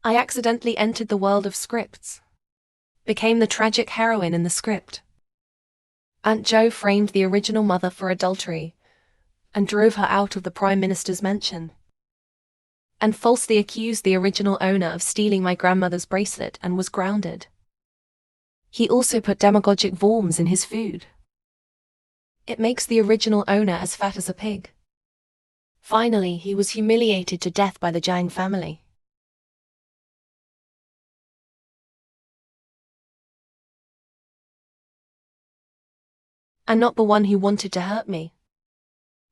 I accidentally entered the world of scripts. Became the tragic heroine in the script. Aunt Jo framed the original mother for adultery and drove her out of the Prime Minister's mansion. And falsely accused the original owner of stealing my grandmother's bracelet and was grounded. He also put demagogic worms in his food. It makes the original owner as fat as a pig. Finally, he was humiliated to death by the Jiang family. And not the one who wanted to hurt me.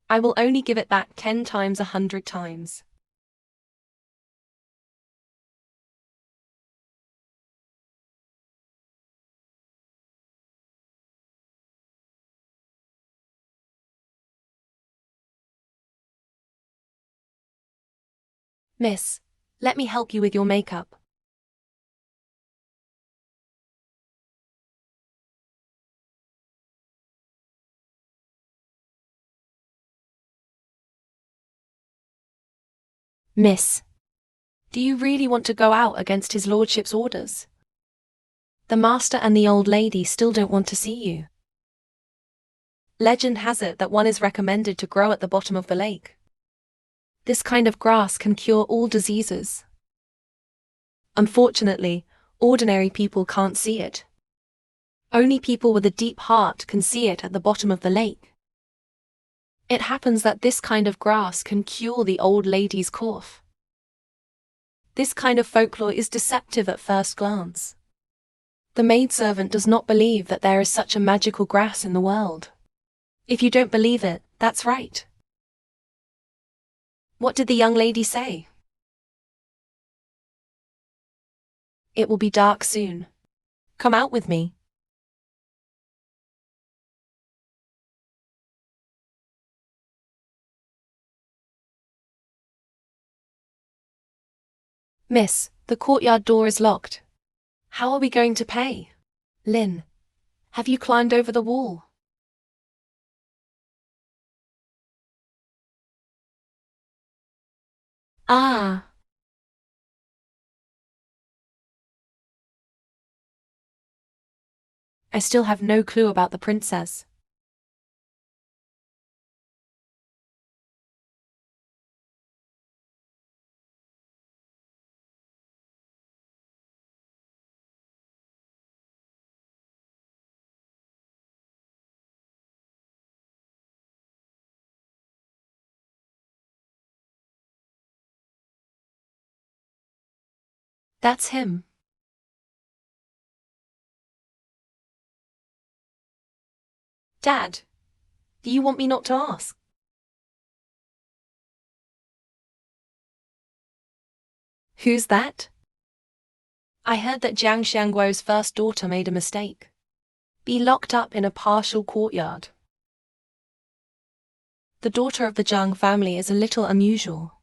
I will only give it back 10 times 100 times. Miss, let me help you with your makeup. Miss, do you really want to go out against his lordship's orders? The master and the old lady still don't want to see you. Legend has it that one is recommended to grow at the bottom of the lake. This kind of grass can cure all diseases. Unfortunately, ordinary people can't see it. Only people with a deep heart can see it at the bottom of the lake. It happens that this kind of grass can cure the old lady's cough. This kind of folklore is deceptive at first glance. The maidservant does not believe that there is such a magical grass in the world. If you don't believe it, that's right. What did the young lady say? It will be dark soon. Come out with me. Miss, the courtyard door is locked. How are we going to pay? Lin, have you climbed over the wall? Ah. I still have no clue about the princess. That's him. Dad, do you want me not to ask? Who's that? I heard that Jiang Xiangguo's first daughter made a mistake. Be locked up in a partial courtyard. The daughter of the Jiang family is a little unusual.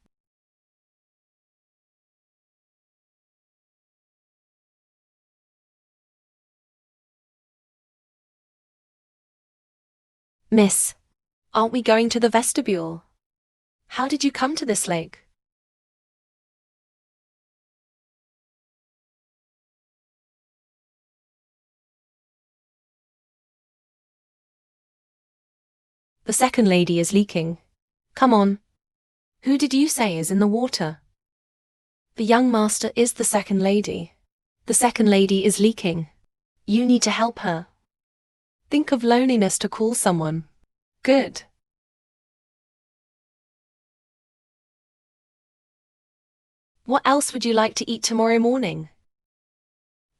Miss, aren't we going to the vestibule? How did you come to this lake? The second lady is leaking. Come on. Who did you say is in the water? The young master is the second lady. The second lady is leaking. You need to help her. Think of loneliness to call someone. Good. What else would you like to eat tomorrow morning?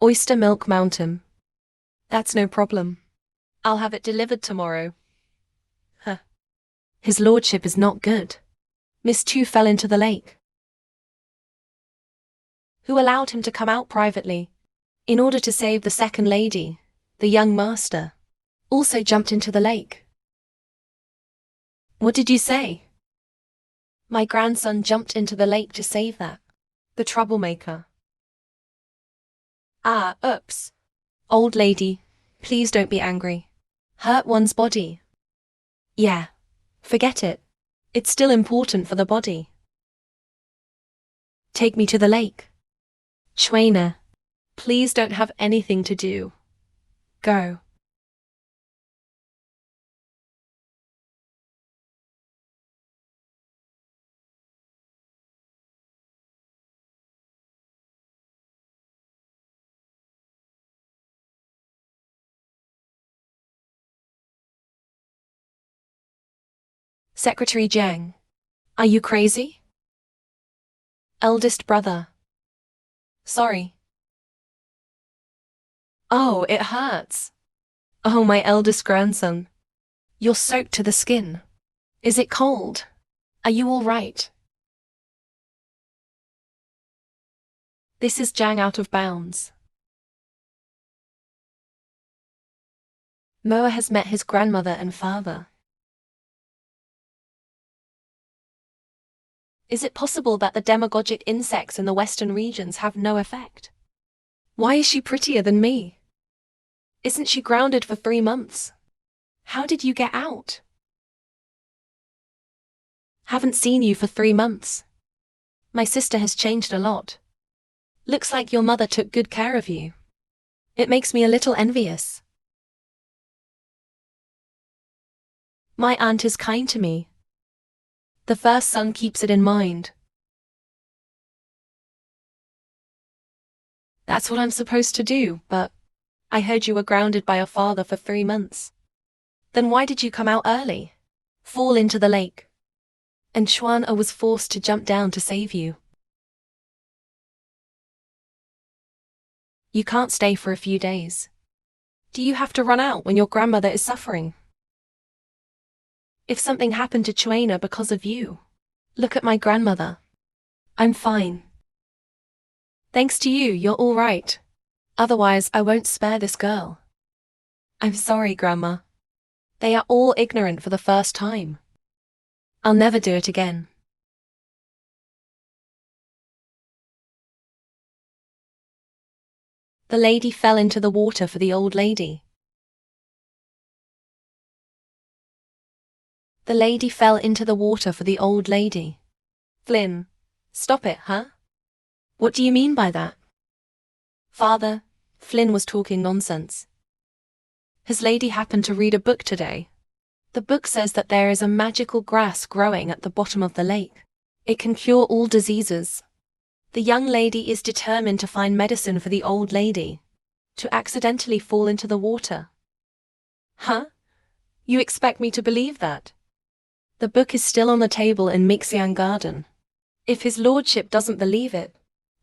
Oyster milk mountain. That's no problem. I'll have it delivered tomorrow. Huh. His lordship is not good. Miss Tu fell into the lake. Who allowed him to come out privately? In order to save the second lady, the young master also jumped into the lake. What did you say? My grandson jumped into the lake to save that. The troublemaker. Ah, oops. Old lady, please don't be angry. Hurt one's body. Yeah. Forget it. It's still important for the body. Take me to the lake. Schwaner, please don't have anything to do. Go. Secretary Jiang, are you crazy? Eldest brother. Sorry. Oh, it hurts. Oh, my eldest grandson. You're soaked to the skin. Is it cold? Are you all right? This is Jiang out of bounds. Moa has met his grandmother and father. Is it possible that the demagogic insects in the western regions have no effect? Why is she prettier than me? Isn't she grounded for 3 months? How did you get out? Haven't seen you for 3 months. My sister has changed a lot. Looks like your mother took good care of you. It makes me a little envious. My aunt is kind to me. The first son keeps it in mind. That's what I'm supposed to do, but I heard you were grounded by your father for 3 months. Then why did you come out early? Fall into the lake. And Xuan was forced to jump down to save you. You can't stay for a few days. Do you have to run out when your grandmother is suffering? If something happened to Chuena because of you, look at my grandmother. I'm fine. Thanks to you, you're all right. Otherwise, I won't spare this girl. I'm sorry, Grandma. They are all ignorant for the first time. I'll never do it again. The lady fell into the water for the old lady. The lady fell into the water for the old lady. Flynn, stop it, huh? What do you mean by that? Father, Flynn was talking nonsense. His lady happened to read a book today. The book says that there is a magical grass growing at the bottom of the lake. It can cure all diseases. The young lady is determined to find medicine for the old lady, to accidentally fall into the water. Huh? You expect me to believe that? The book is still on the table in Mixiang Garden. If his lordship doesn't believe it,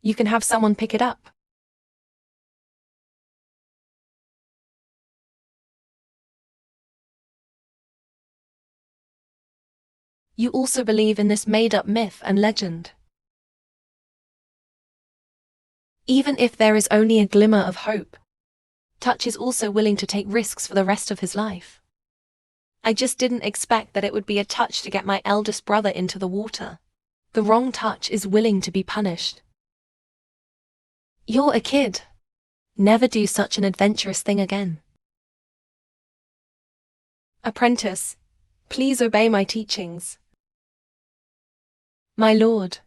you can have someone pick it up. You also believe in this made-up myth and legend. Even if there is only a glimmer of hope, Touch is also willing to take risks for the rest of his life. I just didn't expect that it would be a touch to get my eldest brother into the water. The wrong touch is willing to be punished. You're a kid. Never do such an adventurous thing again. Apprentice, please obey my teachings. My lord.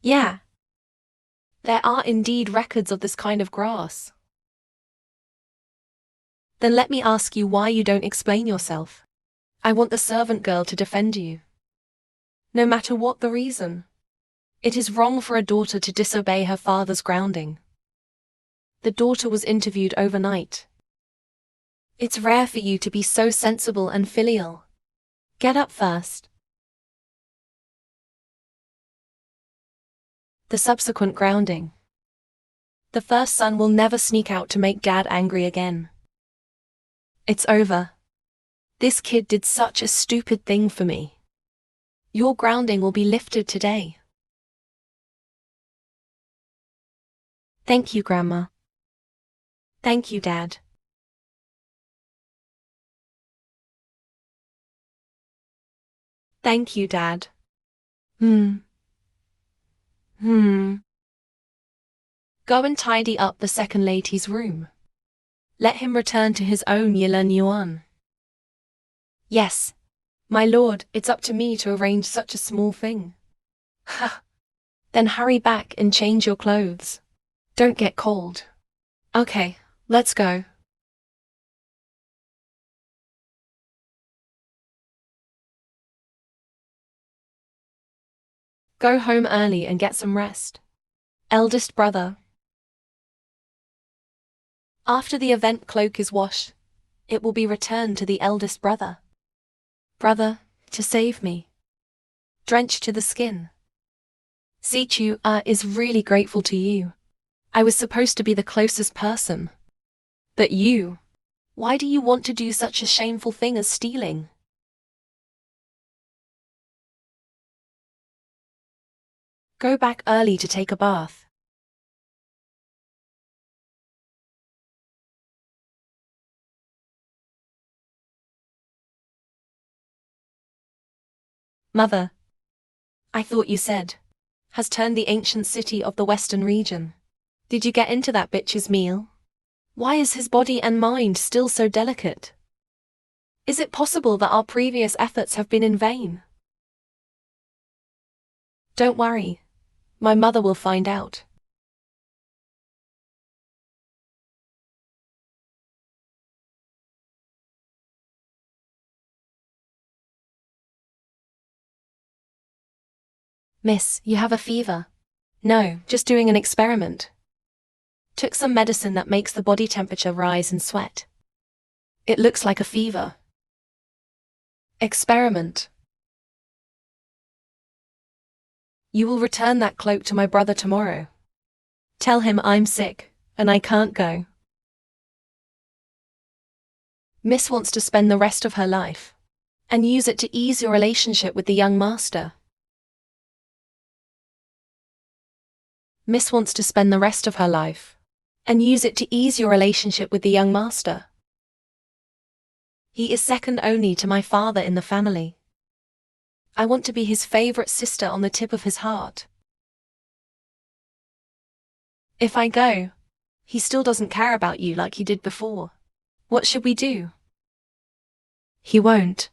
Yeah. There are indeed records of this kind of grass. Then let me ask you why you don't explain yourself. I want the servant girl to defend you. No matter what the reason. It is wrong for a daughter to disobey her father's grounding. The daughter was interviewed overnight. It's rare for you to be so sensible and filial. Get up first. The subsequent grounding. The first son will never sneak out to make Dad angry again. It's over. This kid did such a stupid thing for me. Your grounding will be lifted today. Thank you, Grandma. Thank you, Dad. Thank you, Dad. Hmm. Go and tidy up the second lady's room. Let him return to his own Yilan Yuan. Yes, my lord, it's up to me to arrange such a small thing. Ha! Then hurry back and change your clothes. Don't get cold. Okay, let's go. Go home early and get some rest. Eldest brother. After the event cloak is washed, it will be returned to the eldest brother. Brother, to save me. Drenched to the skin. Sichu is really grateful to you. I was supposed to be the closest person. But you, why do you want to do such a shameful thing as stealing? Go back early to take a bath. Mother, I thought you said, has turned the ancient city of the western region. Did you get into that bitch's meal? Why is his body and mind still so delicate? Is it possible that our previous efforts have been in vain? Don't worry, my mother will find out. Miss, you have a fever. No, just doing an experiment. Took some medicine that makes the body temperature rise and sweat. It looks like a fever. Experiment. You will return that cloak to my brother tomorrow. Tell him I'm sick, and I can't go. Miss wants to spend the rest of her life, and use it to ease your relationship with the young master. Miss wants to spend the rest of her life, and use it to ease your relationship with the young master. He is second only to my father in the family. I want to be his favorite sister on the tip of his heart. If I go, he still doesn't care about you like he did before. What should we do? He won't.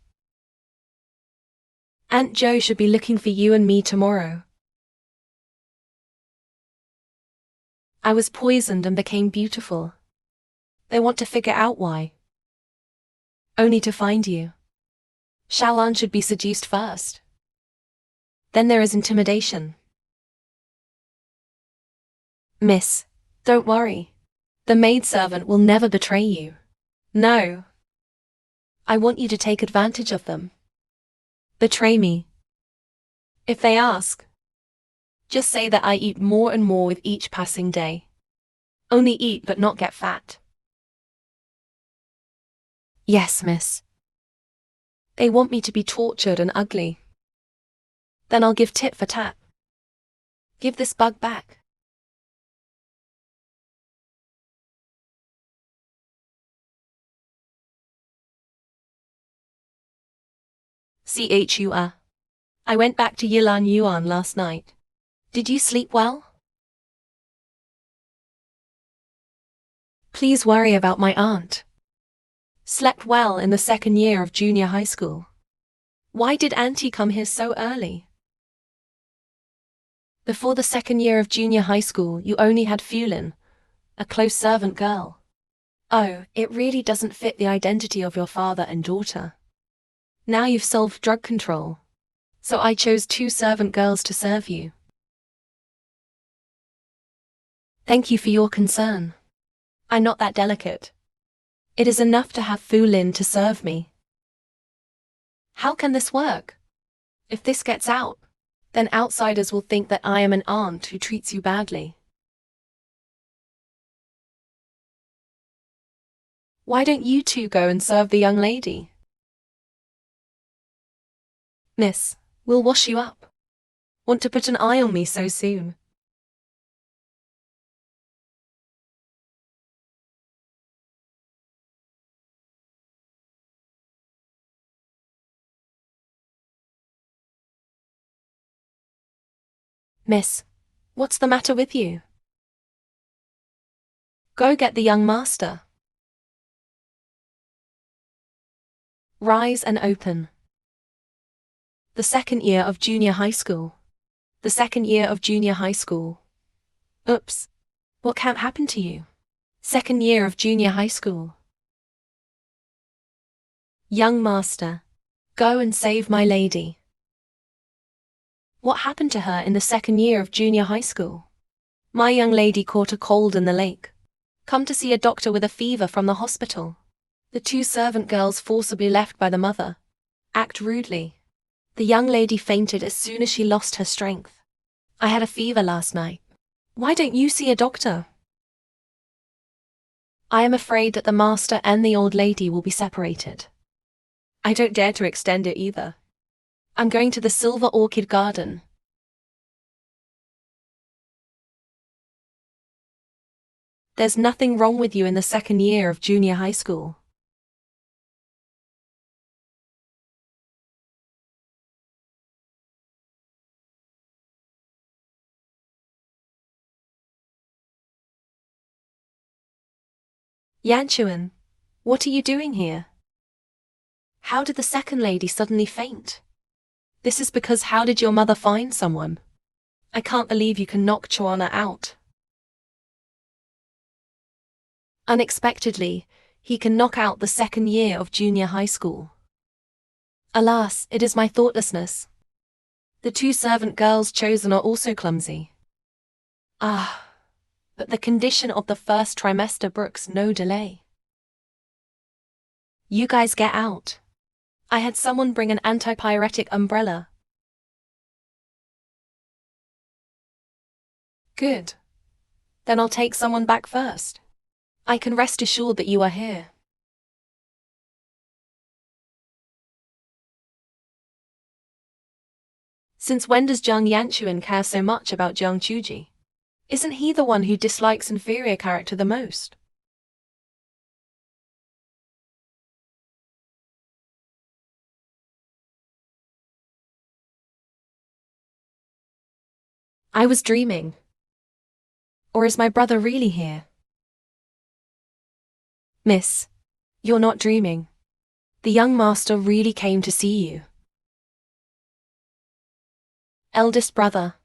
Aunt Jo should be looking for you and me tomorrow. I was poisoned and became beautiful. They want to figure out why. Only to find you. Xiaolan should be seduced first. Then there is intimidation. Miss, don't worry. The maidservant will never betray you. No. I want you to take advantage of them. Betray me. If they ask, just say that I eat more and more with each passing day. Only eat but not get fat. Yes, miss. They want me to be tortured and ugly. Then I'll give tit for tat. Give this bug back. Chua. I went back to Yilan Yuan last night. Did you sleep well? Please worry about my aunt. Slept well in the second year of junior high school. Why did Auntie come here so early? Before the second year of junior high school, you only had Fulin, a close servant girl. Oh, it really doesn't fit the identity of your father and daughter. Now you've solved drug control. So I chose 2 servant girls to serve you. Thank you for your concern. I'm not that delicate. It is enough to have Fu Lin to serve me. How can this work? If this gets out, then outsiders will think that I am an aunt who treats you badly. Why don't you 2 go and serve the young lady? Miss, we'll wash you up. Want to put an eye on me so soon? Miss, what's the matter with you? Go get the young master. Rise and open. The second year of junior high school. The second year of junior high school. Oops. What can't happen to you? Second year of junior high school. Young master. Go and save my lady. What happened to her in the second year of junior high school? My young lady caught a cold in the lake. Come to see a doctor with a fever from the hospital. The two servant girls forcibly left by the mother. Act rudely. The young lady fainted as soon as she lost her strength. I had a fever last night. Why don't you see a doctor? I am afraid that the master and the old lady will be separated. I don't dare to extend it either. I'm going to the Silver Orchid Garden. There's nothing wrong with you in the second year of junior high school. Yanchuan, what are you doing here? How did the second lady suddenly faint? This is because how did your mother find someone? I can't believe you can knock Chuana out. Unexpectedly, he can knock out the second year of junior high school. Alas, it is my thoughtlessness. The two servant girls chosen are also clumsy. But the condition of the first trimester brooks no delay. You guys get out. I had someone bring an antipyretic umbrella. Good. Then I'll take someone back first. I can rest assured that you are here. Since when does Jiang Yanchuan care so much about Jiang Chuji? Isn't he the one who dislikes inferior character the most? I was dreaming. Or is my brother really here? Miss, you're not dreaming. The young master really came to see you. Eldest brother.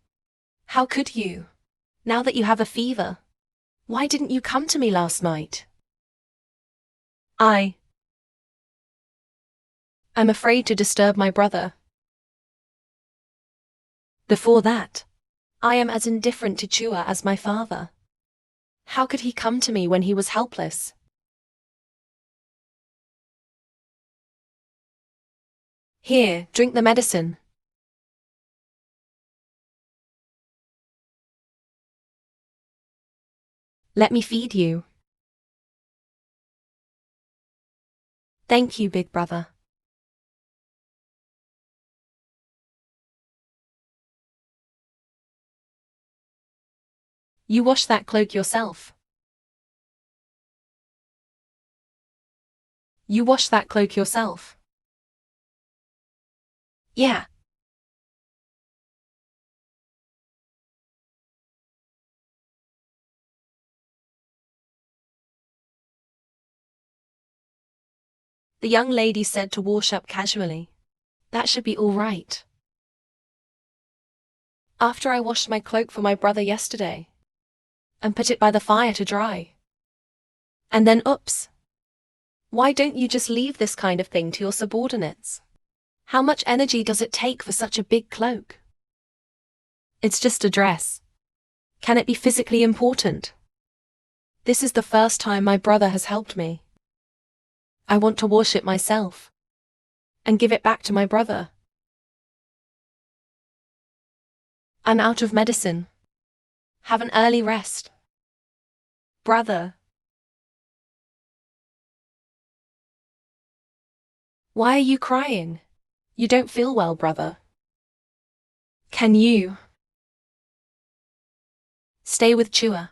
How could you? Now that you have a fever. Why didn't you come to me last night? I'm afraid to disturb my brother. Before that, I am as indifferent to Chua as my father. How could he come to me when he was helpless? Here, drink the medicine. Let me feed you. Thank you, big brother. You wash that cloak yourself. You wash that cloak yourself. Yeah. The young lady said to wash up casually. That should be all right. After I washed my cloak for my brother yesterday and put it by the fire to dry. And then oops. Why don't you just leave this kind of thing to your subordinates? How much energy does it take for such a big cloak? It's just a dress. Can it be physically important? This is the first time my brother has helped me. I want to wash it myself and give it back to my brother. I'm out of medicine. Have an early rest. Brother. Why are you crying? You don't feel well, brother. Can you stay with Chua?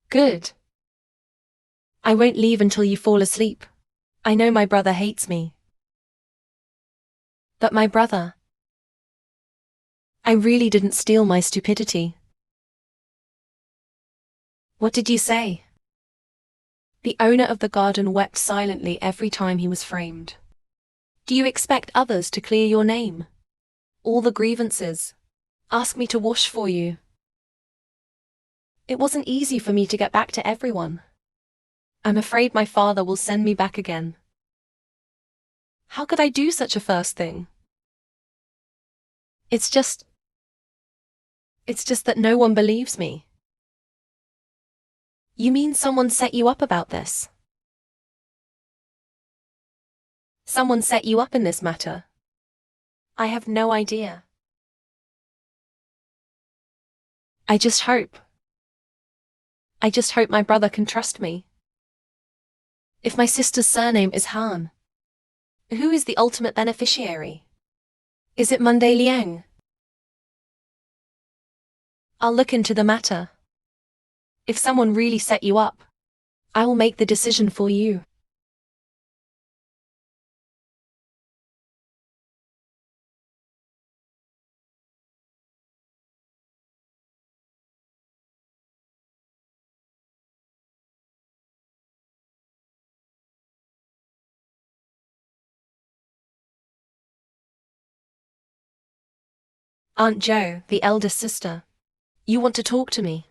Good. I won't leave until you fall asleep. I know my brother hates me. But my brother. I really didn't steal my stupidity. What did you say? The owner of the garden wept silently every time he was framed. Do you expect others to clear your name? All the grievances. Ask me to wash for you. It wasn't easy for me to get back to everyone. I'm afraid my father will send me back again. How could I do such a first thing? It's just that no one believes me. You mean someone set you up about this? Someone set you up in this matter? I have no idea. I just hope my brother can trust me. If my sister's surname is Han, who is the ultimate beneficiary? Is it Monday Liang? I'll look into the matter. If someone really set you up, I will make the decision for you. Aunt Jo, the eldest sister. You want to talk to me?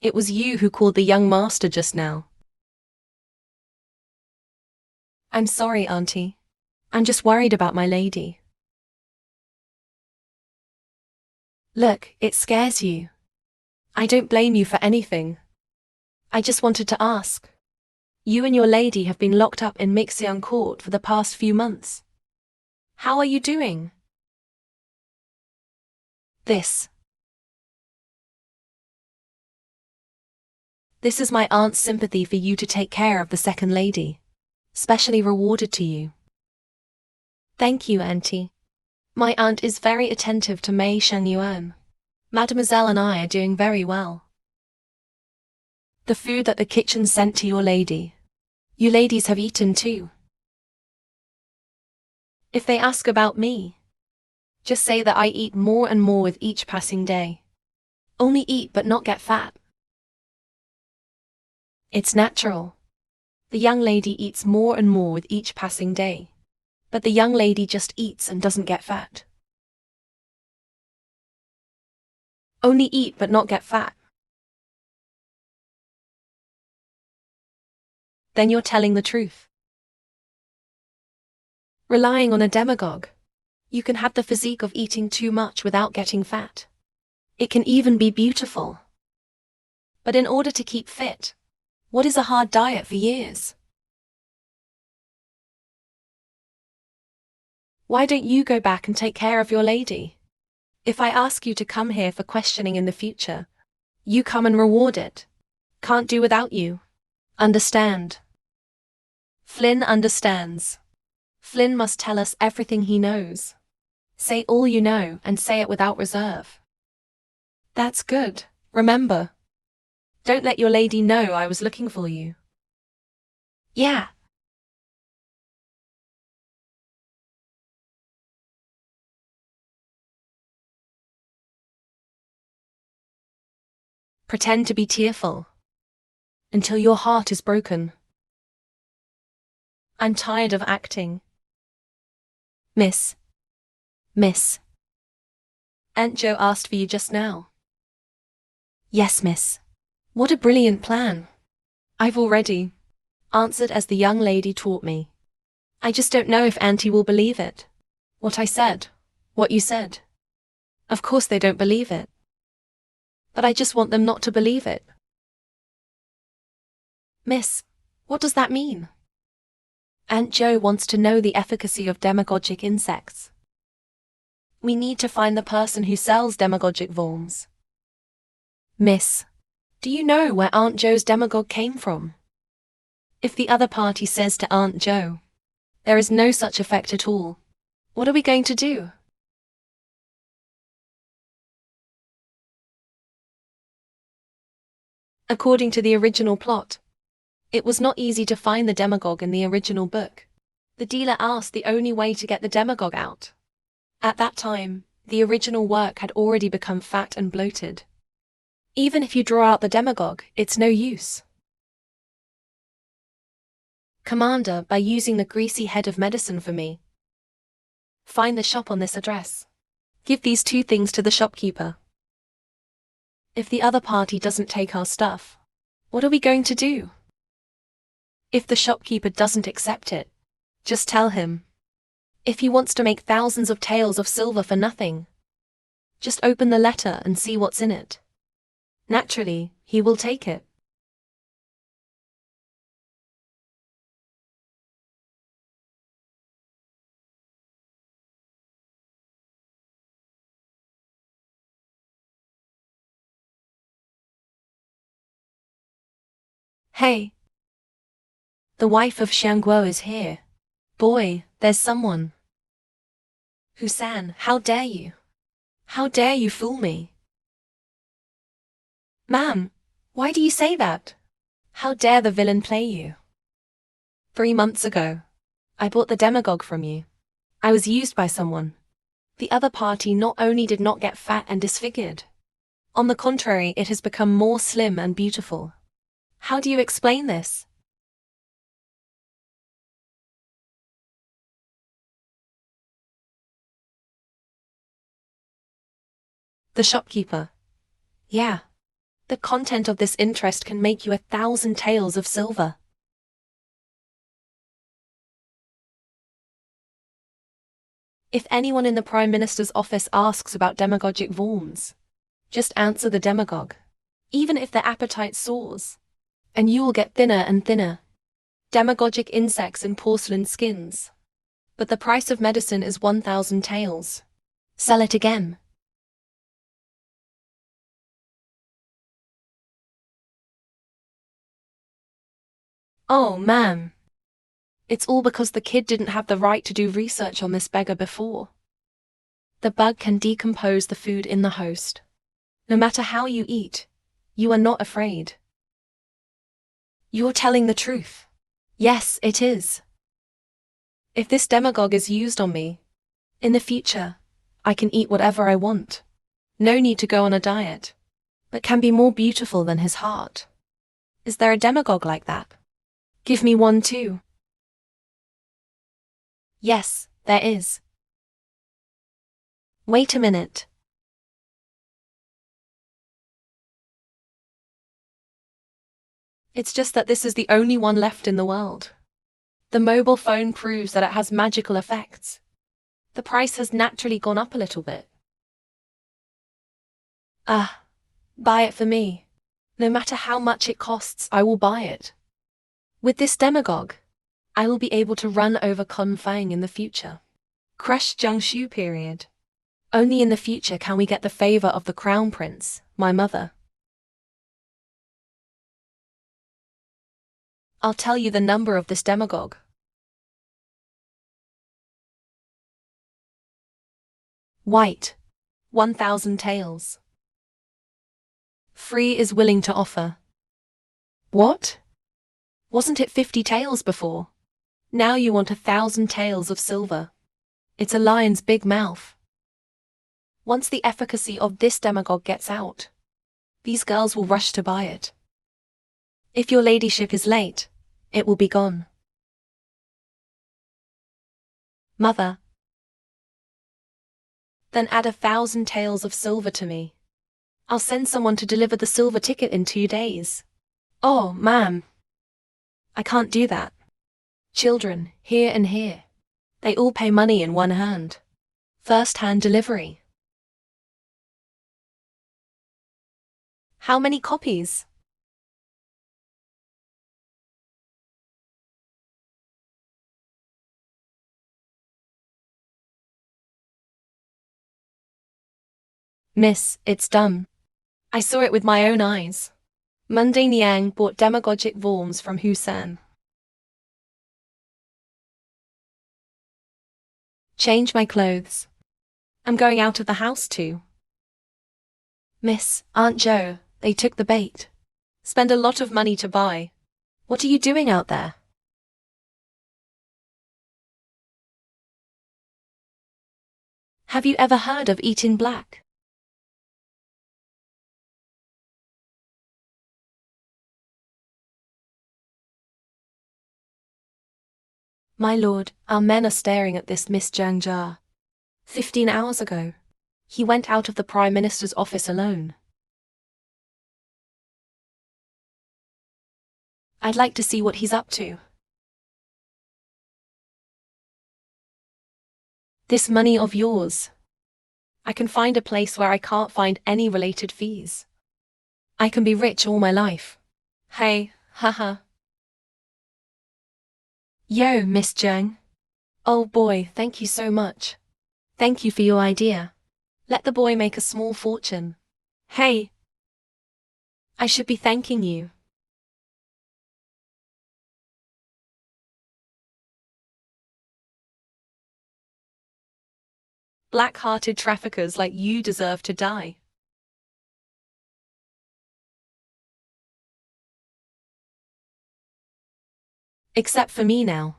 It was you who called the young master just now. I'm sorry, Auntie. I'm just worried about my lady. Look, it scares you. I don't blame you for anything. I just wanted to ask. You and your lady have been locked up in Mixiang Court for the past few months. How are you doing? This is my aunt's sympathy for you to take care of the second lady. Specially rewarded to you. Thank you, Auntie. My aunt is very attentive to Mei Shengyuan. Mademoiselle and I are doing very well. The food that the kitchen sent to your lady, you ladies have eaten too. If they ask about me, just say that I eat more and more with each passing day. Only eat but not get fat. It's natural. The young lady eats more and more with each passing day. But the young lady just eats and doesn't get fat. Only eat but not get fat. Then you're telling the truth. Relying on a demagogue, you can have the physique of eating too much without getting fat. It can even be beautiful. But in order to keep fit, what is a hard diet for years? Why don't you go back and take care of your lady? If I ask you to come here for questioning in the future, you come and reward it. Can't do without you. Understand? Flynn understands. Flynn must tell us everything he knows. Say all you know and say it without reserve. That's good. Remember. Don't let your lady know I was looking for you. Yeah. Pretend to be tearful. Until your heart is broken. I'm tired of acting. Miss. Aunt Jo asked for you just now. Yes, miss. What a brilliant plan. I've already answered as the young lady taught me. I just don't know if Auntie will believe it. What I said. What you said. Of course they don't believe it. But I just want them not to believe it. Miss, what does that mean? Aunt Jo wants to know the efficacy of demagogic insects. We need to find the person who sells demagogic worms. Miss, do you know where Aunt Jo's demagogue came from? If the other party says to Aunt Jo, there is no such effect at all, what are we going to do? According to the original plot, it was not easy to find the demagogue in the original book. The dealer asked the only way to get the demagogue out. At that time, The original work had already become fat and bloated. Even if you draw out the demagogue, it's no use. Commander, by using the greasy head of medicine for me. Find the shop on this address. Give these 2 things to the shopkeeper. If the other party doesn't take our stuff, what are we going to do? If the shopkeeper doesn't accept it, just tell him. If he wants to make thousands of taels of silver for nothing, just open the letter and see what's in it. Naturally, he will take it. Hey. The wife of Xiangguo is here. Boy, there's someone. Husan, how dare you? How dare you fool me? Ma'am, why do you say that? How dare the villain play you? 3 months ago, I bought the demagogue from you. I was used by someone. The other party not only did not get fat and disfigured. On the contrary, it has become more slim and beautiful. How do you explain this? The shopkeeper. Yeah. The content of this interest can make you 1,000 taels of silver. If anyone in the Prime Minister's office asks about demagogic worms, just answer the demagogue, even if their appetite soars, and you will get thinner and thinner. Demagogic insects in porcelain skins. But the price of medicine is 1,000 taels. Sell it again. Oh, ma'am. It's all because the kid didn't have the right to do research on this beggar before. The bug can decompose the food in the host. No matter how you eat, you are not afraid. You're telling the truth. Yes, it is. If this demagogue is used on me, in the future, I can eat whatever I want. No need to go on a diet, but can be more beautiful than his heart. Is there a demagogue like that? Give me one too. Yes, there is. Wait a minute. It's just that this is the only one left in the world. The mobile phone proves that it has magical effects. The price has naturally gone up a little bit. Buy it for me. No matter how much it costs, I will buy it. With this demagogue, I will be able to run over Confang in the future. Crush Jiangsu period. Only in the future can we get the favor of the crown prince, my mother. I'll tell you the number of this demagogue. White. 1,000 taels. Free is willing to offer. What? Wasn't it 50 taels before? Now you want 1,000 taels of silver. It's a lion's big mouth. Once the efficacy of this demagogue gets out, these girls will rush to buy it. If your ladyship is late, it will be gone. Mother. Then add 1,000 taels of silver to me. I'll send someone to deliver the silver ticket in 2 days. Oh, ma'am. I can't do that. Children, here and here. They all pay money in one hand. First-hand delivery. How many copies? Miss, it's done. I saw it with my own eyes. Monday Niang bought demagogic worms from Husan. Change my clothes. I'm going out of the house too. Miss, Aunt Jo, they took the bait. Spend a lot of money to buy. What are you doing out there? Have you ever heard of eating black? My lord, our men are staring at this Miss Jiang Jia. 15 hours ago, he went out of the Prime Minister's office alone. I'd like to see what he's up to. This money of yours. I can find a place where I can't find any related fees. I can be rich all my life. Hey, haha. Yo, Miss Jiang. Oh boy, thank you so much. Thank you for your idea. Let the boy make a small fortune. Hey. I should be thanking you. Black-hearted traffickers like you deserve to die. Except for me now.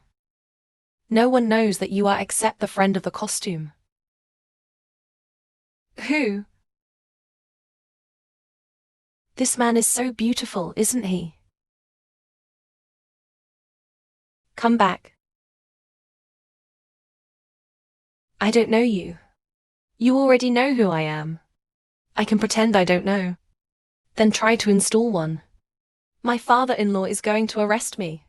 No one knows that you are except the friend of the costume. Who? This man is so beautiful, isn't he? Come back. I don't know you. You already know who I am. I can pretend I don't know. Then try to install one. My father-in-law is going to arrest me.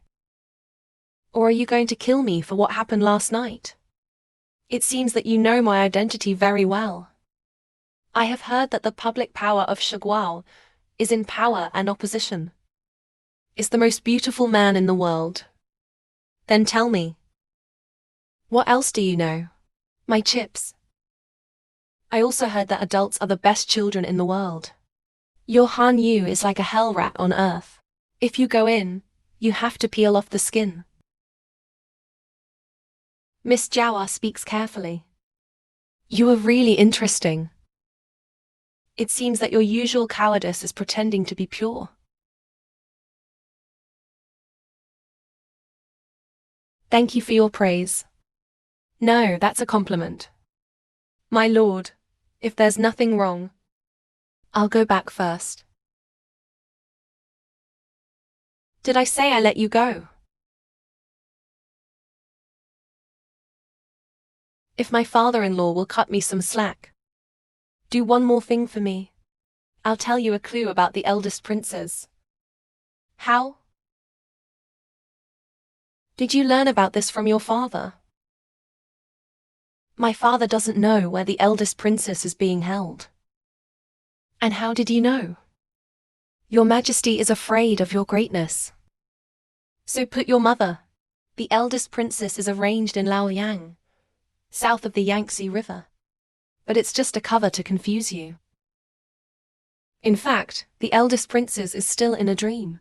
Or are you going to kill me for what happened last night? It seems that you know my identity very well. I have heard that the public power of Shiguao is in power and opposition. Is the most beautiful man in the world. Then tell me. What else do you know? My chips. I also heard that adults are the best children in the world. Your Han Yu is like a hell rat on earth. If you go in, you have to peel off the skin. Miss Jiawa speaks carefully. You are really interesting. It seems that your usual cowardice is pretending to be pure. Thank you for your praise. No, that's a compliment. My lord, if there's nothing wrong, I'll go back first. Did I say I let you go? If my father-in-law will cut me some slack. Do one more thing for me. I'll tell you a clue about the eldest princess. How? Did you learn about this from your father? My father doesn't know where the eldest princess is being held. And how did you know? Your Majesty is afraid of your greatness. So put your mother. The eldest princess is arranged in Laoyang, south of the Yangtze River. But it's just a cover to confuse you. In fact, the eldest princess is still in a dream.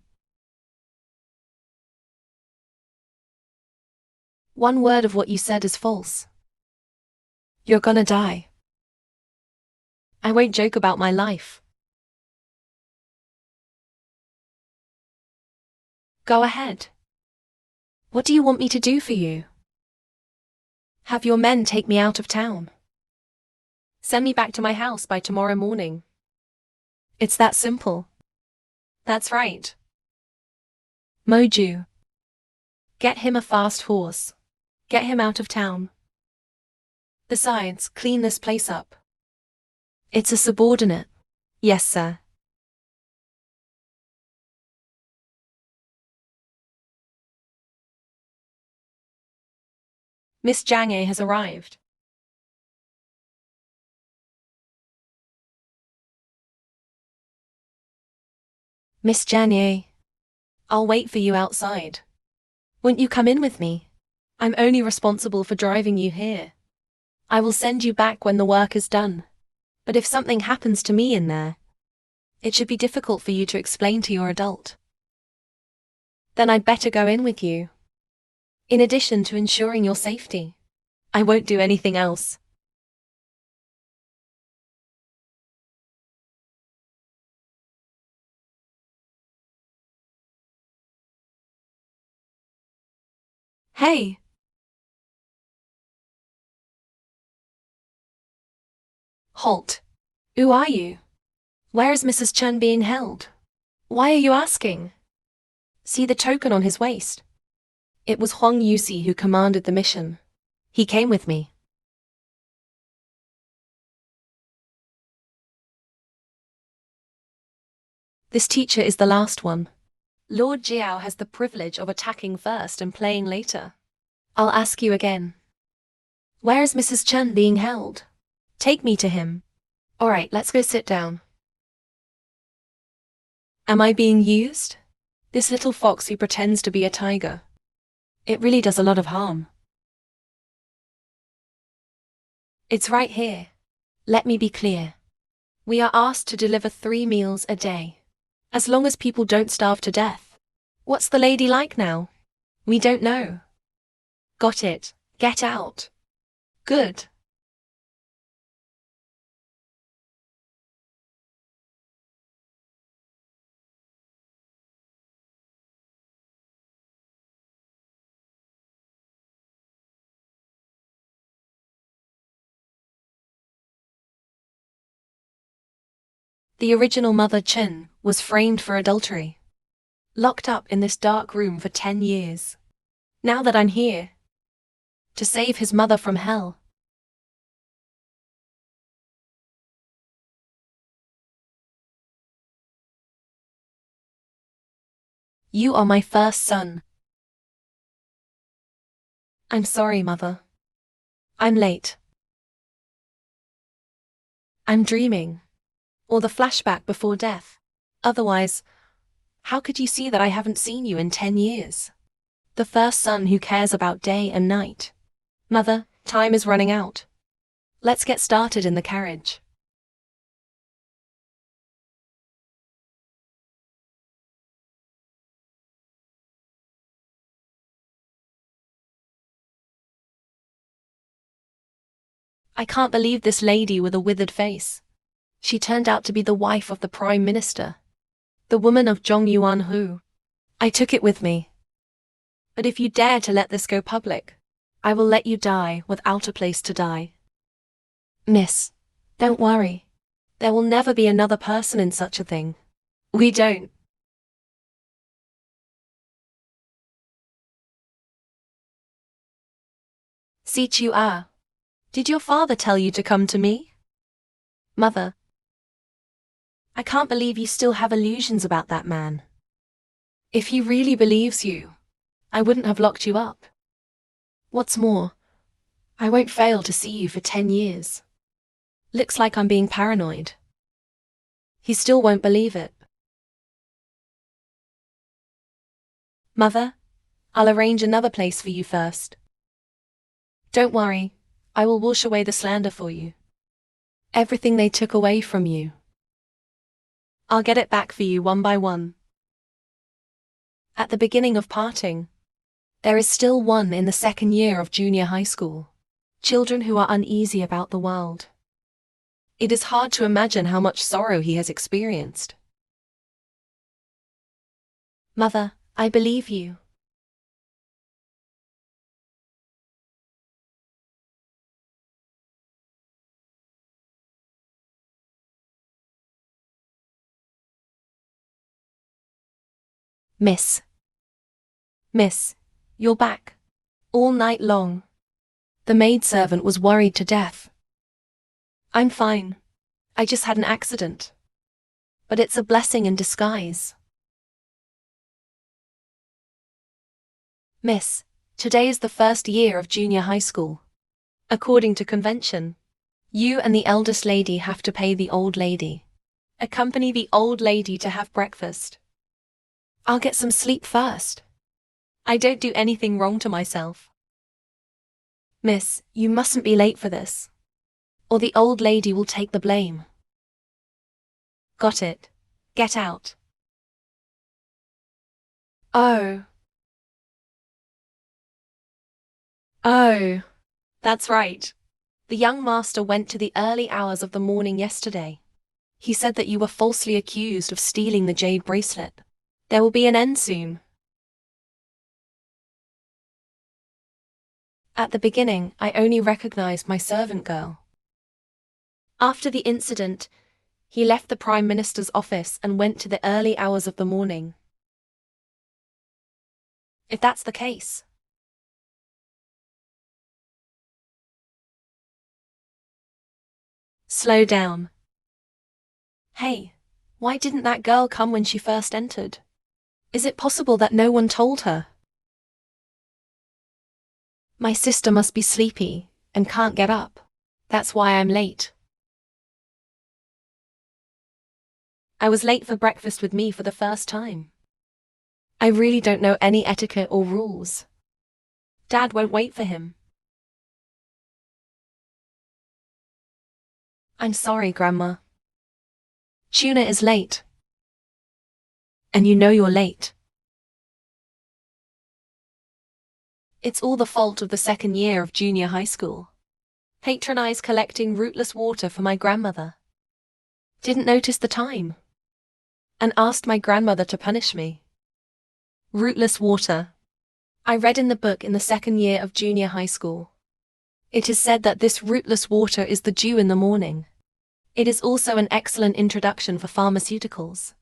One word of what you said is false. You're gonna die. I won't joke about my life. Go ahead. What do you want me to do for you? Have your men take me out of town. Send me back to my house by tomorrow morning. It's that simple. That's right. Moju. Get him a fast horse. Get him out of town. Besides, clean this place up. It's a subordinate. Yes, sir. Miss Jiang has arrived. Miss Jiang, I'll wait for you outside. Won't you come in with me? I'm only responsible for driving you here. I will send you back when the work is done. But if something happens to me in there, it should be difficult for you to explain to your adult. Then I'd better go in with you. In addition to ensuring your safety, I won't do anything else. Hey! Halt. Who are you? Where is Mrs. Chen being held? Why are you asking? See the token on his waist. It was Huang Yusi who commanded the mission. He came with me. This teacher is the last one. Lord Jiao has the privilege of attacking first and playing later. I'll ask you again. Where is Mrs. Chen being held? Take me to him. Alright, let's go sit down. Am I being used? This little fox who pretends to be a tiger. It really does a lot of harm. It's right here. Let me be clear. We are asked to deliver 3 meals a day. As long as people don't starve to death. What's the lady like now? We don't know. Got it. Get out. Good. The original mother Chen was framed for adultery. Locked up in this dark room for 10 years. Now that I'm here. To save his mother from hell. You are my first son. I'm sorry, mother. I'm late. I'm dreaming. Or the flashback before death. Otherwise, how could you see that I haven't seen you in 10 years? The first son who cares about day and night. Mother, time is running out. Let's get started in the carriage. I can't believe this lady with a withered face. She turned out to be the wife of the Prime Minister. The woman of Zhong Yuanhu. I took it with me. But if you dare to let this go public, I will let you die without a place to die. Miss, don't worry. There will never be another person in such a thing. We don't. Si Chu Ah. Did your father tell you to come to me? Mother. I can't believe you still have illusions about that man. If he really believes you, I wouldn't have locked you up. What's more, I won't fail to see you for 10 years. Looks like I'm being paranoid. He still won't believe it. Mother, I'll arrange another place for you first. Don't worry, I will wash away the slander for you. Everything they took away from you. I'll get it back for you one by one. At the beginning of parting, there is still one in the 2nd year of junior high school. Children who are uneasy about the world. It is hard to imagine how much sorrow he has experienced. Mother, I believe you. Miss, you're back. All night long. The maidservant was worried to death. I'm fine. I just had an accident. But it's a blessing in disguise. Miss, today is the 1st year of junior high school. According to convention, you and the eldest lady have to pay the old lady. Accompany the old lady to have breakfast. I'll get some sleep first. I don't do anything wrong to myself. Miss, you mustn't be late for this. Or the old lady will take the blame. Got it. Get out. Oh. Oh. That's right. The young master went to the early hours of the morning yesterday. He said that you were falsely accused of stealing the jade bracelet. There will be an end soon. At the beginning, I only recognized my servant girl. After the incident, he left the Prime Minister's office and went to the early hours of the morning. If that's the case. Slow down. Hey, why didn't that girl come when she first entered? Is it possible that no one told her? My sister must be sleepy and can't get up. That's why I'm late. I was late for breakfast with me for the first time. I really don't know any etiquette or rules. Dad won't wait for him. I'm sorry, Grandma. Tuna is late. And you know you're late. It's all the fault of the second year of junior high school. Patronized collecting rootless water for my grandmother. Didn't notice the time. And asked my grandmother to punish me. Rootless water. I read in the book in the second year of junior high school. It is said that this rootless water is the dew in the morning. It is also an excellent introduction for pharmaceuticals.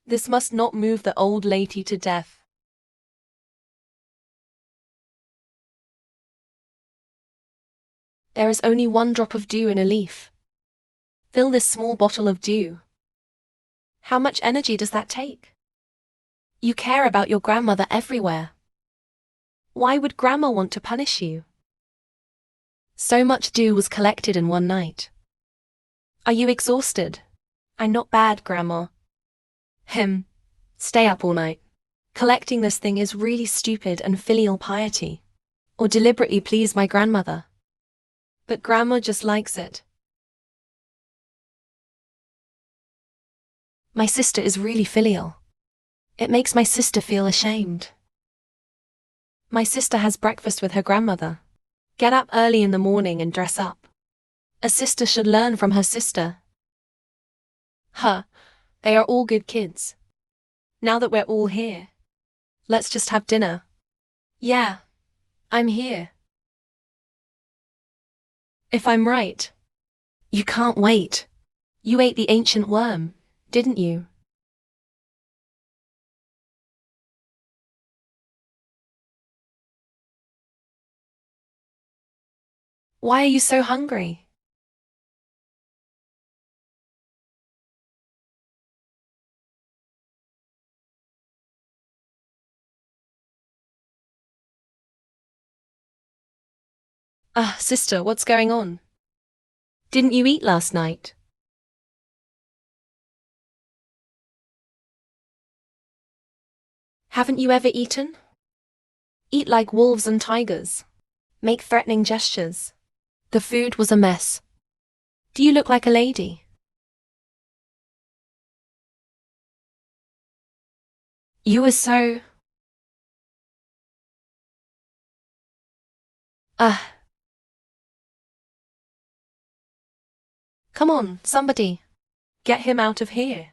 This must not move the old lady to death. There is only one drop of dew in a leaf. Fill this small bottle of dew. How much energy does that take? You care about your grandmother everywhere. Why would Grandma want to punish you? So much dew was collected in one night. Are you exhausted? I'm not bad, Grandma. Stay up all night. Collecting this thing is really stupid and filial piety. Or deliberately please my grandmother. But Grandma just likes it. My sister is really filial. It makes my sister feel ashamed. My sister has breakfast with her grandmother. Get up early in the morning and dress up. A sister should learn from her sister. They are all good kids. Now that we're all here, let's just have dinner. Yeah, I'm here. If I'm right, you can't wait. You ate the ancient worm, didn't you? Why are you so hungry? Sister, what's going on? Didn't you eat last night? Haven't you ever eaten? Eat like wolves and tigers. Make threatening gestures. The food was a mess. Do you look like a lady? You were so... Come on, somebody. Get him out of here.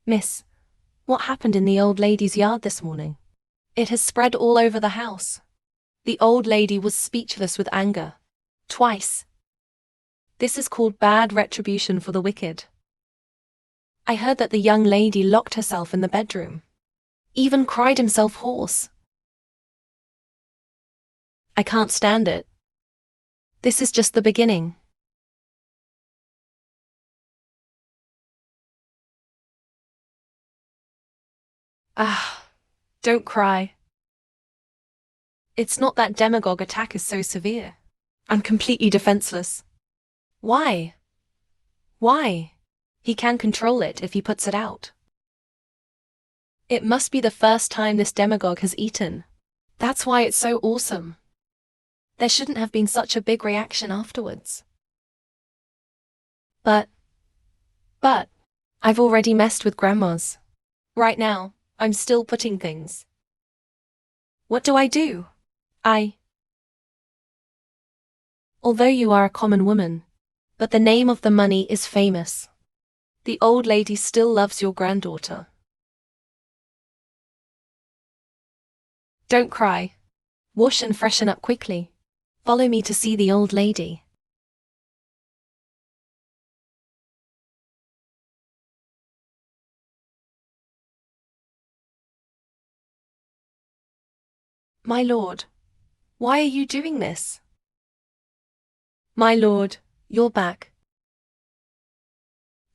Miss, what happened in the old lady's yard this morning? It has spread all over the house. The old lady was speechless with anger. Twice. This is called bad retribution for the wicked. I heard that the young lady locked herself in the bedroom. Even cried himself hoarse. I can't stand it. This is just the beginning. Don't cry. It's not that demagogue attack is so severe. I'm completely defenseless. Why? Why? He can control it if he puts it out. It must be the first time this demagogue has eaten. That's why it's so awesome. There shouldn't have been such a big reaction afterwards. But, but, I've already messed with Grandma's. Right now, I'm still putting things. What do I do? Although you are a common woman, but the name of the money is famous. The old lady still loves your granddaughter. Don't cry. Wash and freshen up quickly. Follow me to see the old lady. My lord, why are you doing this? My lord, you're back.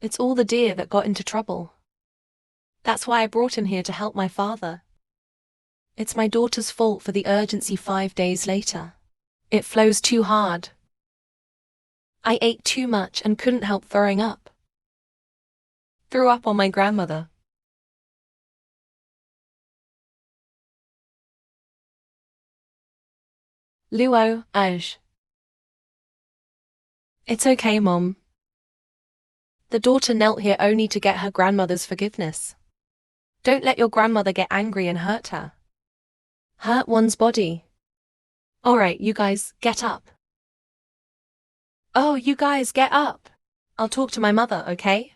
It's all the deer that got into trouble. That's why I brought him here to help my father. It's my daughter's fault for the urgency 5 days later. It flows too hard. I ate too much and couldn't help throwing up. Threw up on my grandmother. Luo, Aj. It's okay, Mom. The daughter knelt here only to get her grandmother's forgiveness. Don't let your grandmother get angry and hurt her. Hurt one's body. Alright, you guys, get up. Oh, you guys, get up. I'll talk to my mother, okay?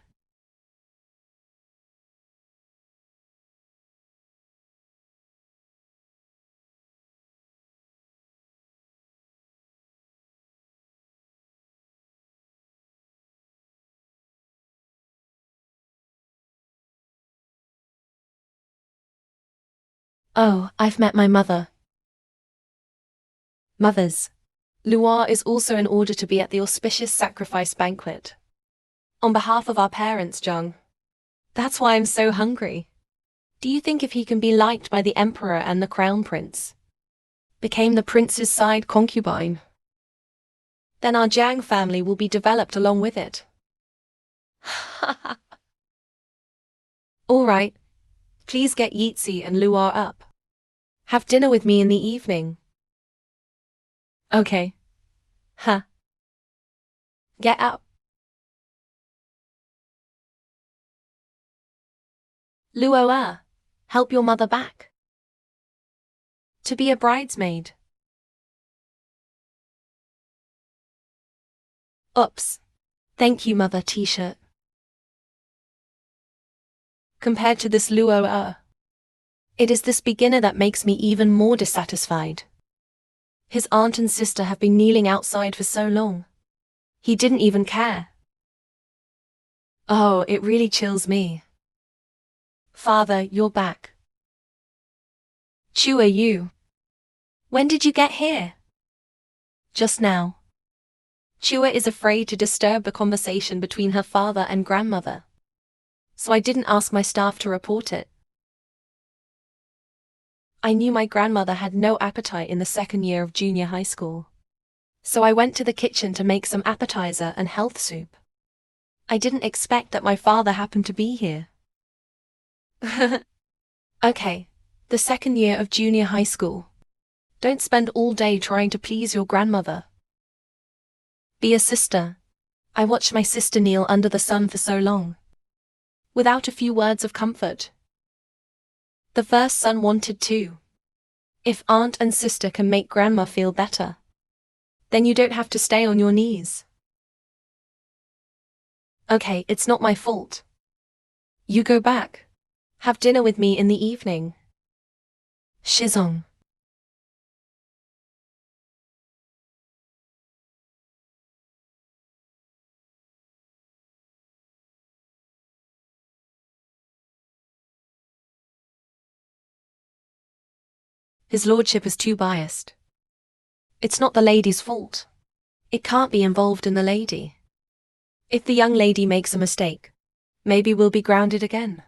Oh, I've met my mother. Mothers. Luar is also in order to be at the auspicious sacrifice banquet. On behalf of our parents, Jung. That's why I'm so hungry. Do you think if he can be liked by the emperor and the crown prince? Became the prince's side concubine? Then our Jiang family will be developed along with it. Alright. Please get Yeetzy and Luar up. Have dinner with me in the evening. Okay. Huh. Get up. Luoa, help your mother back. To be a bridesmaid. Oops. Thank you, mother t-shirt. Compared to this Luoa, it is this beginner that makes me even more dissatisfied. His aunt and sister have been kneeling outside for so long. He didn't even care. Oh, it really chills me. Father, you're back. Chua, you. When did you get here? Just now. Chua is afraid to disturb the conversation between her father and grandmother. So I didn't ask my staff to report it. I knew my grandmother had no appetite in the second year of junior high school. So I went to the kitchen to make some appetizer and health soup. I didn't expect that my father happened to be here. Okay, the second year of junior high school. Don't spend all day trying to please your grandmother. Be a sister. I watched my sister kneel under the sun for so long. Without a few words of comfort. The first son wanted to. If aunt and sister can make grandma feel better, then you don't have to stay on your knees. Okay, it's not my fault. You go back. Have dinner with me in the evening. Shizong. His lordship is too biased. It's not the lady's fault. It can't be involved in the lady. If the young lady makes a mistake, maybe we'll be grounded again.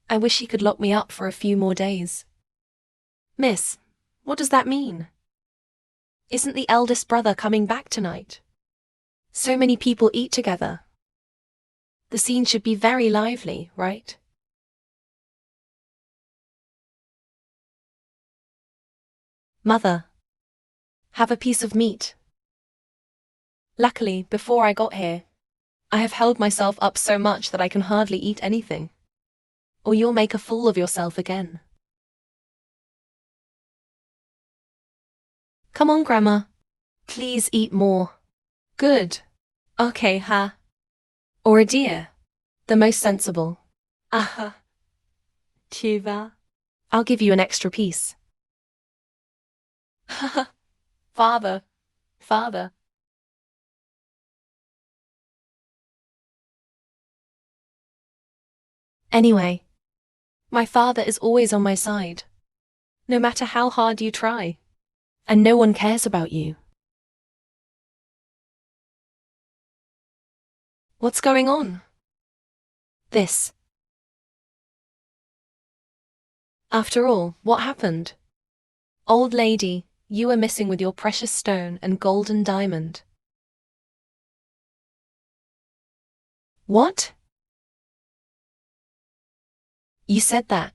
I wish he could lock me up for a few more days. Miss, what does that mean? Isn't the eldest brother coming back tonight? So many people eat together. The scene should be very lively, right? Mother. Have a piece of meat. Luckily, before I got here, I have held myself up so much that I can hardly eat anything. Or you'll make a fool of yourself again. Come on, Grandma. Please eat more. Good. Okay, ha. Or a deer. The most sensible. Aha. Chiva. I'll give you an extra piece. Haha. Father. Father. Anyway, my father is always on my side. No matter how hard you try. And no one cares about you. What's going on? This. After all, what happened? Old lady, you were missing with your precious stone and golden diamond. What? You said that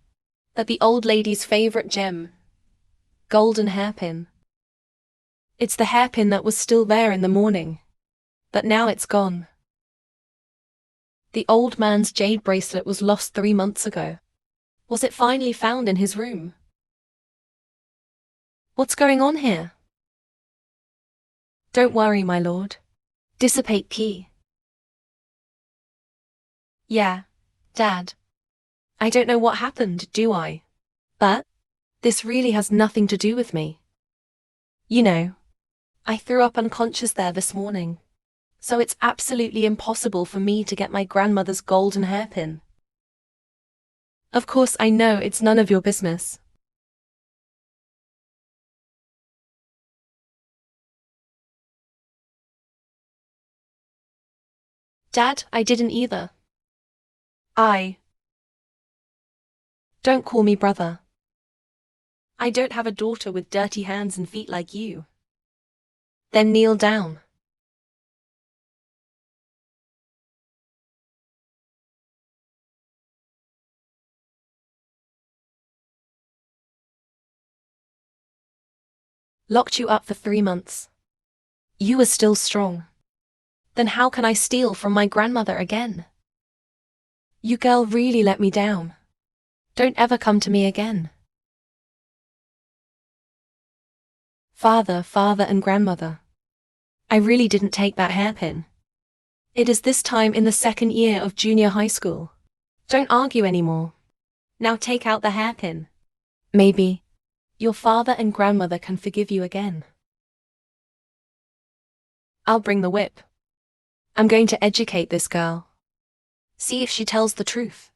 the old lady's favorite gem, golden hairpin. It's the hairpin that was still there in the morning, but now it's gone. The old man's jade bracelet was lost 3 months ago. Was it finally found in his room? What's going on here? Don't worry, my lord. Dissipate key. Yeah, Dad. I don't know what happened, do I? But this really has nothing to do with me. You know, I threw up unconscious there this morning, so it's absolutely impossible for me to get my grandmother's golden hairpin. Of course, I know it's none of your business. Dad, I didn't either. Don't call me brother. I don't have a daughter with dirty hands and feet like you. Then kneel down. Locked you up for 3 months. You were still strong. Then how can I steal from my grandmother again? You girl really let me down. Don't ever come to me again. Father and grandmother. I really didn't take that hairpin. It is this time in the 2nd year of junior high school. Don't argue anymore. Now take out the hairpin. Maybe your father and grandmother can forgive you again. I'll bring the whip. I'm going to educate this girl. See if she tells the truth.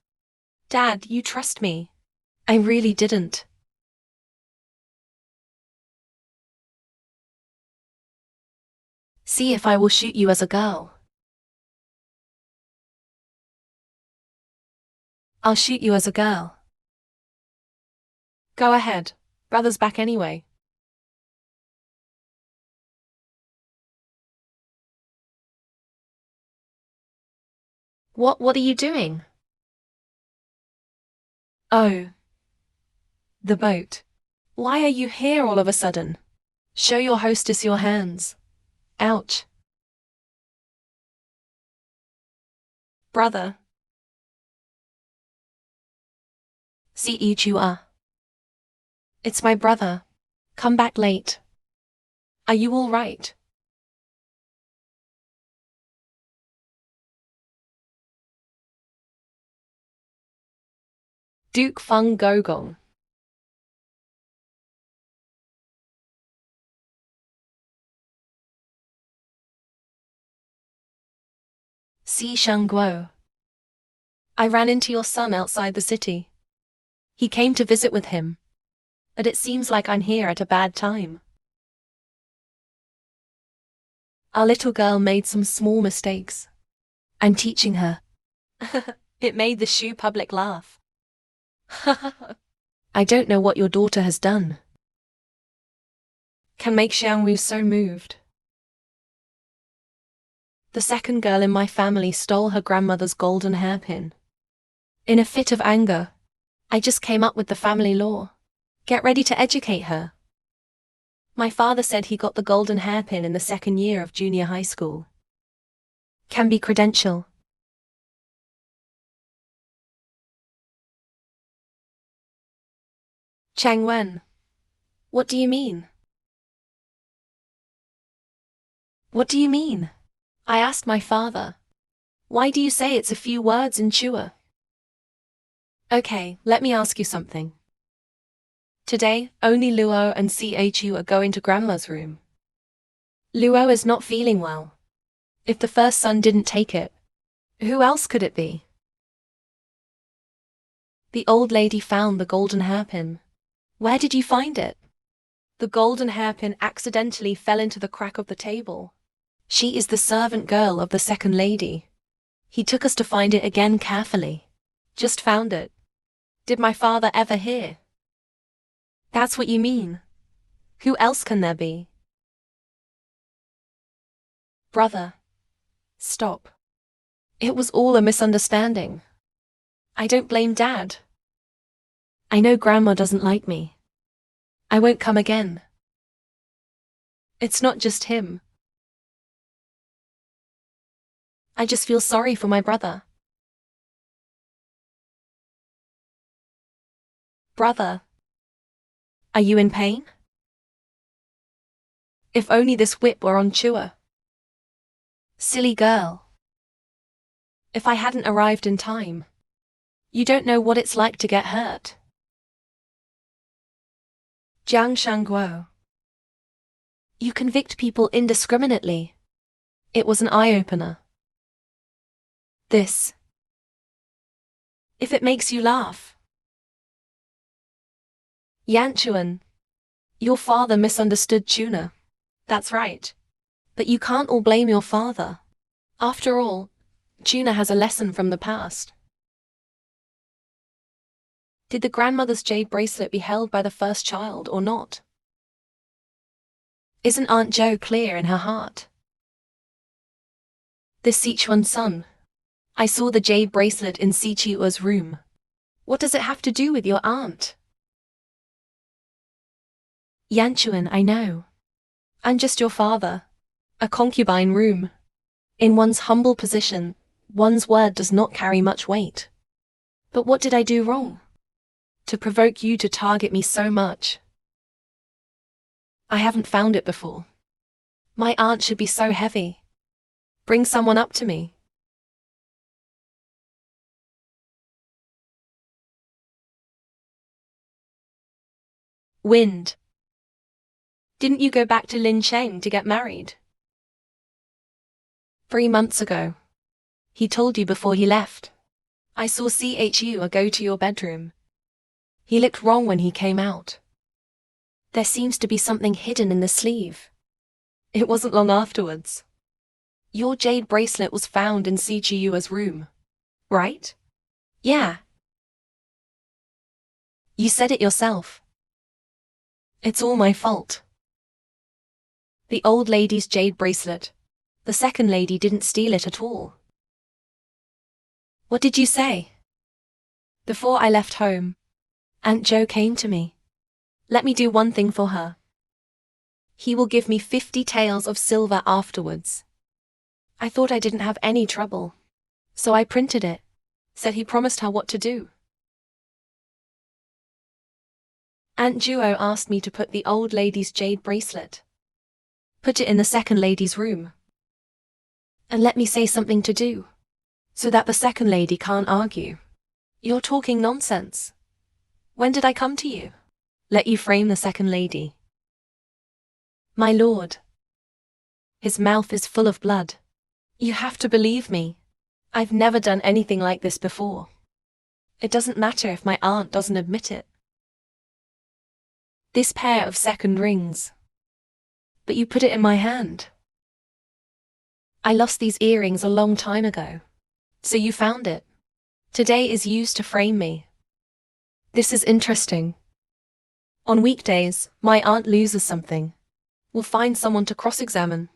Dad, you trust me. I really didn't. See if I will shoot you as a girl. I'll shoot you as a girl. Go ahead. Brother's back anyway. What are you doing? Oh. The boat. Why are you here all of a sudden? Show your hostess your hands. Ouch. Brother. See you are. It's my brother. Come back late. Are you all right? Duke Fung Gogong. Si Shang Guo. I ran into your son outside the city. He came to visit with him. But it seems like I'm here at a bad time. Our little girl made some small mistakes. I'm teaching her. It made the Shu public laugh. I don't know what your daughter has done. Can make Xiangwu so moved. The second girl in my family stole her grandmother's golden hairpin. In a fit of anger, I just came up with the family law. Get ready to educate her. My father said he got the golden hairpin in the second year of junior high school. Can be credential. Chang Wen. What do you mean? What do you mean? I asked my father. Why do you say it's a few words in Chua? Okay, let me ask you something. Today, only Luo and Chu are going to Grandma's room. Luo is not feeling well. If the first son didn't take it, who else could it be? The old lady found the golden hairpin. Where did you find it? The golden hairpin accidentally fell into the crack of the table. She is the servant girl of the second lady. He took us to find it again carefully. Just found it. Did my father ever hear? That's what you mean. Who else can there be? Brother. Stop. It was all a misunderstanding. I don't blame Dad. I know Grandma doesn't like me. I won't come again. It's not just him. I just feel sorry for my brother. Brother. Are you in pain? If only this whip were on Chua. Silly girl. If I hadn't arrived in time. You don't know what it's like to get hurt. Jiang Shangguo. You convict people indiscriminately. It was an eye-opener. This. If it makes you laugh. Yanchuan. Your father misunderstood Tuna. That's right. But you can't all blame your father. After all, Tuna has a lesson from the past. Did the grandmother's jade bracelet be held by the first child or not? Isn't Aunt Jo clear in her heart? This Sichuan's son. I saw the jade bracelet in Sichua's room. What does it have to do with your aunt? Yanchuan, I know. I'm just your father. A concubine room. In one's humble position, one's word does not carry much weight. But what did I do wrong? To provoke you to target me so much? I haven't found it before. My aunt should be so heavy. Bring someone up to me. Wind. Didn't you go back to Lin Cheng to get married? 3 months ago. He told you before he left. I saw Chu go to your bedroom. He looked wrong when he came out. There seems to be something hidden in the sleeve. It wasn't long afterwards. Your jade bracelet was found in Sichua's room. Right? Yeah. You said it yourself. It's all my fault. The old lady's jade bracelet. The second lady didn't steal it at all. What did you say? Before I left home, Aunt Jo came to me. Let me do one thing for her. He will give me 50 taels of silver afterwards. I thought I didn't have any trouble. So I printed it. Said he promised her what to do. Aunt Juo asked me to put the old lady's jade bracelet. Put it in the second lady's room. And let me say something to do. So that the second lady can't argue. You're talking nonsense. When did I come to you? Let you frame the second lady. My lord. His mouth is full of blood. You have to believe me. I've never done anything like this before. It doesn't matter if my aunt doesn't admit it. This pair of second rings. But you put it in my hand. I lost these earrings a long time ago. So you found it. Today is used to frame me. This is interesting. On weekdays, my aunt loses something. We'll find someone to cross-examine.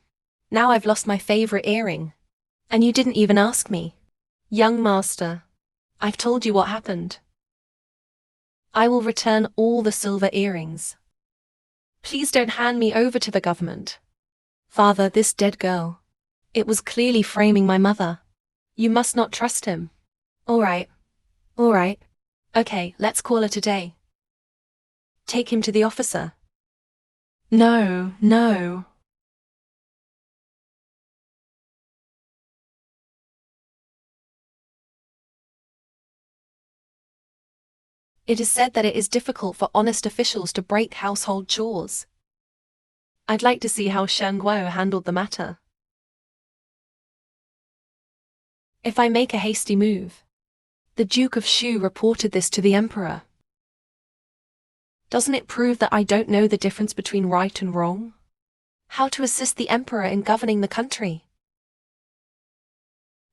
Now I've lost my favorite earring. And you didn't even ask me. Young master, I've told you what happened. I will return all the silver earrings. Please don't hand me over to the government. Father, this dead girl. It was clearly framing my mother. You must not trust him. All right. Okay, let's call it a day. Take him to the officer. No. It is said that it is difficult for honest officials to break household chores. I'd like to see how Shen Guo handled the matter. If I make a hasty move. The Duke of Shu reported this to the Emperor. Doesn't it prove that I don't know the difference between right and wrong? How to assist the Emperor in governing the country?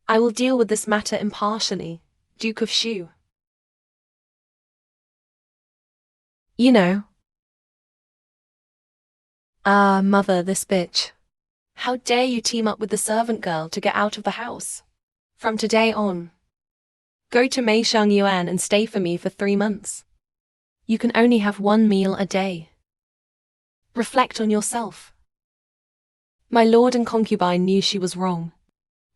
I will deal with this matter impartially, Duke of Shu. You know. Mother, this bitch. How dare you team up with the servant girl to get out of the house? From today on. Go to Meishang Yuan and stay for me for 3 months. You can only have 1 meal a day. Reflect on yourself. My lord and concubine knew she was wrong.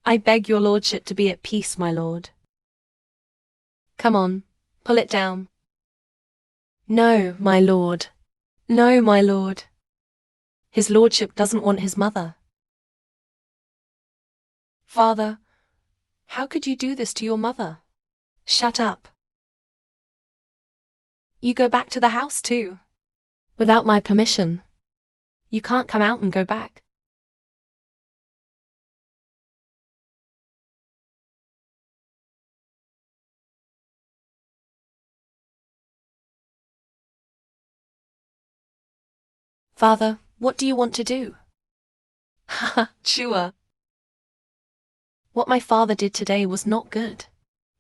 I beg your lordship to be at peace, my lord. Come on, pull it down. No, my lord. No, my lord. His lordship doesn't want his mother. Father, how could you do this to your mother? Shut up. You go back to the house too. Without my permission. You can't come out and go back. Father, what do you want to do? Haha, Chua. What my father did today was not good.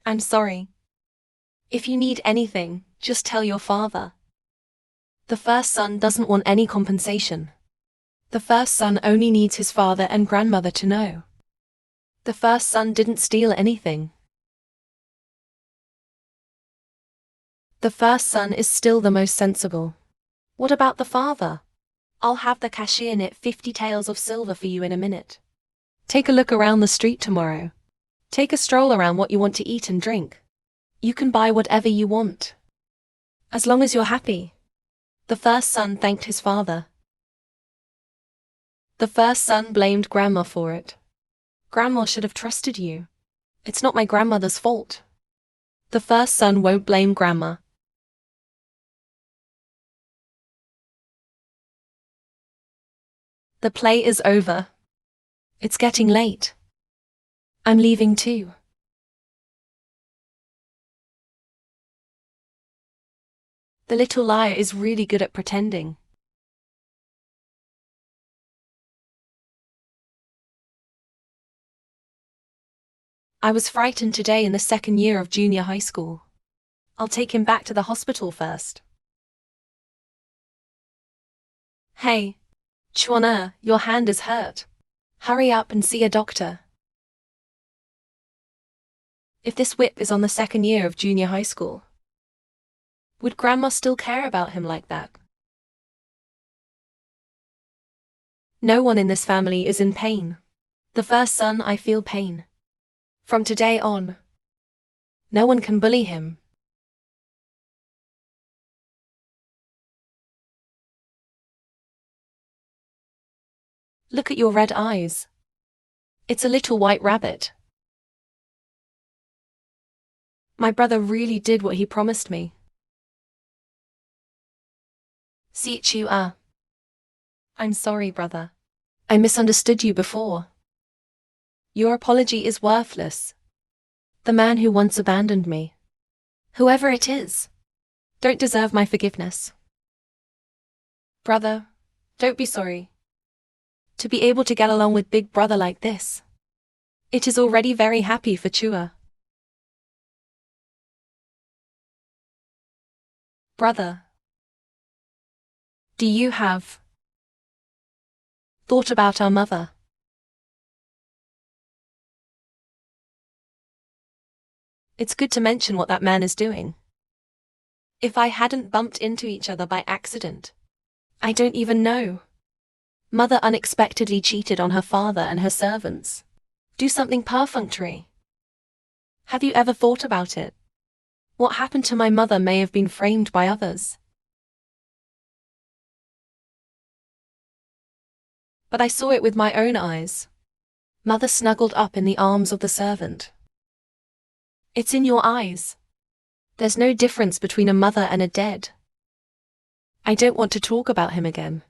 I'm sorry. If you need anything, just tell your father. The first son doesn't want any compensation. The first son only needs his father and grandmother to know. The first son didn't steal anything. The first son is still the most sensible. What about the father? I'll have the cashier knit 50 taels of silver for you in a minute. Take a look around the street tomorrow. Take a stroll around what you want to eat and drink. You can buy whatever you want. As long as you're happy. The first son thanked his father. The first son blamed Grandma for it. Grandma should have trusted you. It's not my grandmother's fault. The first son won't blame Grandma. The play is over. It's getting late. I'm leaving too. The little liar is really good at pretending. I was frightened today in the 2nd year of junior high school. I'll take him back to the hospital first. Hey, Chuan, your hand is hurt. Hurry up and see a doctor. If this whip is on the 2nd year of junior high school, would Grandma still care about him like that? No one in this family is in pain. The first son, I feel pain. From today on, no one can bully him. Look at your red eyes. It's a little white rabbit. My brother really did what he promised me. See Chua. I'm sorry, brother. I misunderstood you before. Your apology is worthless. The man who once abandoned me, whoever it is, don't deserve my forgiveness. Brother, don't be sorry. To be able to get along with big brother like this, it is already very happy for Chua. Brother, do you have thought about our mother? It's good to mention what that man is doing. If I hadn't bumped into each other by accident, I don't even know. Mother unexpectedly cheated on her father and her servants. Do something perfunctory. Have you ever thought about it? What happened to my mother may have been framed by others. But I saw it with my own eyes. Mother snuggled up in the arms of the servant. It's in your eyes. There's no difference between a mother and a dead. I don't want to talk about him again.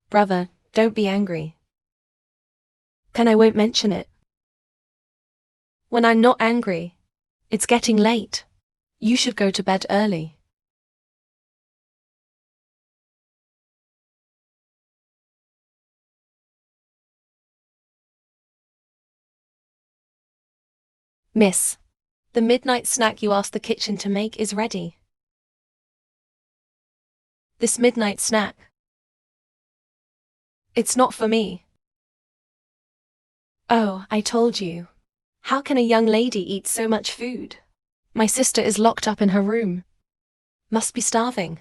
Brother, don't be angry. Then I won't mention it. When I'm not angry, it's getting late. You should go to bed early. Miss, the midnight snack you asked the kitchen to make is ready. This midnight snack. It's not for me. Oh, I told you. How can a young lady eat so much food? My sister is locked up in her room. Must be starving.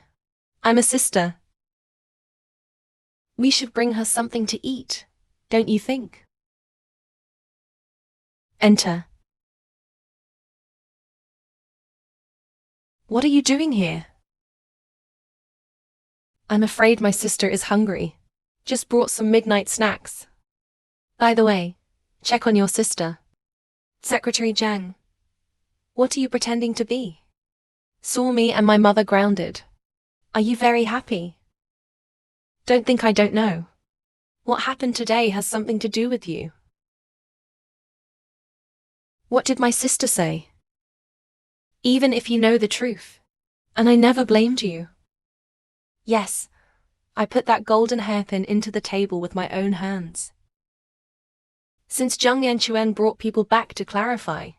I'm a sister. We should bring her something to eat, don't you think? Enter. What are you doing here? I'm afraid my sister is hungry. Just brought some midnight snacks. By the way, check on your sister. Secretary Zhang. What are you pretending to be? Saw me and my mother grounded. Are you very happy? Don't think I don't know. What happened today has something to do with you. What did my sister say? Even if you know the truth. And I never blamed you. Yes, I put that golden hairpin into the table with my own hands. Since Zhang Yanquan brought people back to clarify.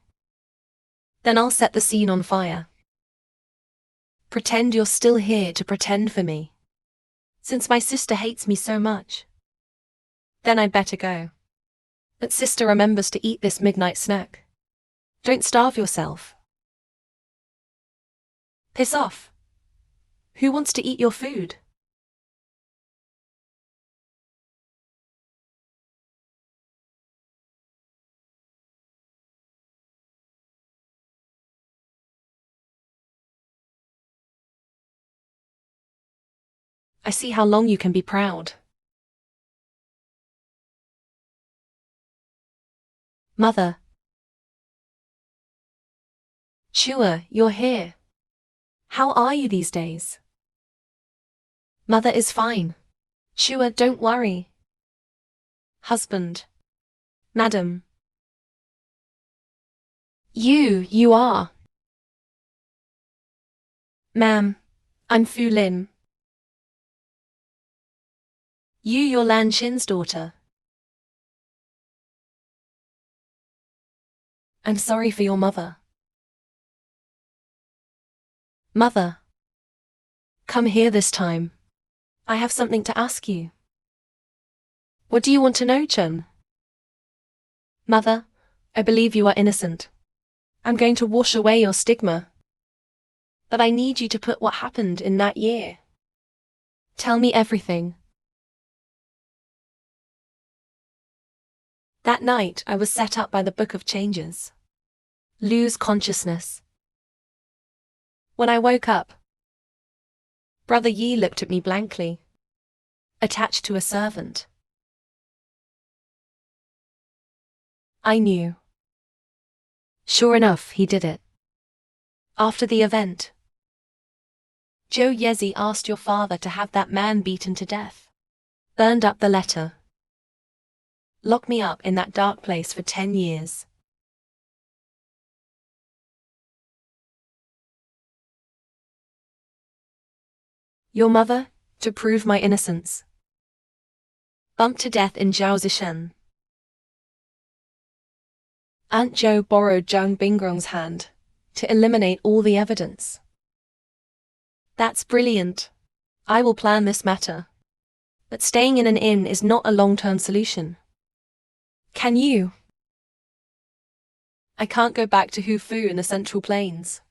Then I'll set the scene on fire. Pretend you're still here to pretend for me. Since my sister hates me so much. Then I'd better go. But sister remembers to eat this midnight snack. Don't starve yourself. Piss off. Who wants to eat your food? I see how long you can be proud. Mother. Chua, you're here. How are you these days? Mother is fine. Chua, don't worry. Husband. Madam. You are. Ma'am, I'm Fu Lin. You're Lan Chin's daughter. I'm sorry for your mother. Mother. Come here this time. I have something to ask you. What do you want to know, Chun? Mother, I believe you are innocent. I'm going to wash away your stigma. But I need you to put what happened in that year. Tell me everything. That night I was set up by the Book of Changes. Lose consciousness. When I woke up, Brother Yi looked at me blankly. Attached to a servant. I knew. Sure enough, he did it. After the event, Zhou Yezi asked your father to have that man beaten to death. Burned up the letter. Locked me up in that dark place for 10 years. Your mother, to prove my innocence. Bumped to death in Zhao Zishen. Aunt Zhou borrowed Zhang Bingrong's hand to eliminate all the evidence. That's brilliant. I will plan this matter. But staying in an inn is not a long-term solution. Can you? I can't go back to Hufu in the Central Plains.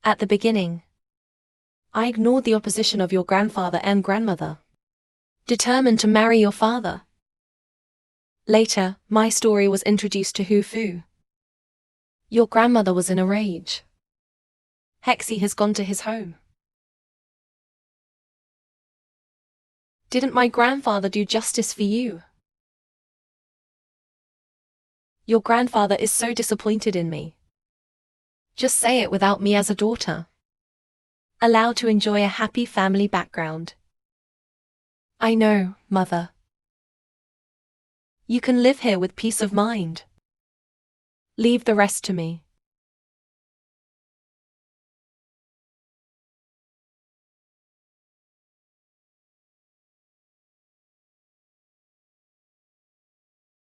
At the beginning, I ignored the opposition of your grandfather and grandmother, determined to marry your father. Later, my story was introduced to Hu Fu. Your grandmother was in a rage. Hexie has gone to his home. Didn't my grandfather do justice for you? Your grandfather is so disappointed in me. Just say it without me as a daughter. Allowed to enjoy a happy family background. I know, Mother. You can live here with peace of mind. Leave the rest to me.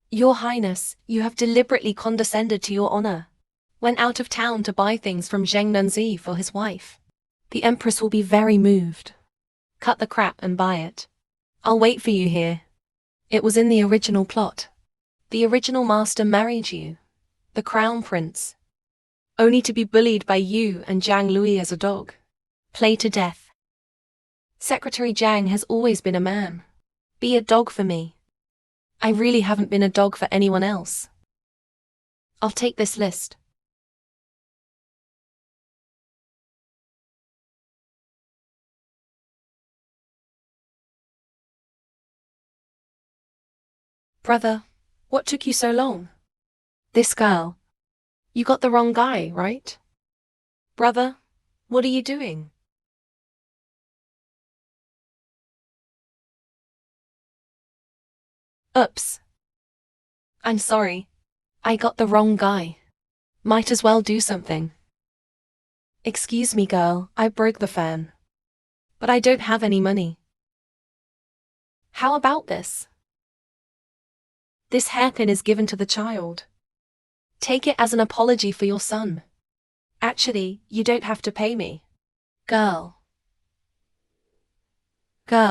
Your Highness, you have deliberately condescended to your honor. Went out of town to buy things from Zheng Nunzi for his wife. The Empress will be very moved. Cut the crap and buy it. I'll wait for you here. It was in the original plot. The original master married you, the crown prince, only to be bullied by you and Zhang Lui as a dog. Play to death. Secretary Zhang has always been a man. Be a dog for me. I really haven't been a dog for anyone else. I'll take this list. Brother, what took you so long? This girl. You got the wrong guy, right? Brother, what are you doing? Oops. I'm sorry. I got the wrong guy. Might as well do something. Excuse me, girl, I broke the fan. But I don't have any money. How about this? This hairpin is given to the child. Take it as an apology for your son. Actually, you don't have to pay me. Girl. Girl.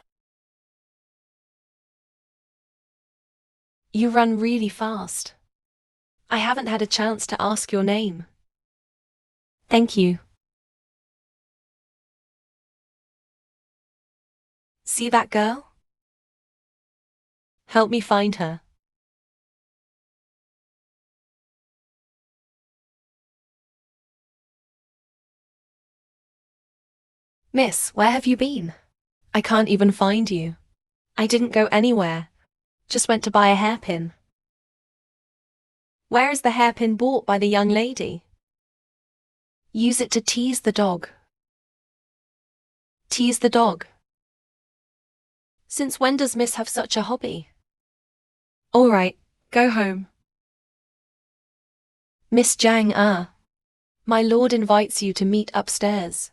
You run really fast. I haven't had a chance to ask your name. Thank you. See that girl? Help me find her. Miss, where have you been? I can't even find you. I didn't go anywhere. Just went to buy a hairpin. Where is the hairpin bought by the young lady? Use it to tease the dog. Tease the dog. Since when does Miss have such a hobby? All right, go home. Miss Zhang, my lord invites you to meet upstairs.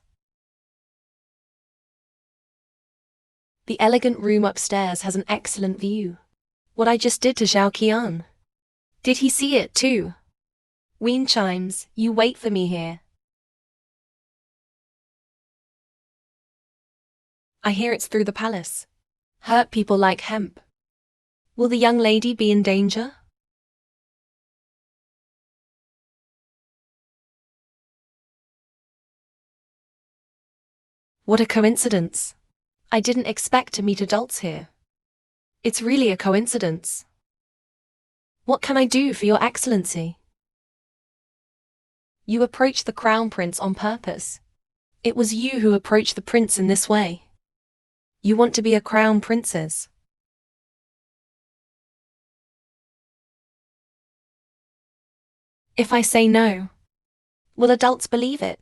The elegant room upstairs has an excellent view. What I just did to Zhao Qian. Did he see it too? Ween chimes, you wait for me here. I hear it's through the palace. Hurt people like hemp. Will the young lady be in danger? What a coincidence. I didn't expect to meet adults here. It's really a coincidence. What can I do for your excellency? You approached the crown prince on purpose. It was you who approached the prince in this way. You want to be a crown princess. If I say no, will adults believe it?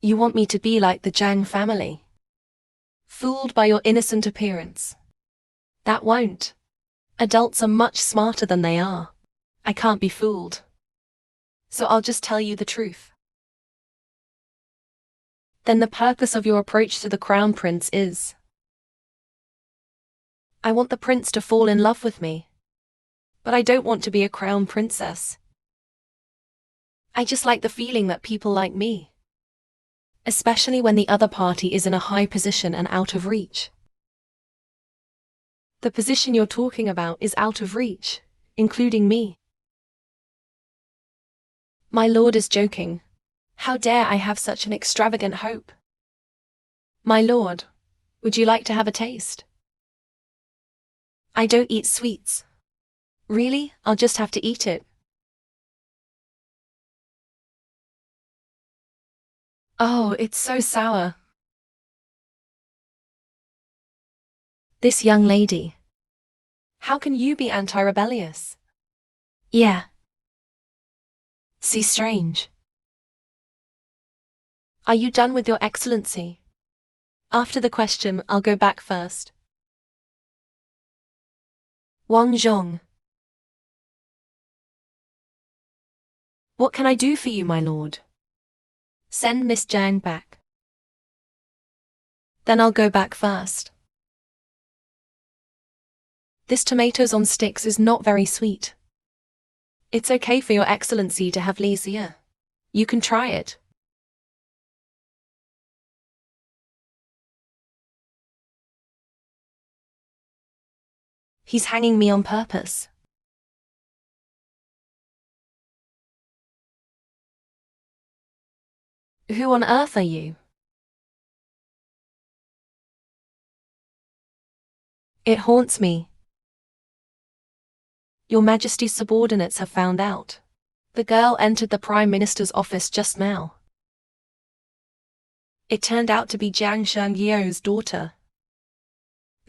You want me to be like the Zhang family? Fooled by your innocent appearance. That won't. Adults are much smarter than they are. I can't be fooled. So I'll just tell you the truth. Then the purpose of your approach to the crown prince is... I want the prince to fall in love with me. But I don't want to be a crown princess. I just like the feeling that people like me. Especially when the other party is in a high position and out of reach. The position you're talking about is out of reach, including me. My lord is joking. How dare I have such an extravagant hope? My lord, would you like to have a taste? I don't eat sweets. Really? I'll just have to eat it. Oh, it's so sour. This young lady. How can you be anti-rebellious? Yeah. See, strange. Are you done with your excellency? After the question, I'll go back first. Wang Zhong. What can I do for you, my lord? Send Miss Jiang back. Then I'll go back first. This tomatoes on sticks is not very sweet. It's okay for your excellency to have Li Xia. You can try it. He's hanging me on purpose. Who on earth are you? It haunts me. Your Majesty's subordinates have found out. The girl entered the Prime Minister's office just now. It turned out to be Jiang Shengyou's daughter.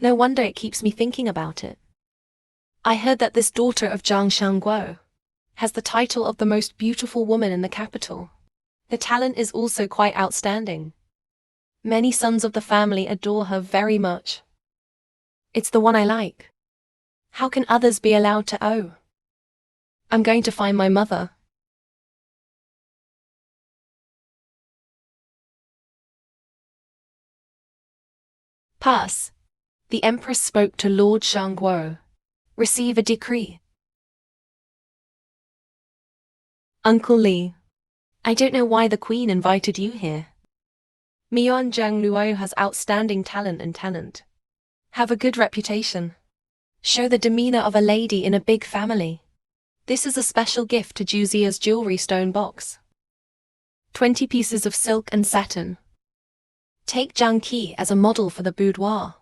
No wonder it keeps me thinking about it. I heard that this daughter of Jiang Shangguo has the title of the most beautiful woman in the capital. Her talent is also quite outstanding. Many sons of the family adore her very much. It's the one I like. How can others be allowed to owe? I'm going to find my mother. Pass. The Empress spoke to Lord Shangguo. Receive a decree. Uncle Li. I don't know why the Queen invited you here. Mian Zhangluo has outstanding talent. Have a good reputation. Show the demeanor of a lady in a big family. This is a special gift to Juzia's jewelry stone box. 20 pieces of silk and satin. Take Zhang Qi as a model for the boudoir.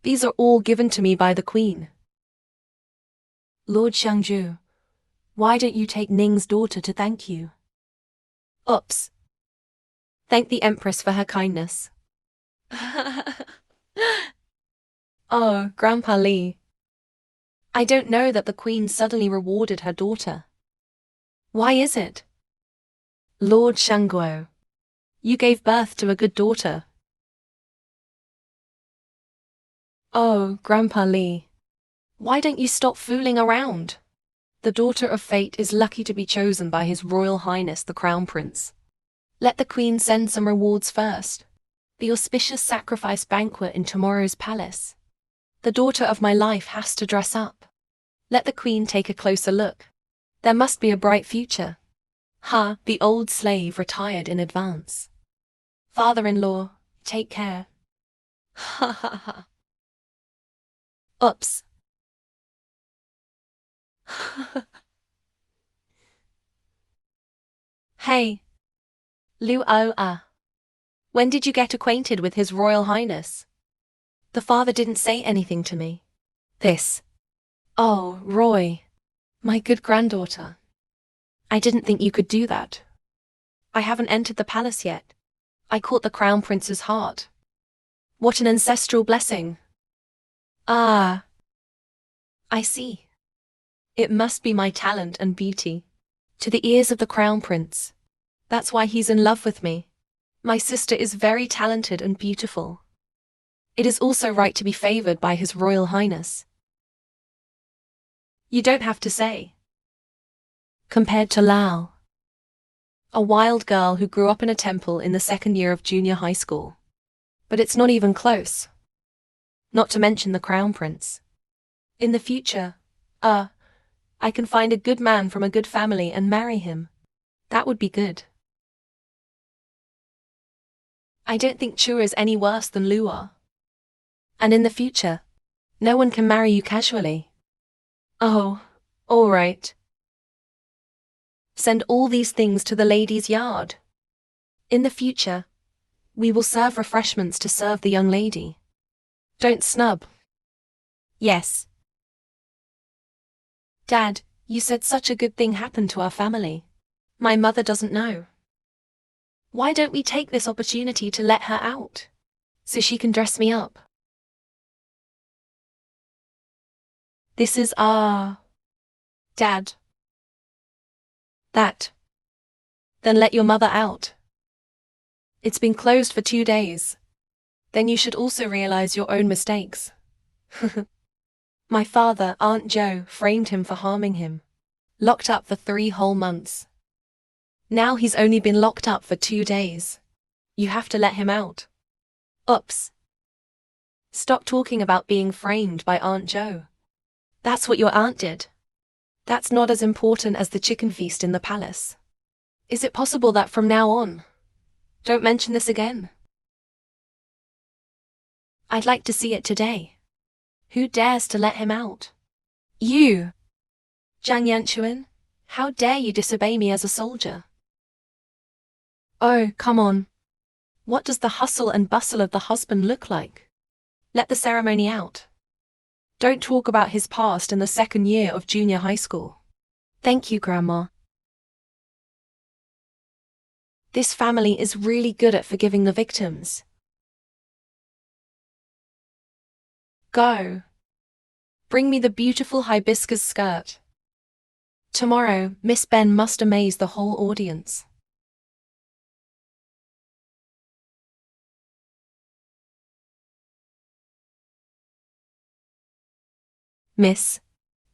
These are all given to me by the Queen. Lord Xiangju, why don't you take Ning's daughter to thank you? Oops. Thank the Empress for her kindness. Oh, Grandpa Li. I don't know that the Queen suddenly rewarded her daughter. Why is it? Lord Shangguo, you gave birth to a good daughter. Oh, Grandpa Li. Why don't you stop fooling around? The daughter of fate is lucky to be chosen by His Royal Highness the Crown Prince. Let the Queen send some rewards first. The auspicious sacrifice banquet in tomorrow's palace. The daughter of my life has to dress up. Let the Queen take a closer look. There must be a bright future. Ha, the old slave retired in advance. Father-in-law, take care. Ha ha ha. Oops. Hey. Lu O. When did you get acquainted with His Royal Highness? The father didn't say anything to me. This. Oh, Roy. My good granddaughter. I didn't think you could do that. I haven't entered the palace yet. I caught the Crown Prince's heart. What an ancestral blessing. Ah. I see. It must be my talent and beauty. To the ears of the Crown Prince. That's why he's in love with me. My sister is very talented and beautiful. It is also right to be favored by His Royal Highness. You don't have to say. Compared to Lao, a wild girl who grew up in a temple in the second year of junior high school. But it's not even close. Not to mention the Crown Prince. In the future, I can find a good man from a good family and marry him. That would be good. I don't think Chua is any worse than Luo. And in the future, no one can marry you casually. Oh, all right. Send all these things to the lady's yard. In the future, we will serve refreshments to serve the young lady. Don't snub. Yes. Dad, you said such a good thing happened to our family. My mother doesn't know. Why don't we take this opportunity to let her out, so she can dress me up? This is our... Dad. That. Then let your mother out. It's been closed for 2 days. Then you should also realize your own mistakes. My father, Aunt Jo, framed him for harming him. Locked up for 3 whole months. Now he's only been locked up for 2 days. You have to let him out. Oops. Stop talking about being framed by Aunt Jo. That's what your aunt did. That's not as important as the chicken feast in the palace. Is it possible that from now on, don't mention this again? I'd like to see it today. Who dares to let him out? You! Zhang Yanquan, how dare you disobey me as a soldier? Oh, come on. What does the hustle and bustle of the husband look like? Let the ceremony out. Don't talk about his past in the 2nd year of junior high school. Thank you, Grandma. This family is really good at forgiving the victims. Go. Bring me the beautiful hibiscus skirt. Tomorrow, Miss Ben must amaze the whole audience. Miss,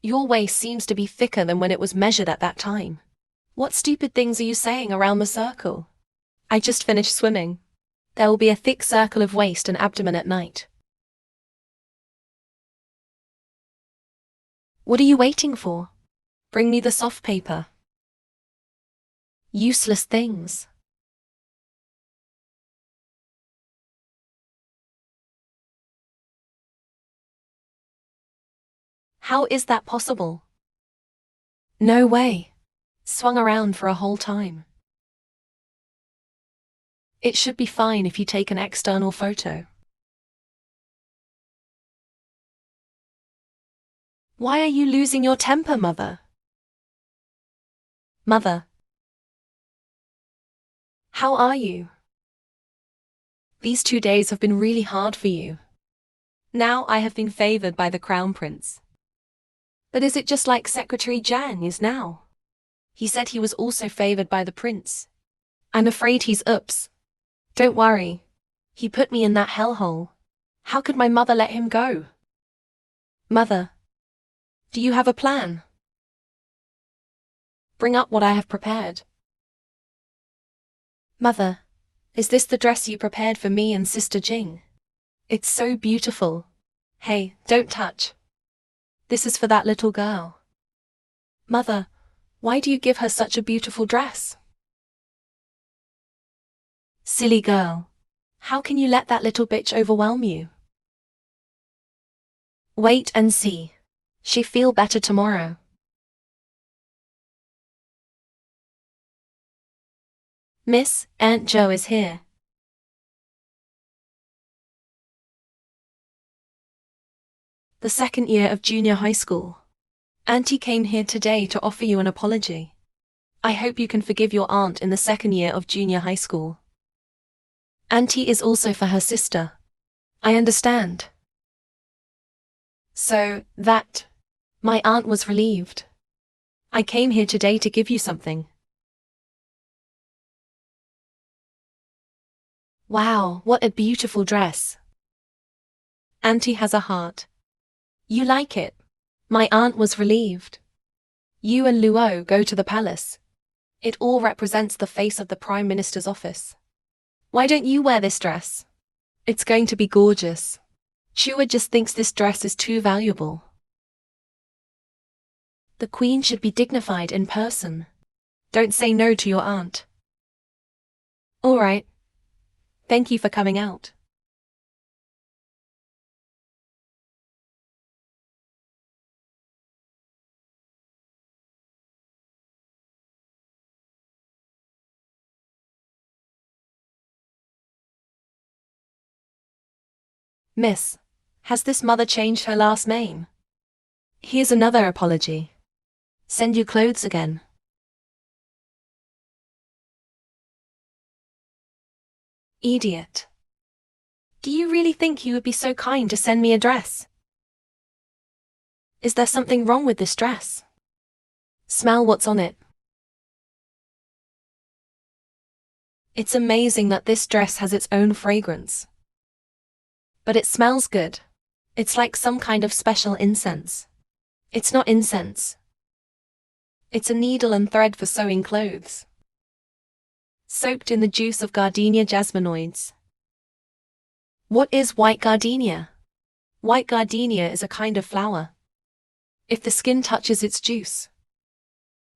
your waist seems to be thicker than when it was measured at that time. What stupid things are you saying around the circle? I just finished swimming. There will be a thick circle of waist and abdomen at night. What are you waiting for? Bring me the soft paper. Useless things. How is that possible? No way. Swung around for a whole time. It should be fine if you take an external photo. Why are you losing your temper, Mother? Mother. How are you? These 2 days have been really hard for you. Now I have been favored by the Crown Prince. But is it just like Secretary Jan is now? He said he was also favored by the prince. I'm afraid he's oops. Don't worry. He put me in that hellhole. How could my mother let him go? Mother. Do you have a plan? Bring up what I have prepared. Mother, is this the dress you prepared for me and Sister Jing? It's so beautiful. Hey, don't touch. This is for that little girl. Mother, why do you give her such a beautiful dress? Silly girl. How can you let that little bitch overwhelm you? Wait and see. She feel better tomorrow. Miss, Aunt Jo is here. The 2nd year of junior high school. Auntie came here today to offer you an apology. I hope you can forgive your aunt in the 2nd year of junior high school. Auntie is also for her sister. I understand. So, that. My aunt was relieved. I came here today to give you something. Wow, what a beautiful dress. Auntie has a heart. You like it? My aunt was relieved. You and Luo go to the palace. It all represents the face of the Prime Minister's office. Why don't you wear this dress? It's going to be gorgeous. Chua just thinks this dress is too valuable. The Queen should be dignified in person. Don't say no to your aunt. All right. Thank you for coming out. Miss, has this mother changed her last name? Here's another apology. Send you clothes again. Idiot. Do you really think you would be so kind to send me a dress? Is there something wrong with this dress? Smell what's on it. It's amazing that this dress has its own fragrance. But it smells good. It's like some kind of special incense. It's not incense. It's a needle and thread for sewing clothes. Soaked in the juice of gardenia jasminoids. What is white gardenia? White gardenia is a kind of flower. If the skin touches its juice,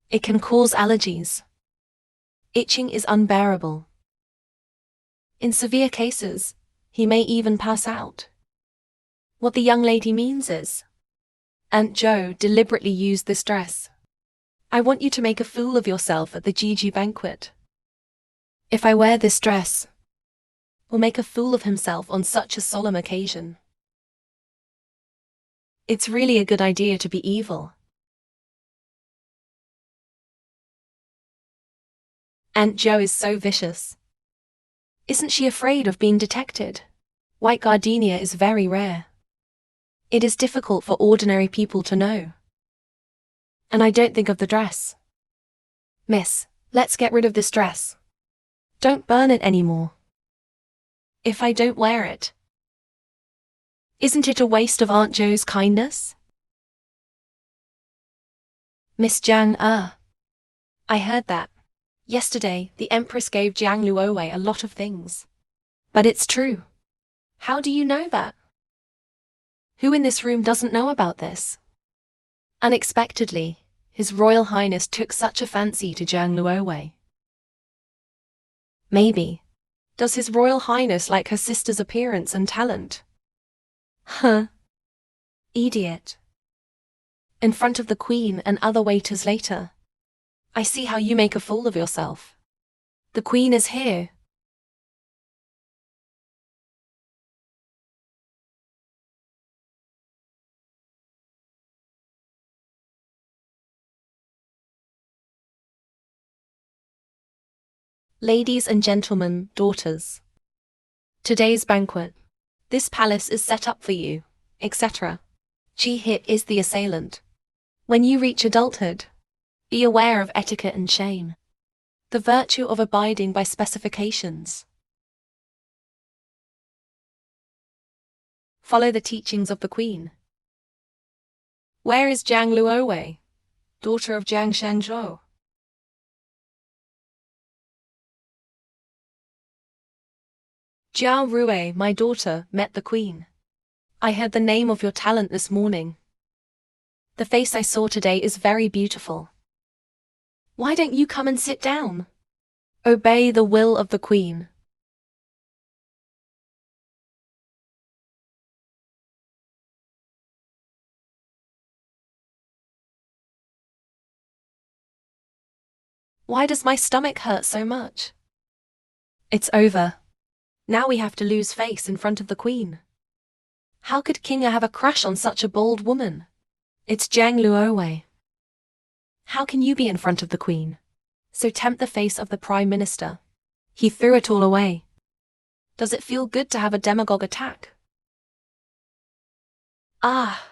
it can cause allergies. Itching is unbearable. In severe cases, he may even pass out. What the young lady means is, Aunt Jo deliberately used this dress. I want you to make a fool of yourself at the Gigi banquet. If I wear this dress, will make a fool of himself on such a solemn occasion. It's really a good idea to be evil. Aunt Jo is so vicious. Isn't she afraid of being detected? White gardenia is very rare. It is difficult for ordinary people to know. And I don't think of the dress. Miss, let's get rid of this dress. Don't burn it anymore. If I don't wear it, isn't it a waste of Aunt Jo's kindness? Miss Jiang, I heard that. Yesterday, the Empress gave Jiang Luowei a lot of things. But it's true. How do you know that? Who in this room doesn't know about this? Unexpectedly, His Royal Highness took such a fancy to Jiang Luowei. Maybe. Does His Royal Highness like her sister's appearance and talent? Huh. Idiot. In front of the Queen and other waiters later. I see how you make a fool of yourself. The Queen is here. Ladies and gentlemen, daughters. Today's banquet. This palace is set up for you, etc. Ji-hit is the assailant. When you reach adulthood, be aware of etiquette and shame. The virtue of abiding by specifications. Follow the teachings of the Queen. Where is Jiang Luowei, daughter of Jiang Shangzhou? Jiao Rue, my daughter, met the Queen. I heard the name of your talent this morning. The face I saw today is very beautiful. Why don't you come and sit down? Obey the will of the Queen. Why does my stomach hurt so much? It's over. Now we have to lose face in front of the Queen. How could Kinga have a crush on such a bold woman? It's Jiang Luowei. How can you be in front of the Queen? So tempt the face of the Prime Minister. He threw it all away. Does it feel good to have a demagogue attack? Ah.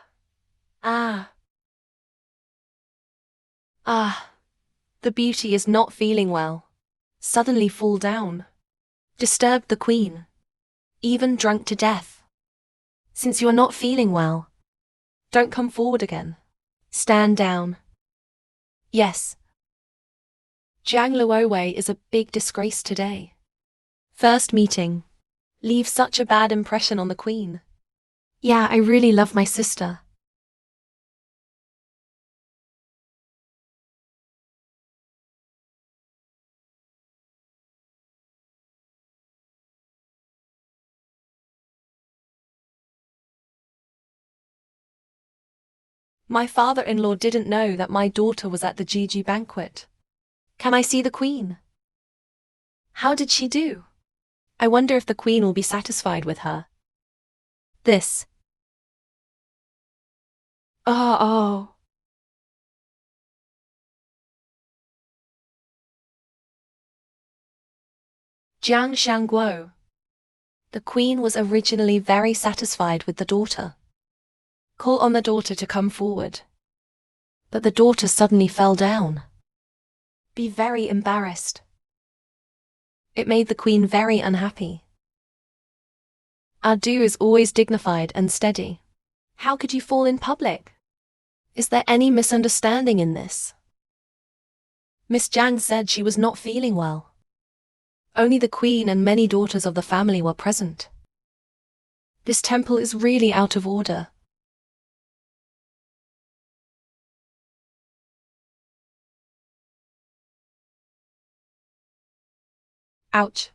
The beauty is not feeling well. Suddenly fall down. Disturbed the Queen. Even drunk to death. Since you are not feeling well, don't come forward again. Stand down. Yes. Jiang Luowei is a big disgrace today. First meeting. Leave such a bad impression on the Queen. Yeah, I really love my sister. My father-in-law didn't know that my daughter was at the Gigi banquet. Can I see the Queen? How did she do? I wonder if the Queen will be satisfied with her. This. Oh. Jiang Shangguo. The queen was originally very satisfied with the daughter. Call on the daughter to come forward. But the daughter suddenly fell down. Be very embarrassed. It made the queen very unhappy. Our Do is always dignified and steady. How could you fall in public? Is there any misunderstanding in this? Miss Jiang said she was not feeling well. Only the queen and many daughters of the family were present. This temple is really out of order. Ouch.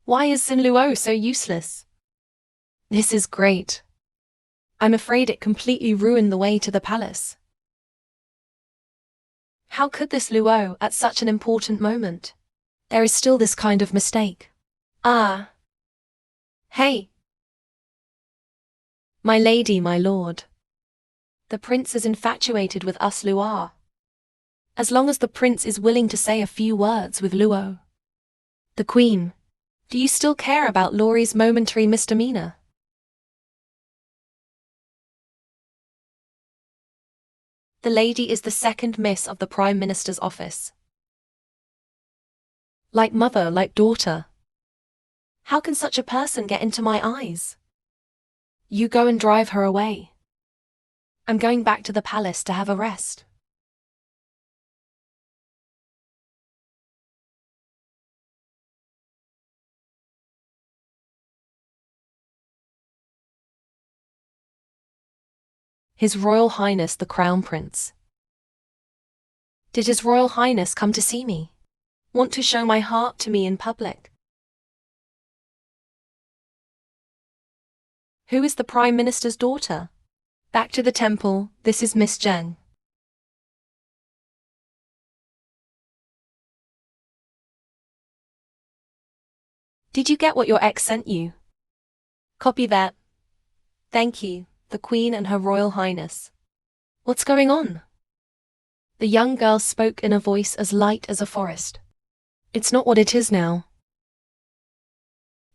Why is Xin Luo so useless? This is great. I'm afraid it completely ruined the way to the palace. How could this Luo at such an important moment? There is still this kind of mistake. Ah. Hey. My lady, my lord. The prince is infatuated with us Luo. As long as the prince is willing to say a few words with Luo. The queen. Do you still care about Laurie's momentary misdemeanor? The lady is the second miss of the Prime Minister's office. Like mother, like daughter. How can such a person get into my eyes? You go and drive her away. I'm going back to the palace to have a rest. His Royal Highness the Crown Prince. Did His Royal Highness come to see me? Want to show my heart to me in public? Who is the Prime Minister's daughter? Back to the temple, this is Miss Jiang. Did you get what your ex sent you? Copy that. Thank you, the Queen and Her Royal Highness. What's going on? The young girl spoke in a voice as light as a forest. It's not what it is now.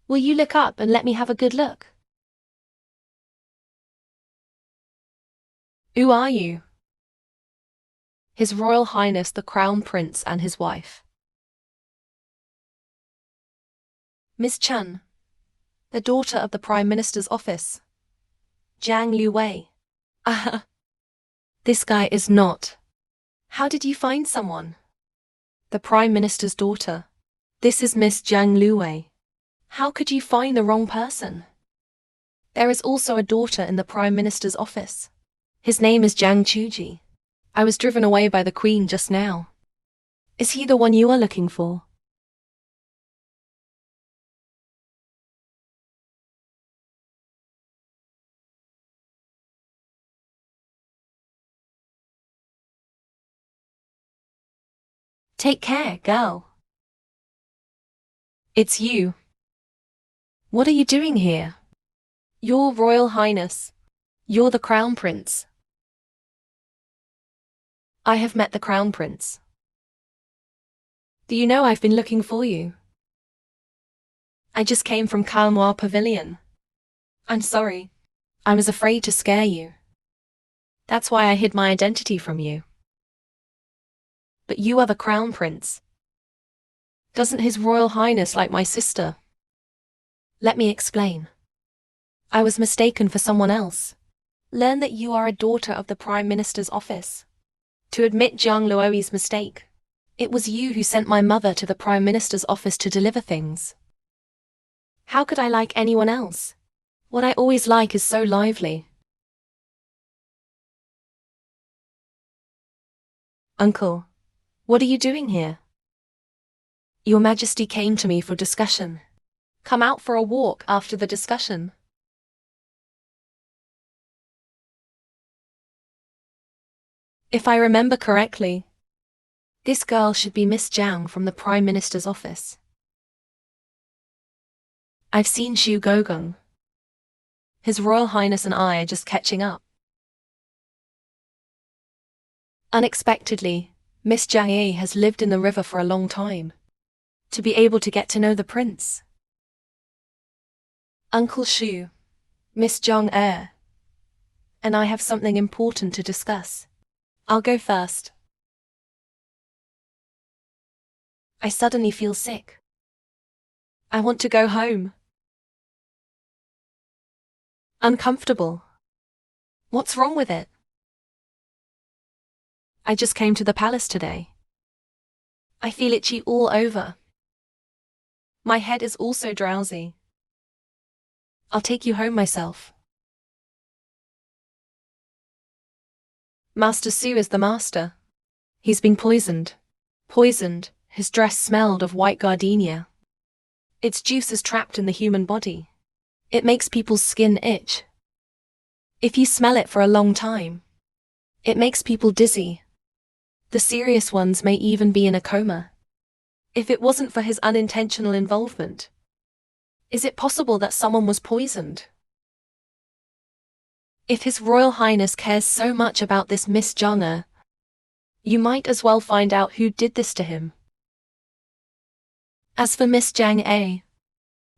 Will you look up and let me have a good look? Who are you? His Royal Highness the Crown Prince and his wife. Miss Chen, the daughter of the Prime Minister's office. Jiang Liuwei. Ah, this guy is not. How did you find someone? The Prime Minister's daughter. This is Miss Jiang Liuwei. How could you find the wrong person? There is also a daughter in the Prime Minister's office. His name is Jiang Chuji. I was driven away by the Queen just now. Is he the one you are looking for? Take care, girl. It's you. What are you doing here? Your Royal Highness. You're the Crown Prince. I have met the Crown Prince. Do you know I've been looking for you? I just came from Kalmar Pavilion. I'm sorry. I was afraid to scare you. That's why I hid my identity from you. But you are the Crown Prince. Doesn't His Royal Highness like my sister? Let me explain. I was mistaken for someone else. Learn that you are a daughter of the Prime Minister's office. To admit Jiang Luoyi's mistake. It was you who sent my mother to the Prime Minister's office to deliver things. How could I like anyone else? What I always like is so lively. Uncle, what are you doing here? Your Majesty came to me for discussion. Come out for a walk after the discussion. If I remember correctly, this girl should be Miss Jiang from the Prime Minister's office. I've seen Xu Gogong. His Royal Highness and I are just catching up. Unexpectedly, Miss Jiang has lived in the river for a long time. To be able to get to know the prince. Uncle Shu, Miss Zhang and I have something important to discuss. I'll go first. I suddenly feel sick. I want to go home. Uncomfortable. What's wrong with it? I just came to the palace today. I feel itchy all over. My head is also drowsy. I'll take you home myself. Master Su is the master. He's been poisoned. Poisoned, his dress smelled of white gardenia. Its juice is trapped in the human body. It makes people's skin itch. If you smell it for a long time, it makes people dizzy. The serious ones may even be in a coma. If it wasn't for his unintentional involvement, is it possible that someone was poisoned? If His Royal Highness cares so much about this Miss Zhang, you might as well find out who did this to him. As for Miss Jiang,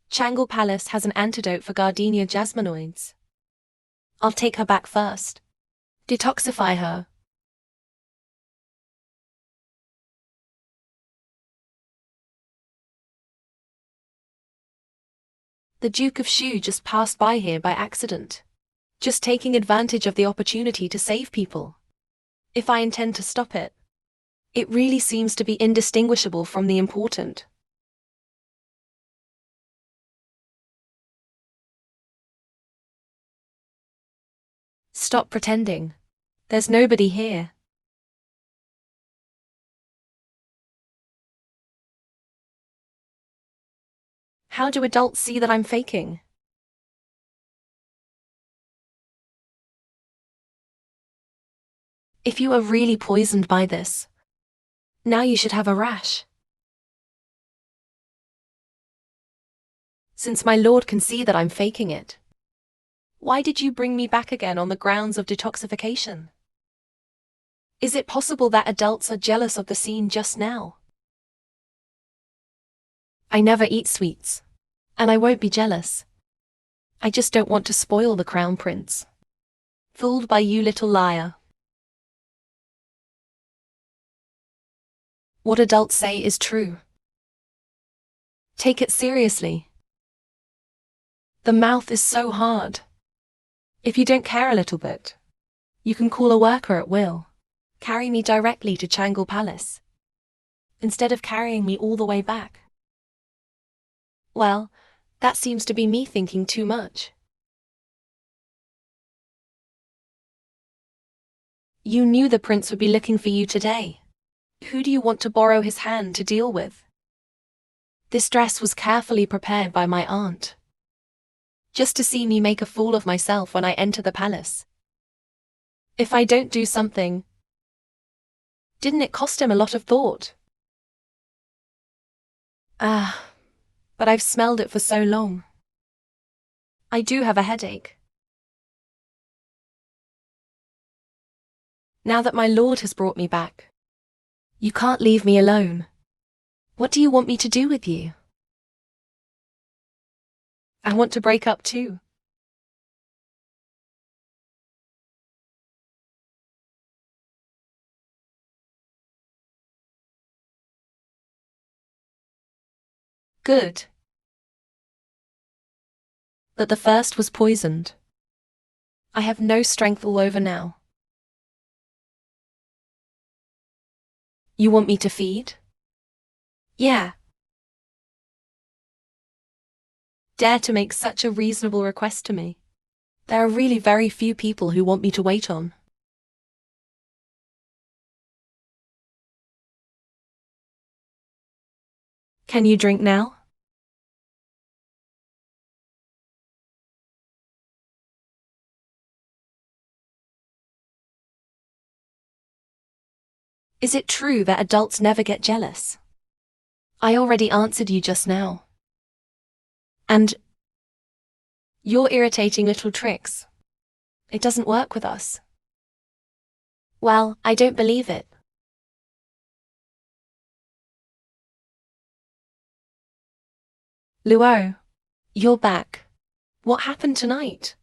Changle Palace has an antidote for gardenia jasminoids. I'll take her back first. Detoxify her. The Duke of Shu just passed by here by accident. Just taking advantage of the opportunity to save people. If I intend to stop it, it really seems to be indistinguishable from the important. Stop pretending. There's nobody here. How do adults see that I'm faking? If you are really poisoned by this, now you should have a rash. Since my lord can see that I'm faking it, why did you bring me back again on the grounds of detoxification? Is it possible that adults are jealous of the scene just now? I never eat sweets, and I won't be jealous. I just don't want to spoil the crown prince. Fooled by you, little liar. What adults say is true. Take it seriously. The mouth is so hard. If you don't care a little bit, you can call a worker at will. Carry me directly to Changle Palace, instead of carrying me all the way back. Well, that seems to be me thinking too much. You knew the prince would be looking for you today. Who do you want to borrow his hand to deal with? This dress was carefully prepared by my aunt, just to see me make a fool of myself when I enter the palace. If I don't do something, didn't it cost him a lot of thought? But I've smelled it for so long. I do have a headache. Now that my lord has brought me back, you can't leave me alone. What do you want me to do with you? I want to break up too. Good. But the first was poisoned. I have no strength all over now. You want me to feed? Yeah. Dare to make such a reasonable request to me. There are really very few people who want me to wait on. Can you drink now? Is it true that adults never get jealous? I already answered you just now. And Your irritating little tricks. It doesn't work with us. Well, I don't believe it. Luo, you're back. What happened tonight?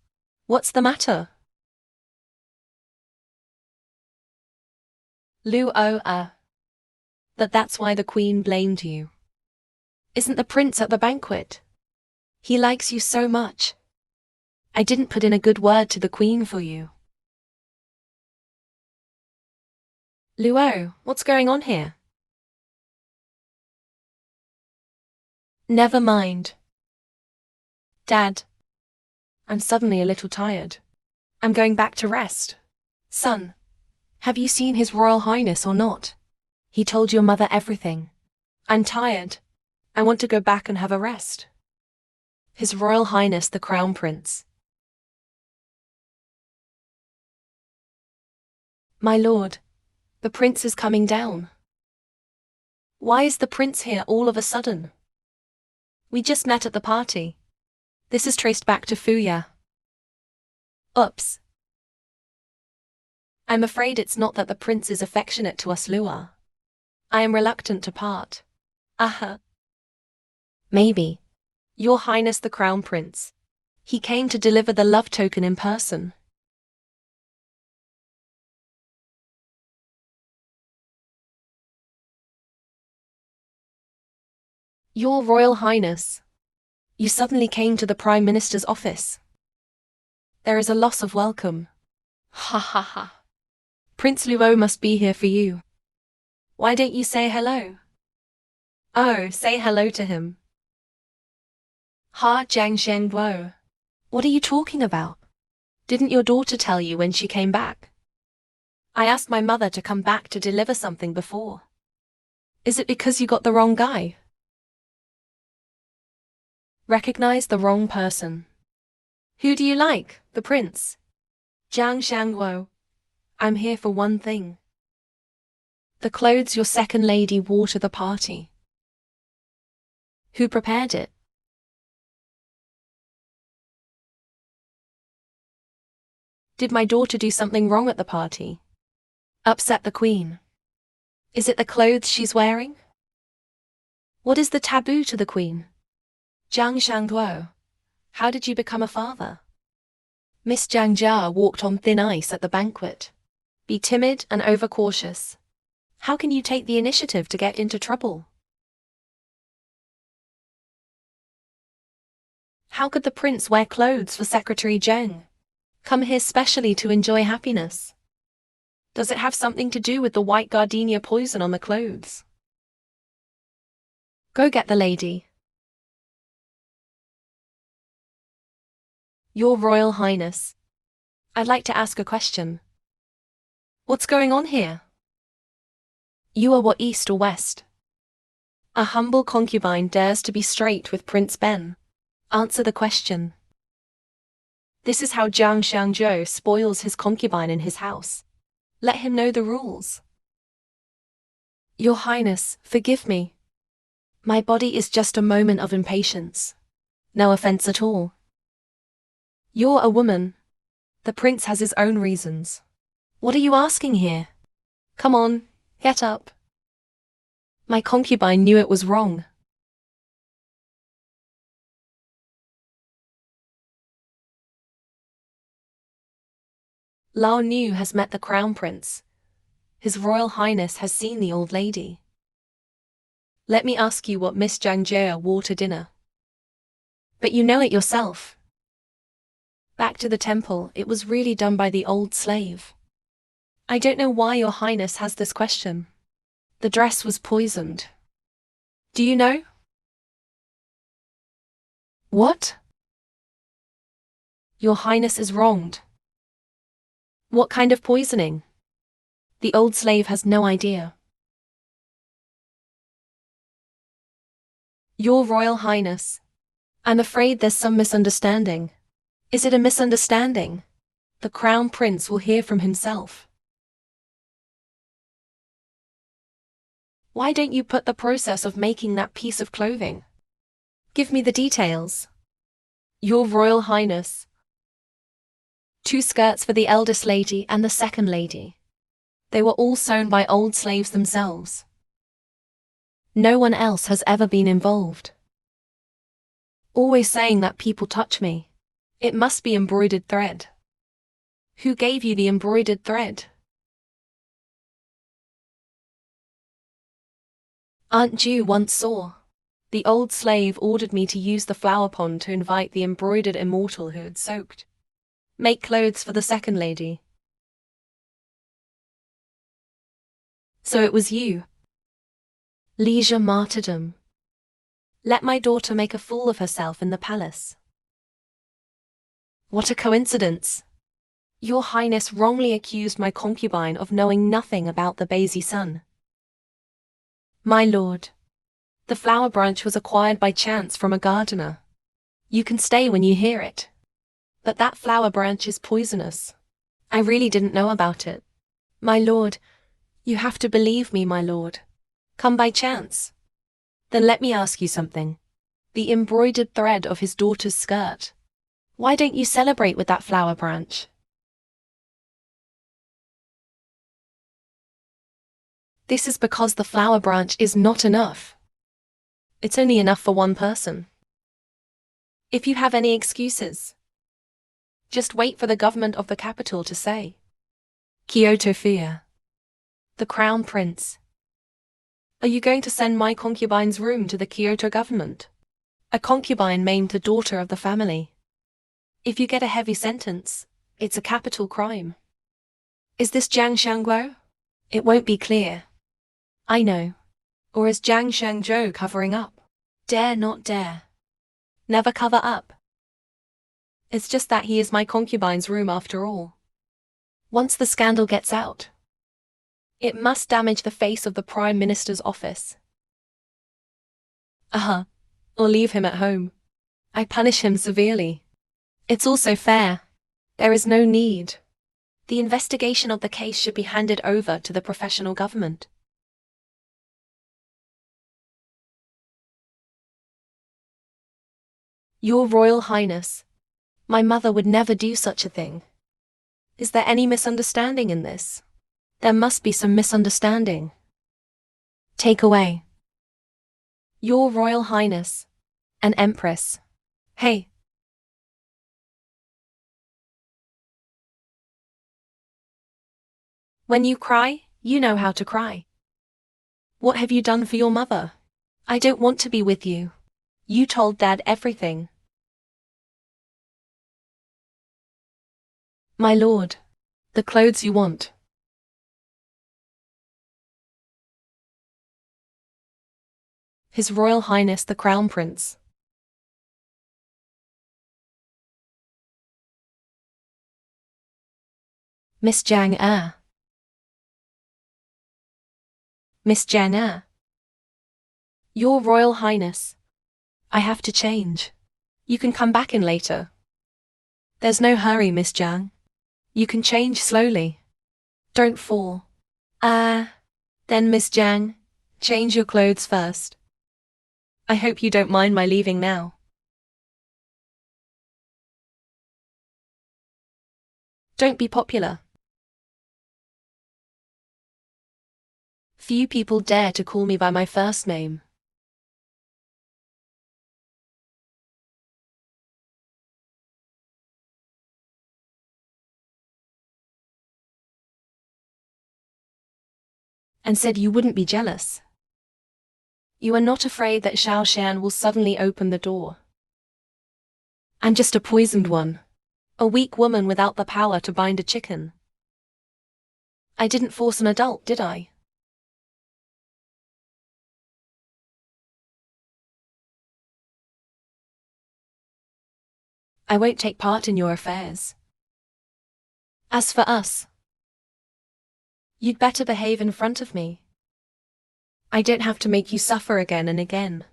What's the matter? Luo, that's why the queen blamed you. Isn't the prince at the banquet? He likes you so much. I didn't put in a good word to the queen for you. Luo, what's going on here? Never mind. Dad, I'm suddenly a little tired. I'm going back to rest. Son, have you seen His Royal Highness or not? He told your mother everything. I'm tired. I want to go back and have a rest. His Royal Highness the Crown Prince. My lord, the prince is coming down. Why is the prince here all of a sudden? We just met at the party. This is traced back to Fuya. Oops. I'm afraid it's not that the prince is affectionate to us, Lua. I am reluctant to part. Maybe. Your Highness the Crown Prince. He came to deliver the love token in person. Your Royal Highness. You suddenly came to the Prime Minister's office. There is a loss of welcome. Ha ha ha. Prince Luo must be here for you. Why don't you say hello? Oh, say hello to him. Ha Jiang Shengguo. What are you talking about? Didn't your daughter tell you when she came back? I asked my mother to come back to deliver something before. Is it because you got the wrong guy? Recognize the wrong person. Who do you like, the prince? Jiang Shangguo. I'm here for one thing. The clothes your second lady wore to the party. Who prepared it? Did my daughter do something wrong at the party? Upset the queen? Is it the clothes she's wearing? What is the taboo to the queen? Jiang Shangguo, how did you become a father? Miss Jiang Jia walked on thin ice at the banquet. Be timid and overcautious. How can you take the initiative to get into trouble? How could the prince wear clothes for Secretary Zheng? Come here specially to enjoy happiness. Does it have something to do with the white gardenia poison on the clothes? Go get the lady. Your Royal Highness. I'd like to ask a question. What's going on here? You are what, east or west? A humble concubine dares to be straight with Prince Ben. Answer the question. This is how Jiang Xiangzhou spoils his concubine in his house. Let him know the rules. Your Highness, forgive me. My body is just a moment of impatience. No offense at all. You're a woman. The prince has his own reasons. What are you asking here? Come on, get up. My concubine knew it was wrong. Lao Nu has met the Crown Prince. His Royal Highness has seen the old lady. Let me ask you what Miss Jiang Jia wore to dinner. But you know it yourself. Back to the temple, it was really done by the old slave. I don't know why your Highness has this question. The dress was poisoned. Do you know? What? Your Highness is wronged. What kind of poisoning? The old slave has no idea. Your Royal Highness. I'm afraid there's some misunderstanding. Is it a misunderstanding? The Crown Prince will hear from himself. Why don't you put the process of making that piece of clothing? Give me the details. Your Royal Highness. 2 skirts for the eldest lady and the second lady. They were all sewn by old slaves themselves. No one else has ever been involved. Always saying that people touch me. It must be embroidered thread. Who gave you the embroidered thread? Aunt Ju once saw. The old slave ordered me to use the flower pond to invite the embroidered immortal who had soaked. Make clothes for the second lady. So it was you. Leisure martyrdom. Let my daughter make a fool of herself in the palace. What a coincidence. Your Highness wrongly accused my concubine of knowing nothing about the Bazi son. My lord. The flower branch was acquired by chance from a gardener. You can stay when you hear it. But that flower branch is poisonous. I really didn't know about it. My lord, you have to believe me, my lord. Come by chance. Then let me ask you something. The embroidered thread of his daughter's skirt. Why don't you celebrate with that flower branch? This is because the flower branch is not enough. It's only enough for one person. If you have any excuses, just wait for the government of the capital to say. Kyoto Fear. The Crown Prince. Are you going to send my concubine's room to the Kyoto government? A concubine maimed the daughter of the family. If you get a heavy sentence, it's a capital crime. Is this Jiang Shangguo? It won't be clear. I know. Or is Jiang Shangzhou covering up? Dare not dare. Never cover up. It's just that he is my concubine's room after all. Once the scandal gets out, it must damage the face of the Prime Minister's office. Or leave him at home. I punish him severely. It's also fair. There is no need. The investigation of the case should be handed over to the professional government. Your Royal Highness, my mother would never do such a thing. Is there any misunderstanding in this? There must be some misunderstanding. Take away. Your Royal Highness, an empress. Hey. When you cry, you know how to cry. What have you done for your mother? I don't want to be with you. You told Dad everything. My lord, the clothes you want. His Royal Highness the Crown Prince. Miss Jiang Er. Miss Jiang Er. Your Royal Highness, I have to change. You can come back in later. There's no hurry, Miss Jiang. You can change slowly. Don't fall. Then Miss Jiang, change your clothes first. I hope you don't mind my leaving now. Don't be popular. Few people dare to call me by my first name. And said you wouldn't be jealous. You are not afraid that Xiao Shan will suddenly open the door. I'm just a poisoned one. A weak woman without the power to bind a chicken. I didn't force an adult, did I? I won't take part in your affairs. As for us, you'd better behave in front of me. I don't have to make you suffer again and again.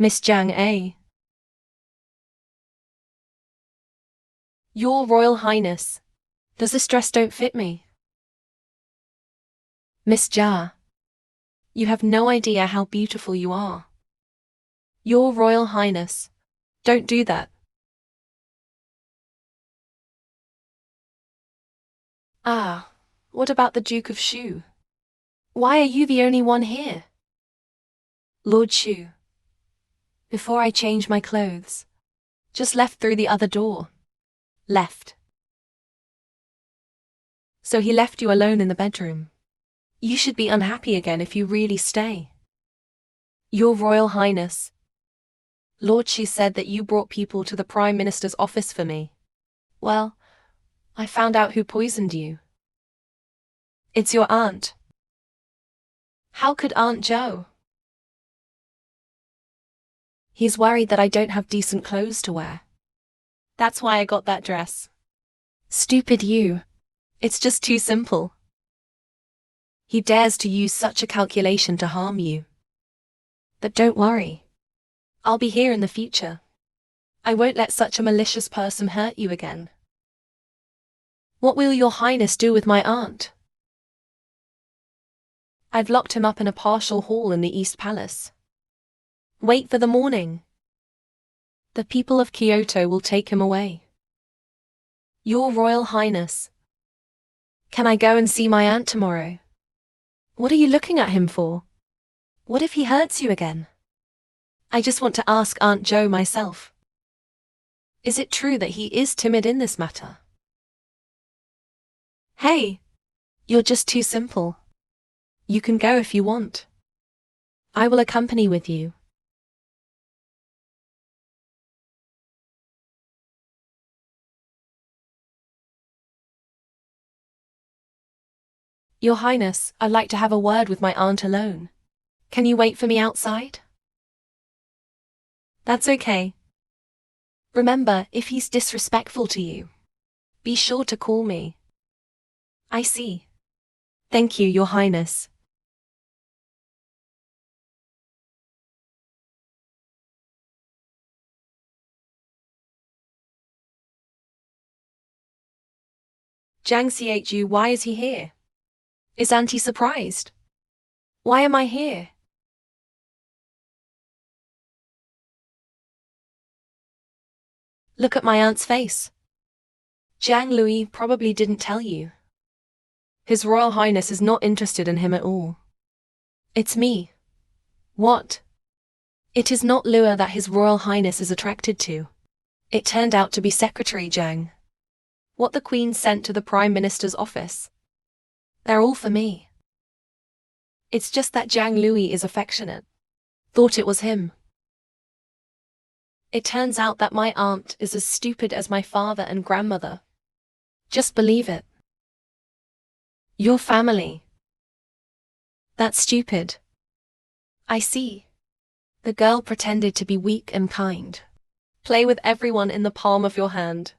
Miss Jiang A. Your Royal Highness, does this dress don't fit me? Miss Jia, you have no idea how beautiful you are. Your Royal Highness, don't do that. Ah, what about the Duke of Shu? Why are you the only one here? Lord Shu, before I change my clothes, just left through the other door. Left. So he left you alone in the bedroom. You should be unhappy again if you really stay. Your Royal Highness, Lord Shu said that you brought people to the Prime Minister's office for me. Well, I found out who poisoned you. It's your aunt. How could Aunt Zhou? He's worried that I don't have decent clothes to wear. That's why I got that dress. Stupid you. It's just too simple. He dares to use such a calculation to harm you. But don't worry. I'll be here in the future. I won't let such a malicious person hurt you again. What will your Highness do with my aunt? I've locked him up in a partial hall in the East Palace. Wait for the morning. The people of Kyoto will take him away. Your Royal Highness, can I go and see my aunt tomorrow? What are you looking at him for? What if he hurts you again? I just want to ask Aunt Zhou myself. Is it true that he is timid in this matter? Hey, you're just too simple. You can go if you want. I will accompany with you. Your Highness, I'd like to have a word with my aunt alone. Can you wait for me outside? That's okay. Remember, if he's disrespectful to you, be sure to call me. I see. Thank you, Your Highness. Zhang Xiaju, why is he here? Is Auntie surprised? Why am I here? Look at my aunt's face. Zhang Lui probably didn't tell you. His Royal Highness is not interested in him at all. It's me. What? It is not Lua that His Royal Highness is attracted to. It turned out to be Secretary Zhang. What the Queen sent to the Prime Minister's office. They're all for me. It's just that Zhang Lui is affectionate. Thought it was him. It turns out that my aunt is as stupid as my father and grandmother. Just believe it. Your family. That's stupid. I see. The girl pretended to be weak and kind. Play with everyone in the palm of your hand.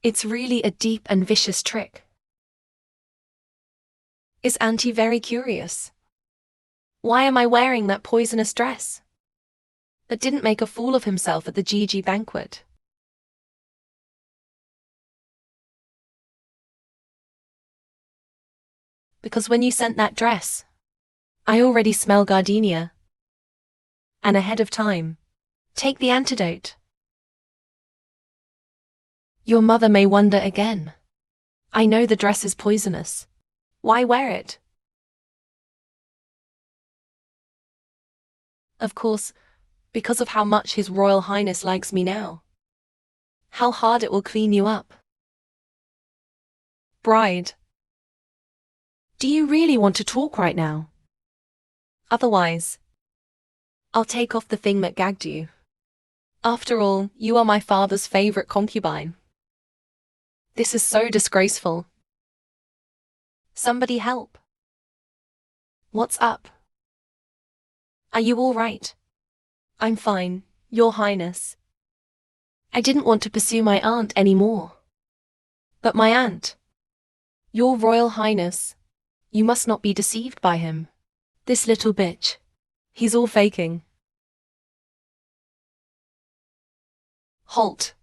It's really a deep and vicious trick. Is Auntie very curious? Why am I wearing that poisonous dress? That didn't make a fool of himself at the Gigi banquet. Because when you sent that dress, I already smell gardenia. And ahead of time. Take the antidote. Your mother may wonder again. I know the dress is poisonous. Why wear it? Of course, because of how much His Royal Highness likes me now. How hard it will clean you up. Bride. Do you really want to talk right now? Otherwise, I'll take off the thing that gagged you. After all, you are my father's favorite concubine. This is so disgraceful. Somebody help. What's up? Are you all right? I'm fine, Your Highness. I didn't want to pursue my aunt anymore. But my aunt. Your Royal Highness. You must not be deceived by him. This little bitch. He's all faking. Halt.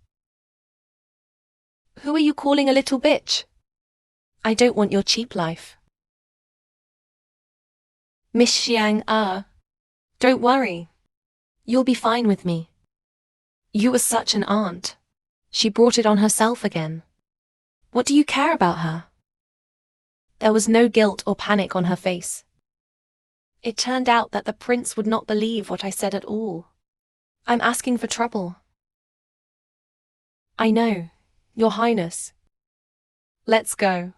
Who are you calling a little bitch? I don't want your cheap life. Miss Xiang, don't worry. You'll be fine with me. You were such an aunt. She brought it on herself again. What do you care about her? There was no guilt or panic on her face. It turned out that the prince would not believe what I said at all. I'm asking for trouble. I know, Your Highness. Let's go.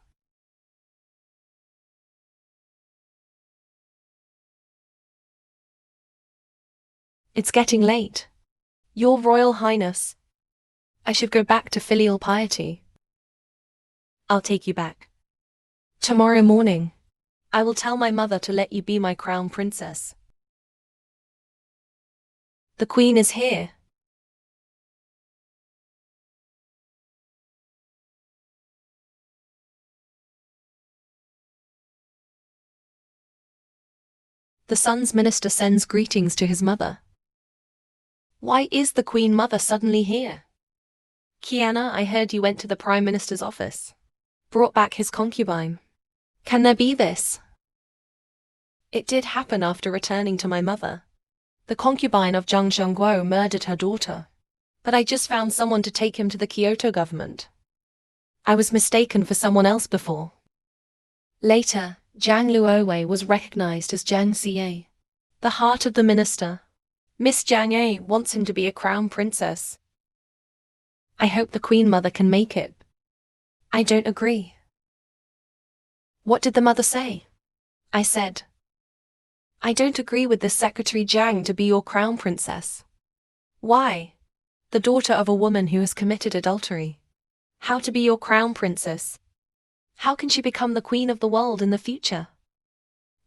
It's getting late. Your Royal Highness. I should go back to filial piety. I'll take you back. Tomorrow morning, I will tell my mother to let you be my crown princess. The Queen is here. The son's minister sends greetings to his mother. Why is the Queen Mother suddenly here? Kiana, I heard you went to the Prime Minister's office. Brought back his concubine. Can there be this? It did happen after returning to my mother. The concubine of Zhang Zhongguo murdered her daughter. But I just found someone to take him to the Kyoto government. I was mistaken for someone else before. Later, Zhang Luowei was recognized as Zhang Xie, the heart of the minister. Miss Zhang A wants him to be a crown princess. I hope the Queen Mother can make it. I don't agree. What did the mother say? I said, I don't agree with this Secretary Zhang to be your crown princess. Why? The daughter of a woman who has committed adultery. How to be your crown princess? How can she become the queen of the world in the future?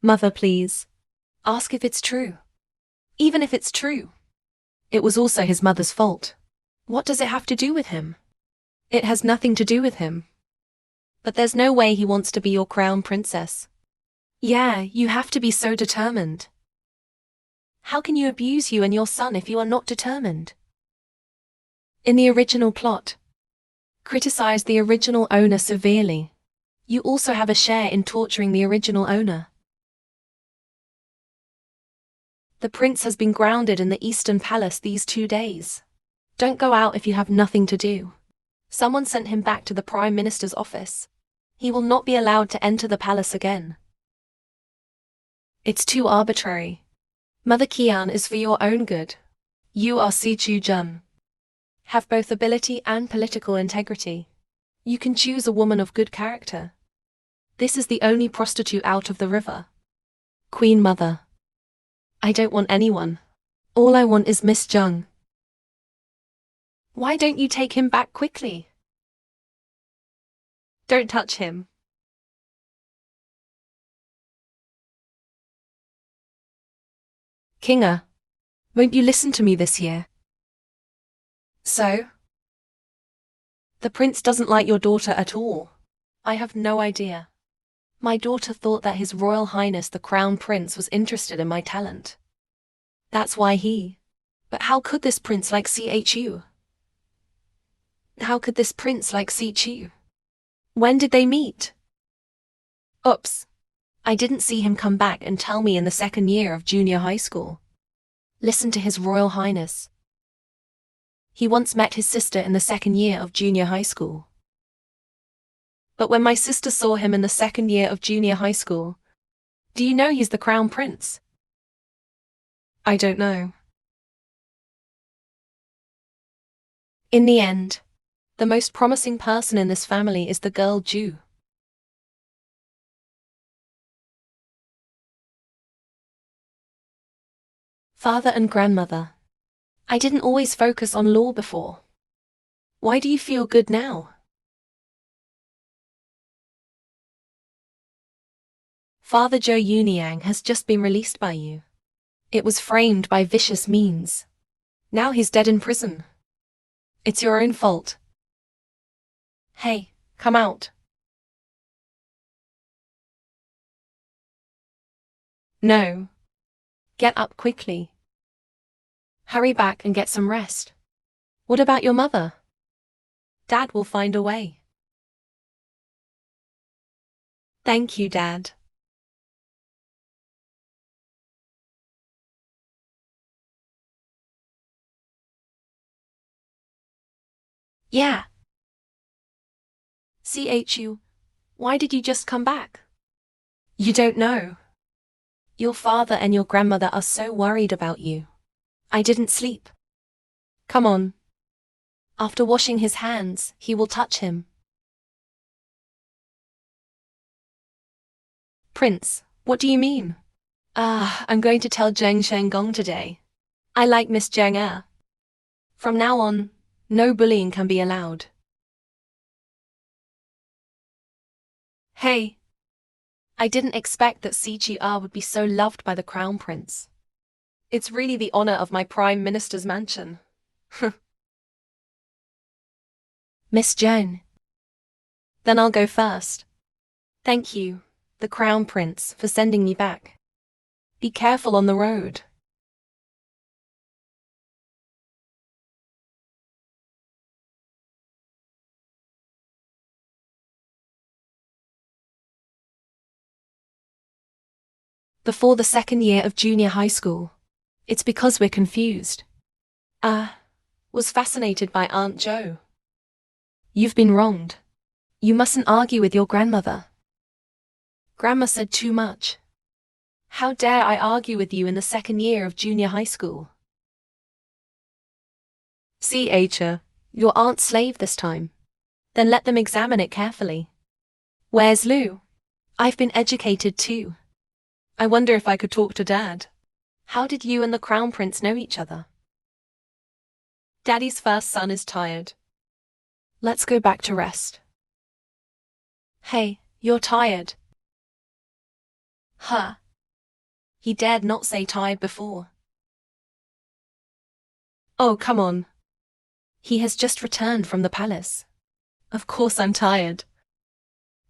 Mother, please. Ask if it's true. Even if it's true. It was also his mother's fault. What does it have to do with him? It has nothing to do with him. But there's no way he wants to be your crown princess. Yeah, you have to be so determined. How can you abuse you and your son if you are not determined? In the original plot, criticize the original owner severely. You also have a share in torturing the original owner. The prince has been grounded in the Eastern Palace these 2 days. Don't go out if you have nothing to do. Someone sent him back to the Prime Minister's office. He will not be allowed to enter the palace again. It's too arbitrary. Mother Qian is for your own good. You are Si Chu Jun. Have both ability and political integrity. You can choose a woman of good character. This is the only prostitute out of the river. Queen Mother. I don't want anyone. All I want is Miss Zheng. Why don't you take him back quickly? Don't touch him. Kinga, won't you listen to me this year? So? The prince doesn't like your daughter at all. I have no idea. My daughter thought that His Royal Highness the Crown Prince was interested in my talent. That's why he... But how could this prince like Chu? How could this prince like Chu? When did they meet? Oops. I didn't see him come back and tell me in the 2nd year of junior high school. Listen to His Royal Highness. He once met his sister in the 2nd year of junior high school. But when my sister saw him in the 2nd year of junior high school, do you know he's the Crown Prince? I don't know. In the end, the most promising person in this family is the girl Ju. Father and grandmother. I didn't always focus on law before. Why do you feel good now? Father Zhou Yuniang has just been released by you. It was framed by vicious means. Now he's dead in prison. It's your own fault. Hey, come out. No. Get up quickly. Hurry back and get some rest. What about your mother? Dad will find a way. Thank you, Dad. Yeah. CHU, why did you just come back? You don't know. Your father and your grandmother are so worried about you. I didn't sleep. Come on. After washing his hands, he will touch him. Prince, what do you mean? I'm going to tell Zheng Shenggong today. I like Miss Zheng Er. From now on, no bullying can be allowed. Hey. I didn't expect that CGR would be so loved by the Crown Prince. It's really the honor of my Prime Minister's mansion. Miss Zheng. Then I'll go first. Thank you, the Crown Prince, for sending me back. Be careful on the road. Before the second year of junior high school. It's because we're confused. Was fascinated by Aunt Jo. You've been wronged. You mustn't argue with your grandmother. Grandma said too much. How dare I argue with you in the second year of junior high school? See, Acha, your aunt's slave this time. Then let them examine it carefully. Where's Lou? I've been educated too. I wonder if I could talk to Dad. How did you and the Crown Prince know each other? Daddy's first son is tired. Let's go back to rest. Hey, you're tired. Huh. He dared not say tired before. Oh, come on. He has just returned from the palace. Of course I'm tired.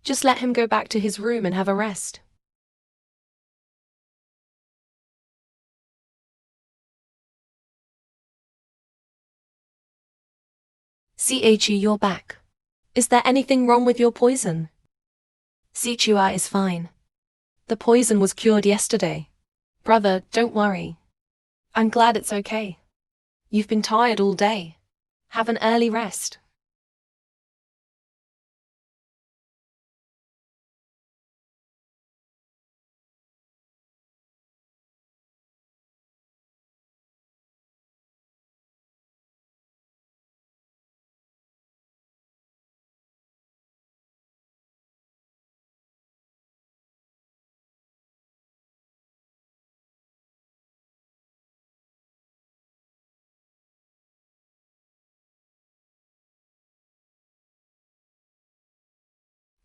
Just let him go back to his room and have a rest. CHU, you're back. Is there anything wrong with your poison? CHUI is fine. The poison was cured yesterday. Brother, don't worry. I'm glad it's okay. You've been tired all day. Have an early rest.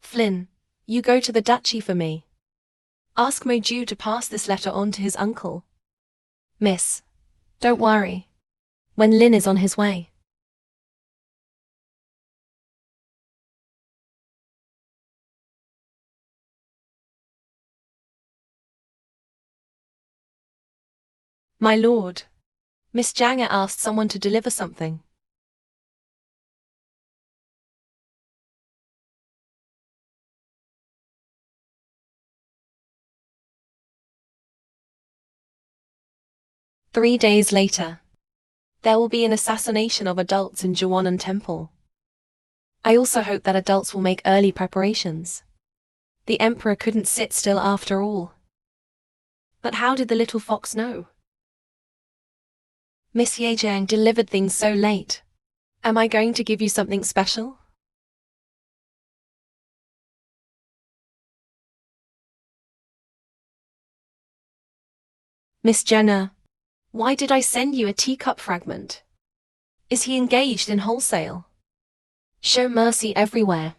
Flynn, you go to the duchy for me. Ask Moju to pass this letter on to his uncle. Miss, don't worry. When Lin is on his way. My lord. Miss Janger asked someone to deliver something. Three days later. There will be an assassination of adults in Jiwanan Temple. I also hope that adults will make early preparations. The emperor couldn't sit still after all. But how did the little fox know? Miss Yejang delivered things so late. Am I going to give you something special? Miss Jenna, why did I send you a teacup fragment? Is he engaged in wholesale? Show mercy everywhere.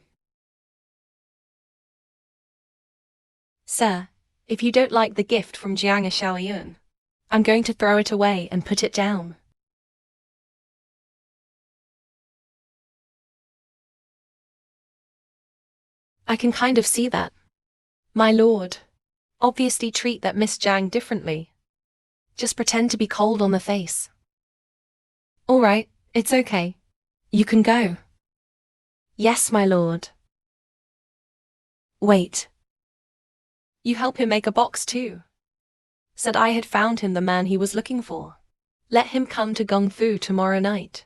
Sir, if you don't like the gift from Jiang Shaoyun, I'm going to throw it away and put it down. I can kind of see that. My lord, obviously treat that Miss Jiang differently. Just pretend to be cold on the face. All right, it's okay. You can go. Yes, my lord. Wait. You help him make a box too. Said I had found him the man he was looking for. Let him come to Gong Fu tomorrow night.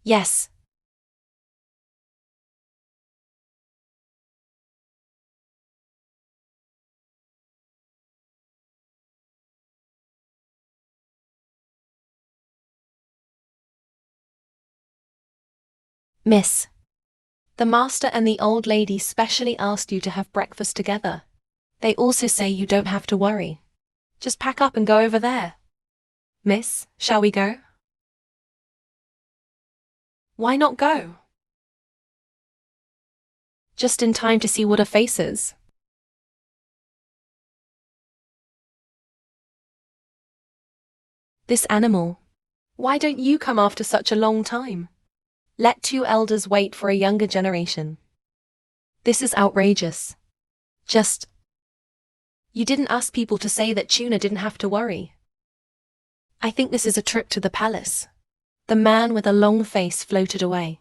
Yes. Miss. The master and the old lady specially asked you to have breakfast together. They also say you don't have to worry. Just pack up and go over there. Miss, shall we go? Why not go? Just in time to see what her face is. This animal. Why don't you come after such a long time? Let two elders wait for a younger generation. This is outrageous. You didn't ask people to say that Tuna didn't have to worry. I think this is a trip to the palace. The man with a long face floated away.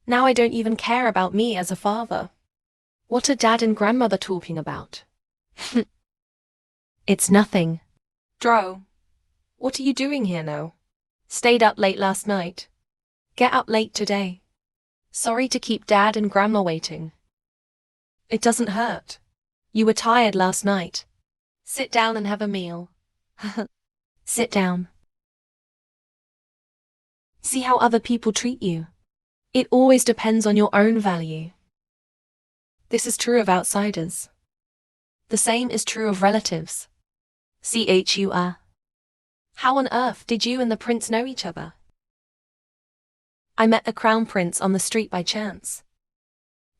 Now I don't even care about me as a father. What are dad and grandmother talking about? It's nothing. Dro, what are you doing here now? Stayed up late last night. Get up late today. Sorry to keep dad and grandma waiting. It doesn't hurt. You were tired last night. Sit down and have a meal. Sit down. See how other people treat you. It always depends on your own value. This is true of outsiders. The same is true of relatives. Chua. How on earth did you and the prince know each other? I met the crown prince on the street by chance.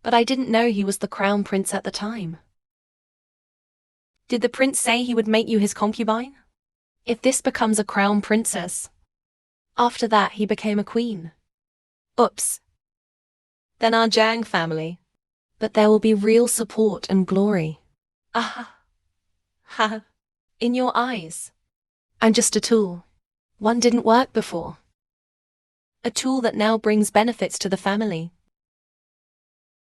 But I didn't know he was the crown prince at the time. Did the prince say he would make you his concubine? If this becomes a crown princess. After that he became a queen. Oops. Then our Jiang family. But there will be real support and glory. Ah. Ha. In your eyes. I'm just a tool. One didn't work before. A tool that now brings benefits to the family.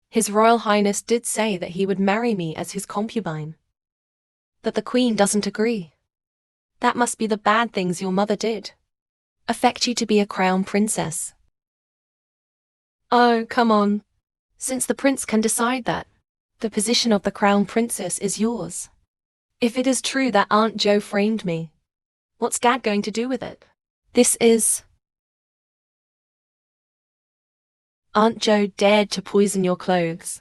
His Royal Highness did say that he would marry me as his concubine. But the Queen doesn't agree. That must be the bad things your mother did. Affect you to be a crown princess. Oh, come on. Since the prince can decide that, the position of the crown princess is yours. If it is true that Aunt Jo framed me, what's Dad going to do with it? Aunt Jo dared to poison your clothes.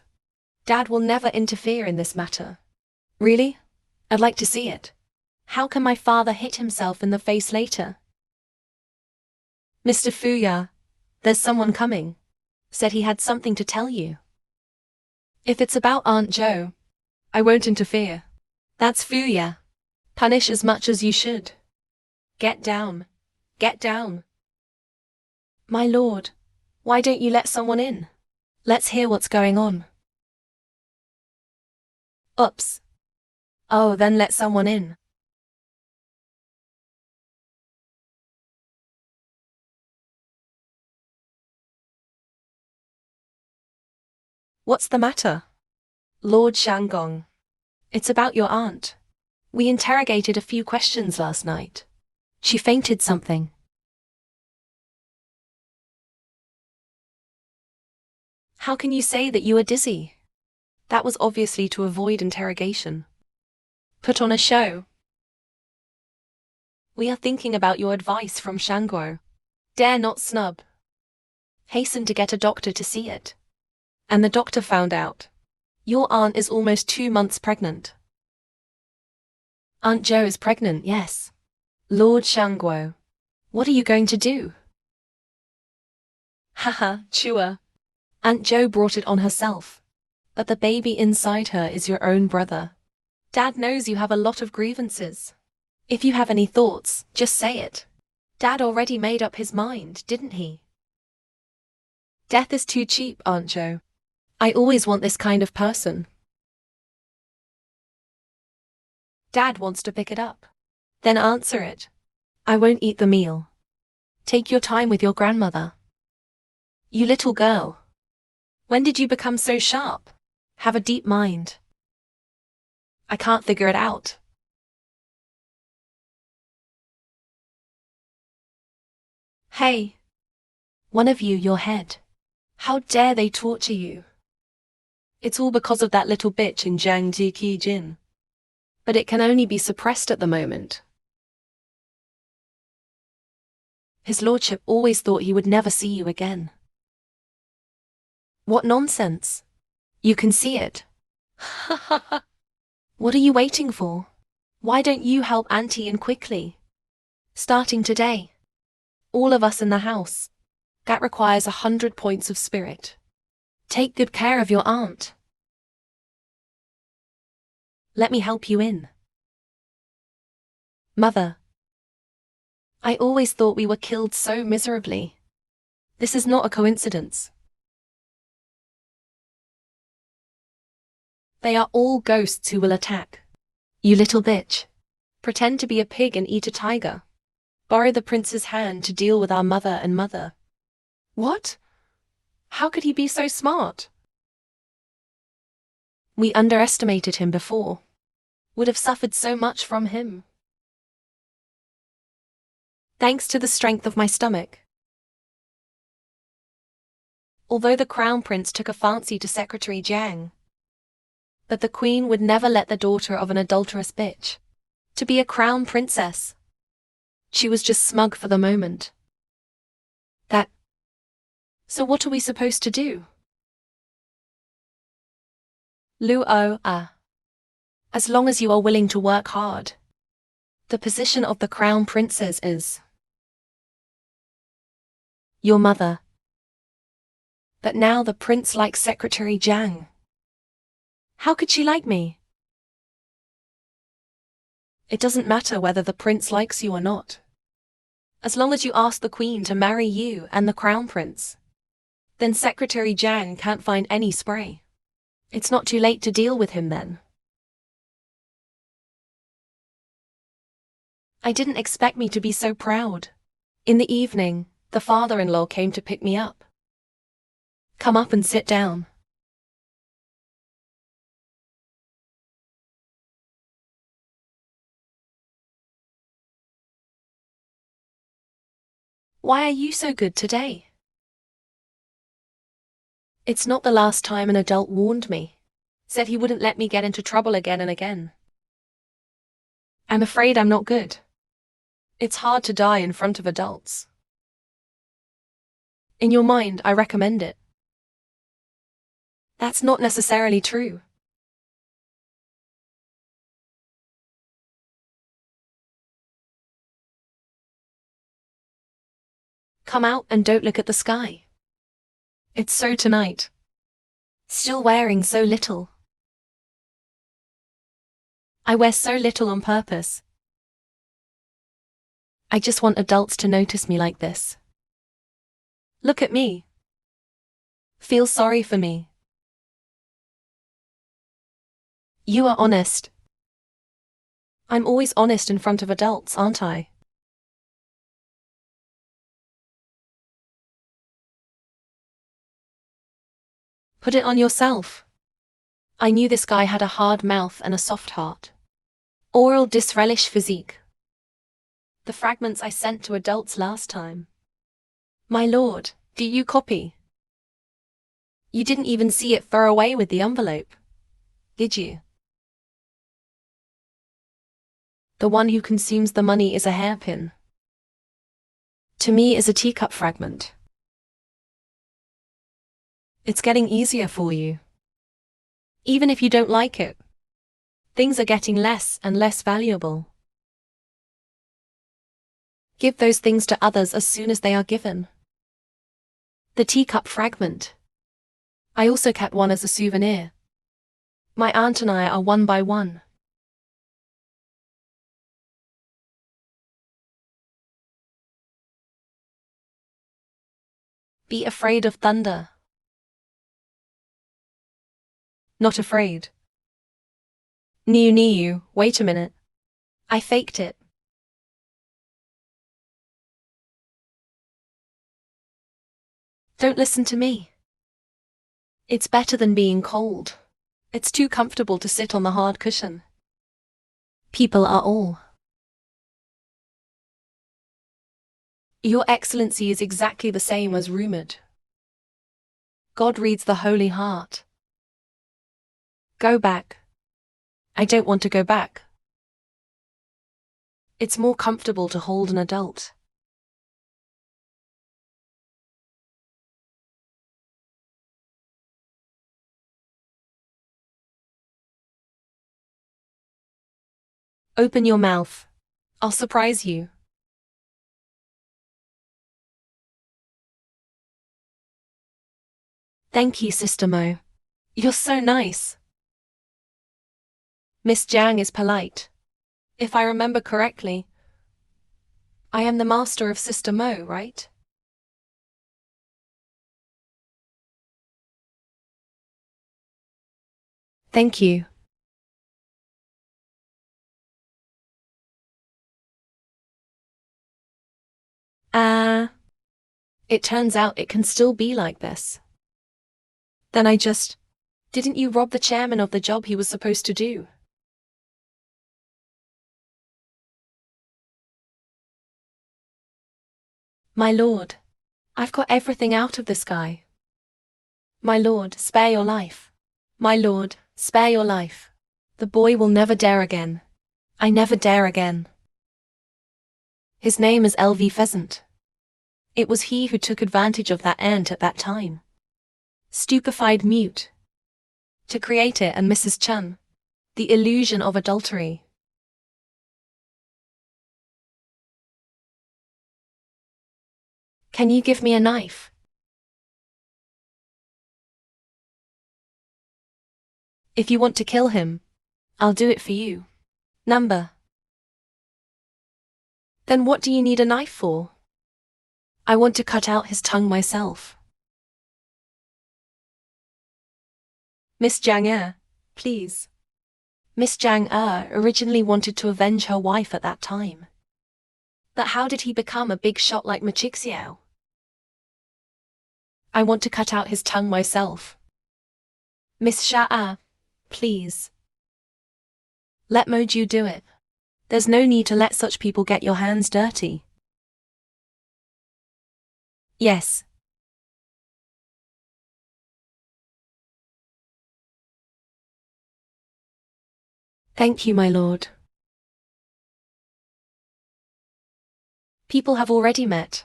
Dad will never interfere in this matter. Really? I'd like to see it. How can my father hit himself in the face later? Mr. Fuya, there's someone coming. Said he had something to tell you. If it's about Aunt Jo, I won't interfere. That's Fuya. Punish as much as you should. Get down. Get down. My lord, why don't you let someone in? Let's hear what's going on. Oops. Oh, then let someone in. What's the matter? Lord Shanggong. It's about your aunt. We interrogated a few questions last night. She fainted something. How can you say that you are dizzy? That was obviously to avoid interrogation. Put on a show. We are thinking about your advice from Shangguo. Dare not snub. Hasten to get a doctor to see it. And the doctor found out. Your aunt is almost 2 months pregnant. Aunt Jo is pregnant, yes. Lord Shangguo. What are you going to do? Haha, Chua. Aunt Jo brought it on herself. But the baby inside her is your own brother. Dad knows you have a lot of grievances. If you have any thoughts, just say it. Dad already made up his mind, didn't he? Death is too cheap, Aunt Jo. I always want this kind of person. Dad wants to pick it up. Then answer it. I won't eat the meal. Take your time with your grandmother. You little girl. When did you become so sharp? Have a deep mind. I can't figure it out. Hey, one of you, your head. How dare they torture you? It's all because of that little bitch in Jiang Ji Jin. But it can only be suppressed at the moment. His lordship always thought he would never see you again. What nonsense. You can see it. Ha ha ha. What are you waiting for? Why don't you help Auntie in quickly? Starting today. All of us in the house. That requires 100 points of spirit. Take good care of your aunt. Let me help you in. Mother. I always thought we were killed so miserably. This is not a coincidence. They are all ghosts who will attack. You little bitch. Pretend to be a pig and eat a tiger. Borrow the prince's hand to deal with our mother and mother. What? How could he be so smart? We underestimated him before. Would have suffered so much from him. Thanks to the strength of my stomach. Although the crown prince took a fancy to Secretary Jiang, but the queen would never let the daughter of an adulterous bitch to be a crown princess. She was just smug for the moment. So what are we supposed to do? As long as you are willing to work hard. The position of the crown princess is your mother. But now the prince likes Secretary Jiang. How could she like me? It doesn't matter whether the prince likes you or not. As long as you ask the queen to marry you and the crown prince, then Secretary Jiang can't find any spray. It's not too late to deal with him then. I didn't expect me to be so proud. In the evening, the father-in-law came to pick me up. Come up and sit down. Why are you so good today? It's not the last time an adult warned me. Said he wouldn't let me get into trouble again and again. I'm afraid I'm not good. It's hard to die in front of adults. In your mind, I recommend it. That's not necessarily true. Come out and don't look at the sky. It's so tonight. Still wearing so little. I wear so little on purpose. I just want adults to notice me like this. Look at me. Feel sorry for me. You are honest. I'm always honest in front of adults, aren't I? Put it on yourself. I knew this guy had a hard mouth and a soft heart. Oral disrelish physique. The fragments I sent to adults last time. My lord, do you copy? You didn't even see it throw away with the envelope, did you? The one who consumes the money is a hairpin. To me is a teacup fragment. It's getting easier for you. Even if you don't like it. Things are getting less and less valuable. Give those things to others as soon as they are given. The teacup fragment. I also kept one as a souvenir. My aunt and I are one by one. Be afraid of thunder. Not afraid. Niu, wait a minute. I faked it. Don't listen to me. It's better than being cold. It's too comfortable to sit on the hard cushion. People are all. Your Excellency is exactly the same as rumored. God reads the holy heart. Go back. I don't want to go back. It's more comfortable to hold an adult. Open your mouth. I'll surprise you. Thank you, Sister Mo. You're so nice. Miss Jiang is polite. If I remember correctly, I am the master of Sister Mo, right? Thank you. It turns out it can still be like this. Then didn't you rob the chairman of the job he was supposed to do? My lord, I've got everything out of this guy. My lord, spare your life. My lord, spare your life. The boy will never dare again. I never dare again. His name is LV Pheasant. It was he who took advantage of that ant at that time. Stupefied mute. To create it and Mrs. Chun. The illusion of adultery. Can you give me a knife? If you want to kill him, I'll do it for you. Number. Then what do you need a knife for? I want to cut out his tongue myself. Miss Jiang, please. Miss Jiang originally wanted to avenge her wife at that time. But how did he become a big shot like Ma Chixiao? I want to cut out his tongue myself. Miss Sha, please. Let Moju do it. There's no need to let such people get your hands dirty. Yes. Thank you, my lord. People have already met.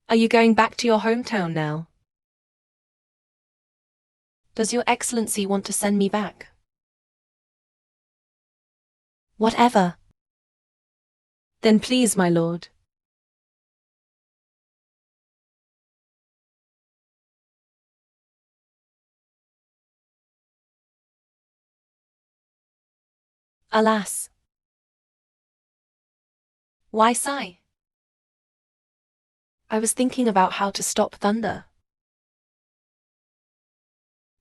Are you going back to your hometown now? Does your Excellency want to send me back? Whatever. Then please, my lord. Alas. Why sigh? I was thinking about how to stop thunder.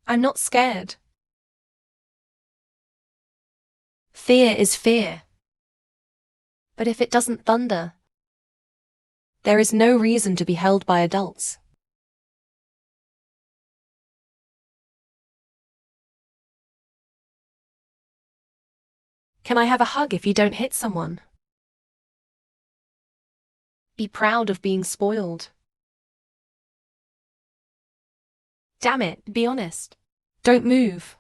I'm not scared. Fear is fear. But if it doesn't thunder, there is no reason to be held by adults. Can I have a hug if you don't hit someone? Be proud of being spoiled. Damn it, be honest. Don't move.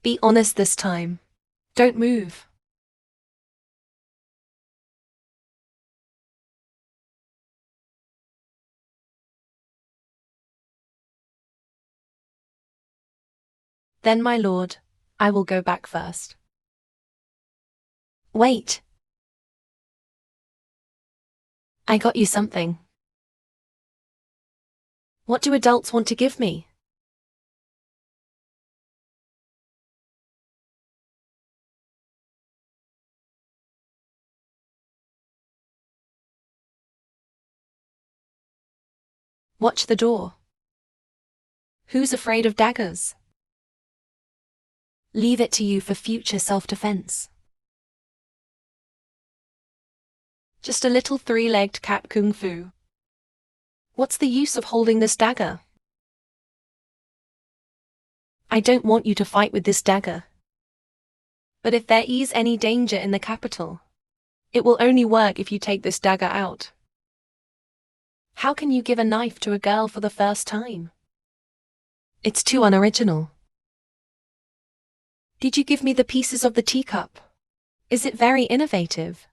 Be honest this time. Don't move. Then, my lord, I will go back first. Wait. I got you something. What do adults want to give me? Watch the door. Who's afraid of daggers? Leave it to you for future self-defense. Just a little three-legged cat kung fu. What's the use of holding this dagger? I don't want you to fight with this dagger. But if there is any danger in the capital, it will only work if you take this dagger out. How can you give a knife to a girl for the first time? It's too unoriginal. Did you give me the pieces of the teacup? Is it very innovative?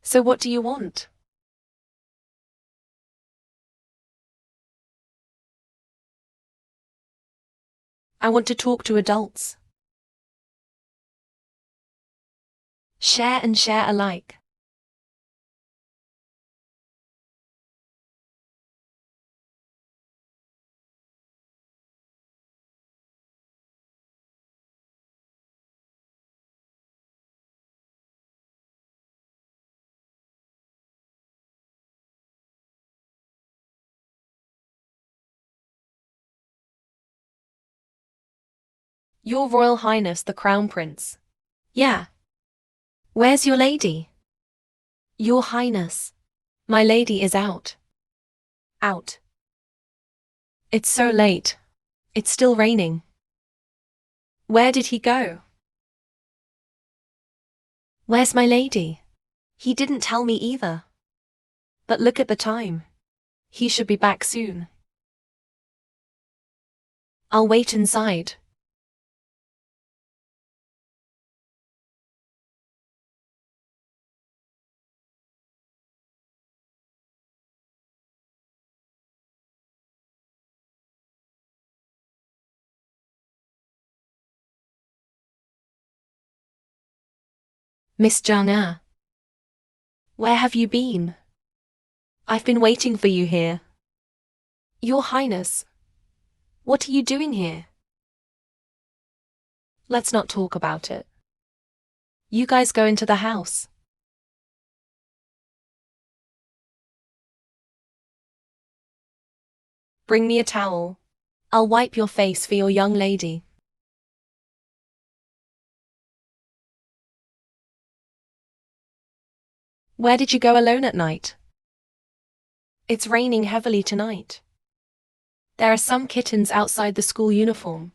So what do you want? I want to talk to adults. Share and share alike. Your Royal Highness the Crown Prince. Yeah. Where's your lady? Your Highness. My lady is out. Out. It's so late. It's still raining. Where did he go? Where's my lady? He didn't tell me either. But look at the time. He should be back soon. I'll wait inside. Miss Jana. Where have you been? I've been waiting for you here. Your Highness. What are you doing here? Let's not talk about it. You guys go into the house. Bring me a towel. I'll wipe your face for your young lady. Where did you go alone at night? It's raining heavily tonight. There are some kittens outside the school uniform.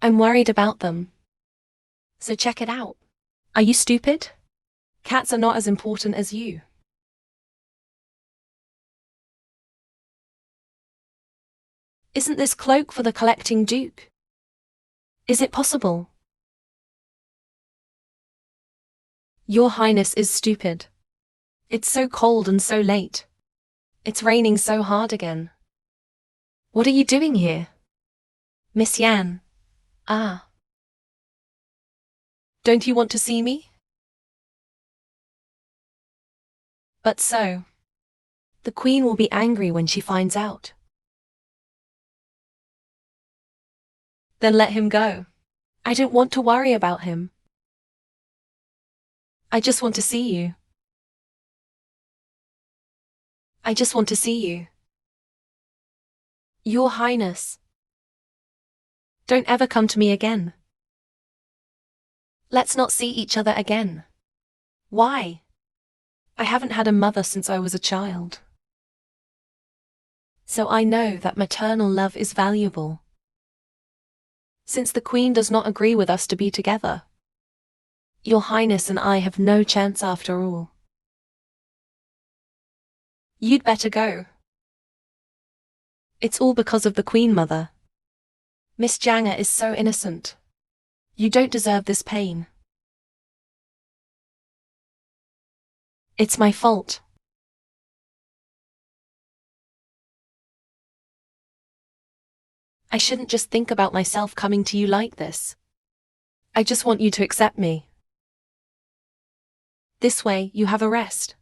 I'm worried about them. So check it out. Are you stupid? Cats are not as important as you. Isn't this cloak for the collecting Duke? Is it possible? Your Highness is stupid. It's so cold and so late. It's raining so hard again. What are you doing here? Miss Yan. Ah. Don't you want to see me? But so. The Queen will be angry when she finds out. Then let him go. I don't want to worry about him. I just want to see you. I just want to see you. Your Highness. Don't ever come to me again. Let's not see each other again. Why? I haven't had a mother since I was a child. So I know that maternal love is valuable. Since the Queen does not agree with us to be together, Your Highness and I have no chance after all. You'd better go. It's all because of the Queen Mother. Miss Janga is so innocent. You don't deserve this pain. It's my fault. I shouldn't just think about myself coming to you like this. I just want you to accept me. This way, you have a rest.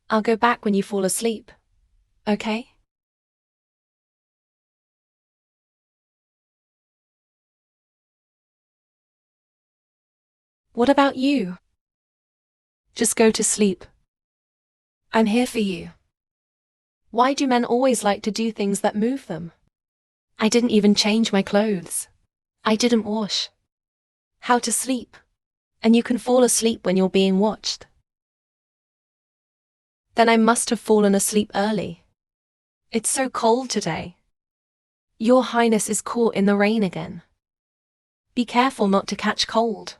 I'll go back when you fall asleep. Okay? What about you? Just go to sleep. I'm here for you. Why do men always like to do things that move them? I didn't even change my clothes. I didn't wash. How to sleep? And you can fall asleep when you're being watched. Then I must have fallen asleep early. It's so cold today. Your Highness is caught in the rain again. Be careful not to catch cold.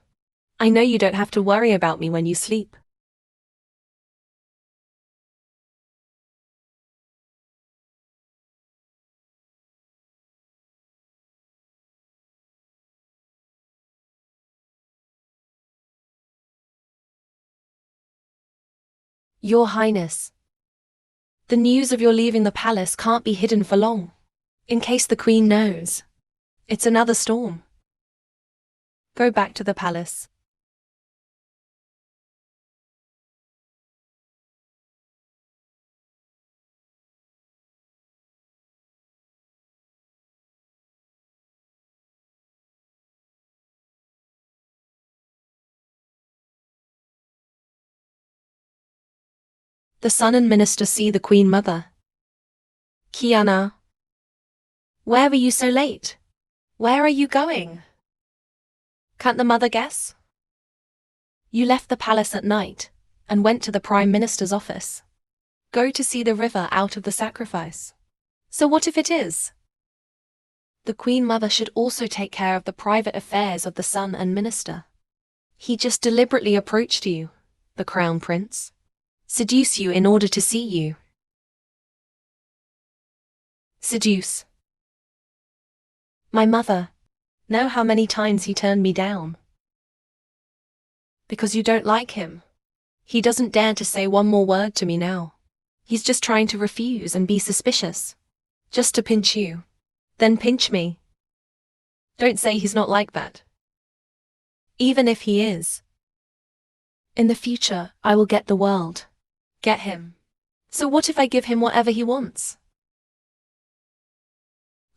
I know you don't have to worry about me when you sleep. Your Highness, the news of your leaving the palace can't be hidden for long. In case the Queen knows, it's another storm. Go back to the palace. The son and minister see the Queen Mother. Kiana, where were you so late? Where are you going? Can't the mother guess? You left the palace at night and went to the Prime Minister's office. Go to see the river out of the sacrifice. So what if it is? The Queen Mother should also take care of the private affairs of the son and minister. He just deliberately approached you, the Crown Prince. Seduce you in order to see you. Seduce. My mother. Know how many times he turned me down. Because you don't like him. He doesn't dare to say one more word to me now. He's just trying to refuse and be suspicious. Just to pinch you. Then pinch me. Don't say he's not like that. Even if he is. In the future, I will get the world. Get him. So what if I give him whatever he wants?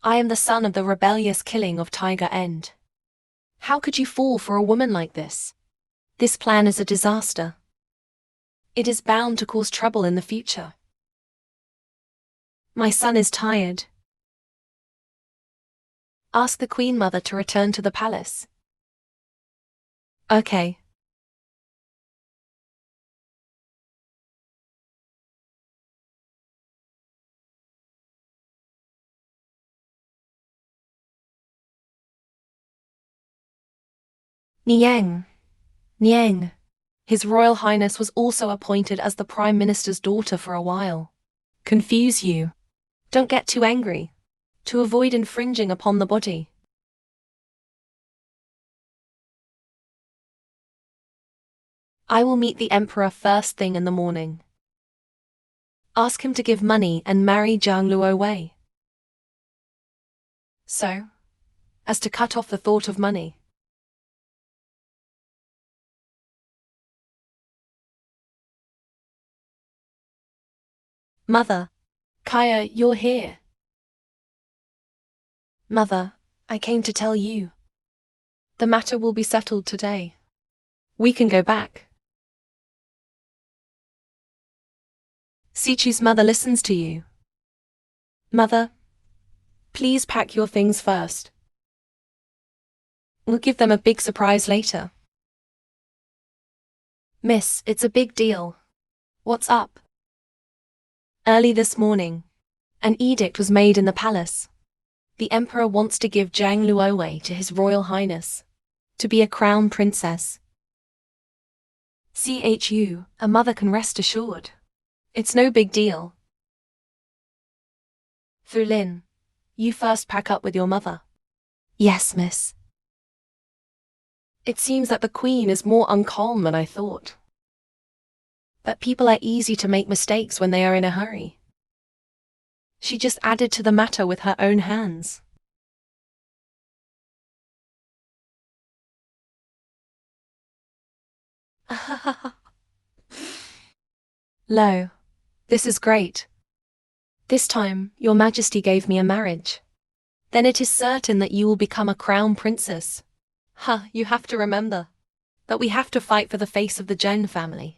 I am the son of the rebellious killing of Tiger End. How could you fall for a woman like this? This plan is a disaster. It is bound to cause trouble in the future. My son is tired. Ask the Queen Mother to return to the palace. Okay. Niang. Niang. His Royal Highness was also appointed as the Prime Minister's daughter for a while. Confuse you. Don't get too angry. To avoid infringing upon the body. I will meet the Emperor first thing in the morning. Ask him to give money and marry Zhang Luo Wei. So, as to cut off the thought of money. Mother. Kaya, you're here. Mother, I came to tell you. The matter will be settled today. We can go back. Sichu's mother listens to you. Mother, please pack your things first. We'll give them a big surprise later. Miss, it's a big deal. What's up? Early this morning, an edict was made in the palace. The Emperor wants to give Zhang Luowei to His Royal Highness, to be a crown princess. Chu, a mother can rest assured. It's no big deal. Fu Lin, you first pack up with your mother. Yes, miss. It seems that the Queen is more uncalm than I thought. But people are easy to make mistakes when they are in a hurry. She just added to the matter with her own hands. Lo, this is great. This time, Your Majesty gave me a marriage. Then it is certain that you will become a crown princess. You have to remember that we have to fight for the face of the Zheng family.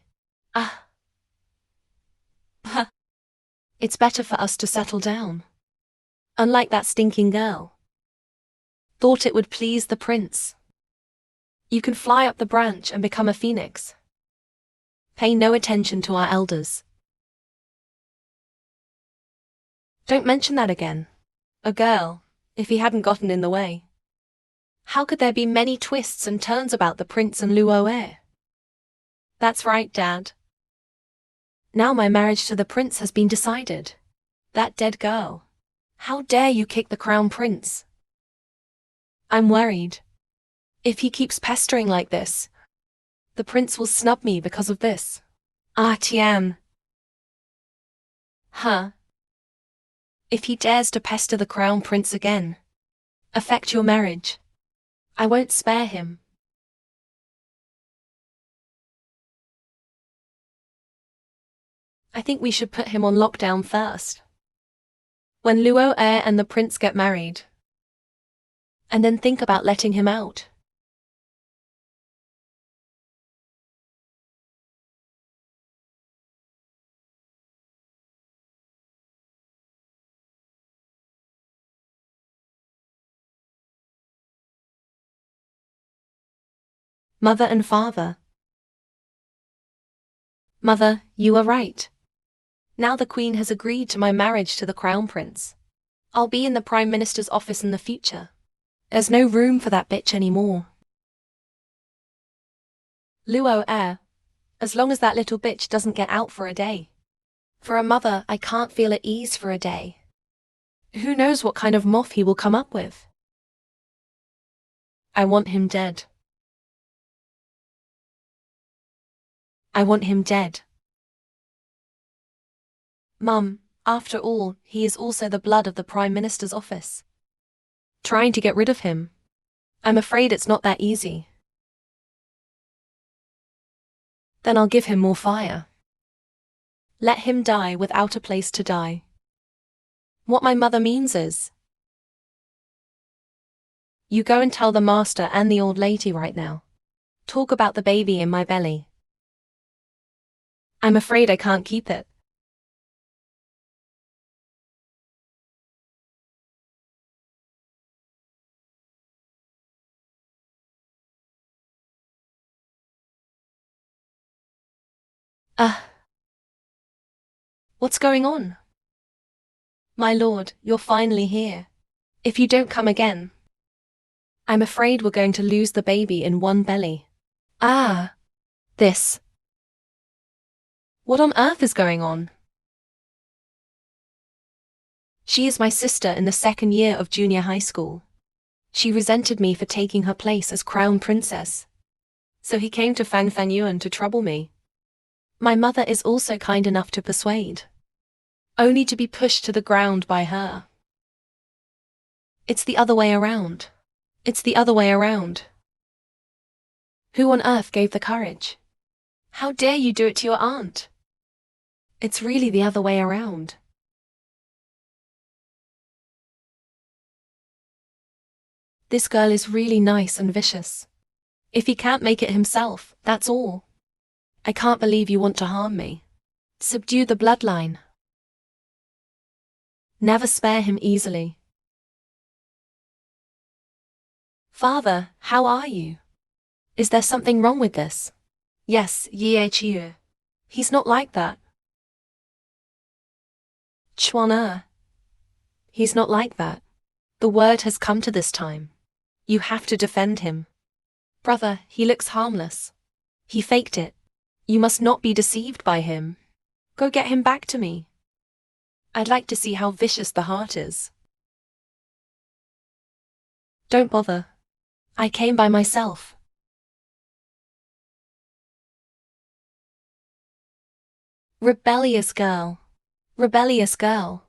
It's better for us to settle down. Unlike that stinking girl. Thought it would please the prince. You can fly up the branch and become a phoenix. Pay no attention to our elders. Don't mention that again. A girl, if he hadn't gotten in the way. How could there be many twists and turns about the prince and Luo? That's right, Dad. Now my marriage to the prince has been decided. That dead girl. How dare you kick the crown prince? I'm worried. If he keeps pestering like this, the prince will snub me because of this. Ah, Tian. Huh? If he dares to pester the crown prince again, affect your marriage, I won't spare him. I think we should put him on lockdown first. When Luo and the prince get married, and then think about letting him out. Mother and father. Mother, you are right. Now the Queen has agreed to my marriage to the Crown Prince. I'll be in the Prime Minister's office in the future. There's no room for that bitch anymore. Luo, as long as that little bitch doesn't get out for a day. For a mother, I can't feel at ease for a day. Who knows what kind of moth he will come up with? I want him dead. I want him dead. Mum, after all, he is also the blood of the Prime Minister's office. Trying to get rid of him. I'm afraid it's not that easy. Then I'll give him more fire. Let him die without a place to die. What my mother means is, you go and tell the master and the old lady right now. Talk about the baby in my belly. I'm afraid I can't keep it. What's going on? My lord, you're finally here. If you don't come again, I'm afraid we're going to lose the baby in one belly. This. What on earth is going on? She is my sister in the second year of junior high school. She resented me for taking her place as crown princess. So he came to Fang Yuan to trouble me. My mother is also kind enough to persuade. Only to be pushed to the ground by her. It's the other way around. It's the other way around. Who on earth gave the courage? How dare you do it to your aunt? It's really the other way around. This girl is really nice and vicious. If he can't make it himself, that's all. I can't believe you want to harm me. Subdue the bloodline. Never spare him easily. Father, how are you? Is there something wrong with this? Yes, Ye Chiu. He's not like that. Chuan. He's not like that. The word has come to this time. You have to defend him. Brother, he looks harmless. He faked it. You must not be deceived by him. Go get him back to me. I'd like to see how vicious the heart is. Don't bother. I came by myself. Rebellious girl. Rebellious girl.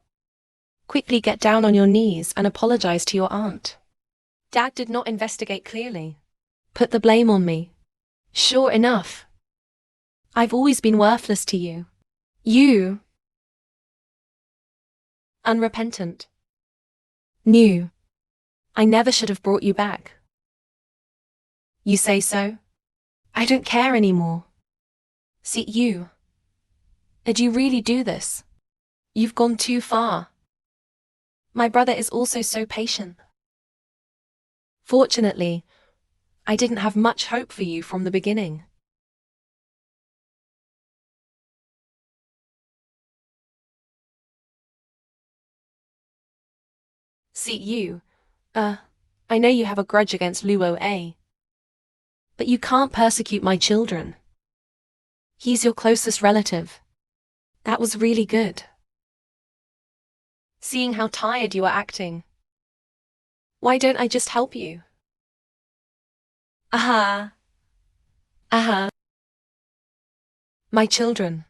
Quickly get down on your knees and apologize to your aunt. Dad did not investigate clearly. Put the blame on me. Sure enough. I've always been worthless to you. You. Unrepentant. New. I never should have brought you back. You say so? I don't care anymore. See, you. Did you really do this? You've gone too far. My brother is also so patient. Fortunately, I didn't have much hope for you from the beginning. See you. I know you have a grudge against Luo A. But you can't persecute my children. He's your closest relative. That was really good. Seeing how tired you are acting. Why don't I just help you? Aha. Aha. My children.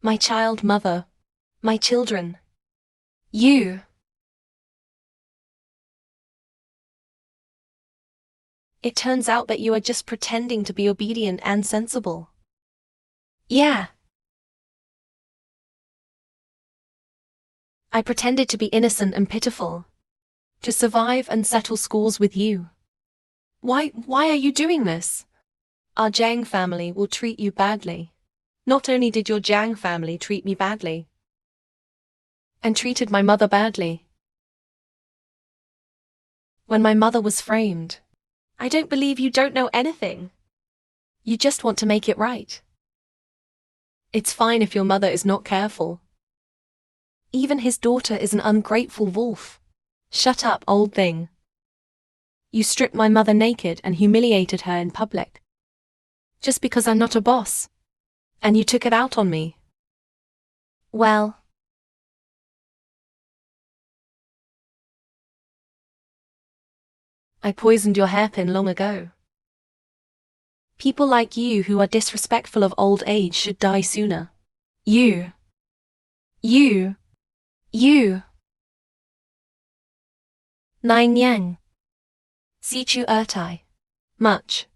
My child mother. My children. You. It turns out that you are just pretending to be obedient and sensible. Yeah. I pretended to be innocent and pitiful. To survive and settle scores with you. Why are you doing this? Our Jiang family will treat you badly. Not only did your Jiang family treat me badly, and treated my mother badly. When my mother was framed, I don't believe you don't know anything. You just want to make it right. It's fine if your mother is not careful. Even his daughter is an ungrateful wolf. Shut up, old thing. You stripped my mother naked and humiliated her in public. Just because I'm not a boss. And you took it out on me. Well. I poisoned your hairpin long ago. People like you who are disrespectful of old age should die sooner. You. Nine Yang. Si Chu Ertai. Much.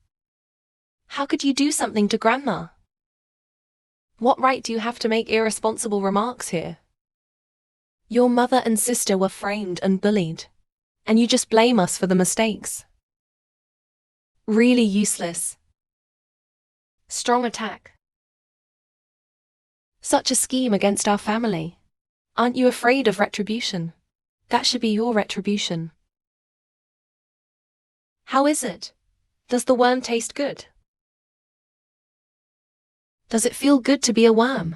How could you do something to Grandma? What right do you have to make irresponsible remarks here? Your mother and sister were framed and bullied. And you just blame us for the mistakes. Really useless. Strong attack. Such a scheme against our family. Aren't you afraid of retribution? That should be your retribution. How is it? Does the worm taste good? Does it feel good to be a worm?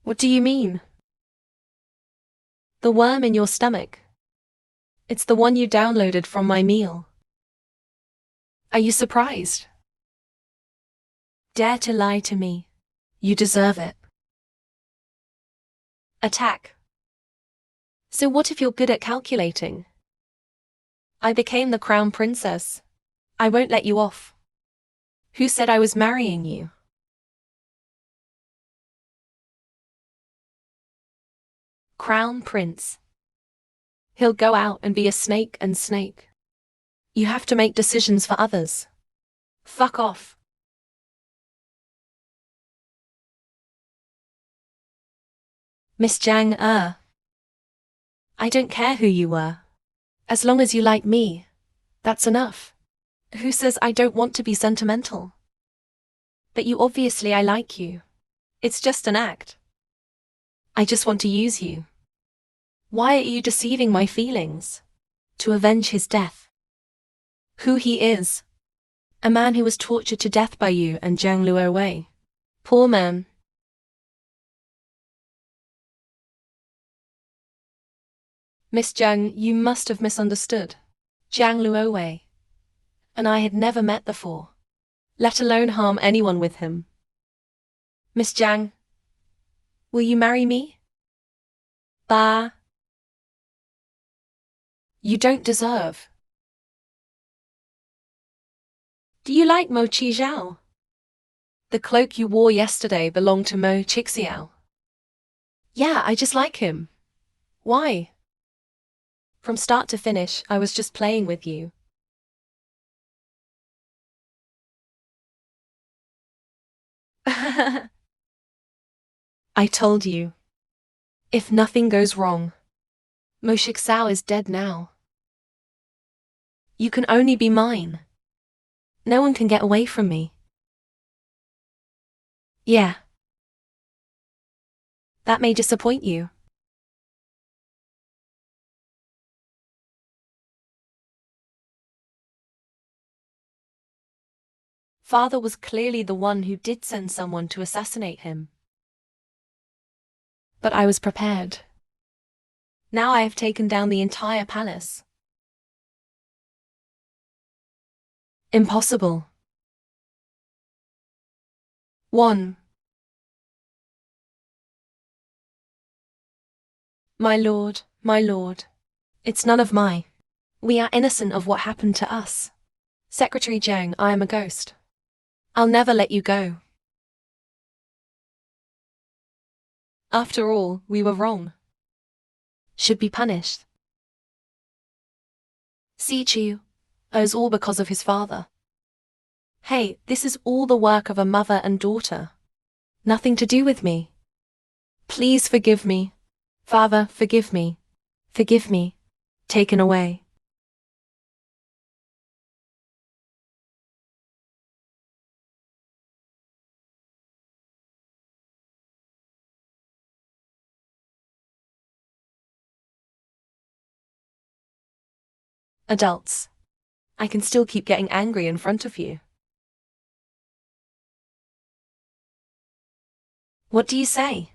What do you mean? The worm in your stomach. It's the one you downloaded from my meal. Are you surprised? Dare to lie to me. You deserve it. Attack. So what if you're good at calculating? I became the crown princess. I won't let you off. Who said I was marrying you? Crown prince. He'll go out and be a snake and snake. You have to make decisions for others. Fuck off. Miss Jiang I don't care who you were. As long as you like me, that's enough. Who says I don't want to be sentimental? But you obviously I like you. It's just an act. I just want to use you. Why are you deceiving my feelings? To avenge his death. Who he is? A man who was tortured to death by you and Jiang Luo Wei. Poor man. Miss Jiang, you must have misunderstood. Jiang Luo Wei. And I had never met before. Let alone harm anyone with him. Miss Jiang, will you marry me? Bah. You don't deserve. Do you like Mo Chi Zhao? The cloak you wore yesterday belonged to Mo Chixiao. Yeah, I just like him. Why? From start to finish, I was just playing with you. I told you. If nothing goes wrong. Mo Chixiao is dead now. You can only be mine. No one can get away from me. Yeah. That may disappoint you. Father was clearly the one who did send someone to assassinate him. But I was prepared. Now I have taken down the entire palace. Impossible. 1. My lord, it's none of my. We are innocent of what happened to us. Secretary Jiang, I am a ghost. I'll never let you go. After all, we were wrong. Should be punished. Si Chiu owes all because of his father. Hey, this is all the work of a mother and daughter. Nothing to do with me. Please forgive me. Father, forgive me. Forgive me. Taken away. Adults. I can still keep getting angry in front of you. What do you say?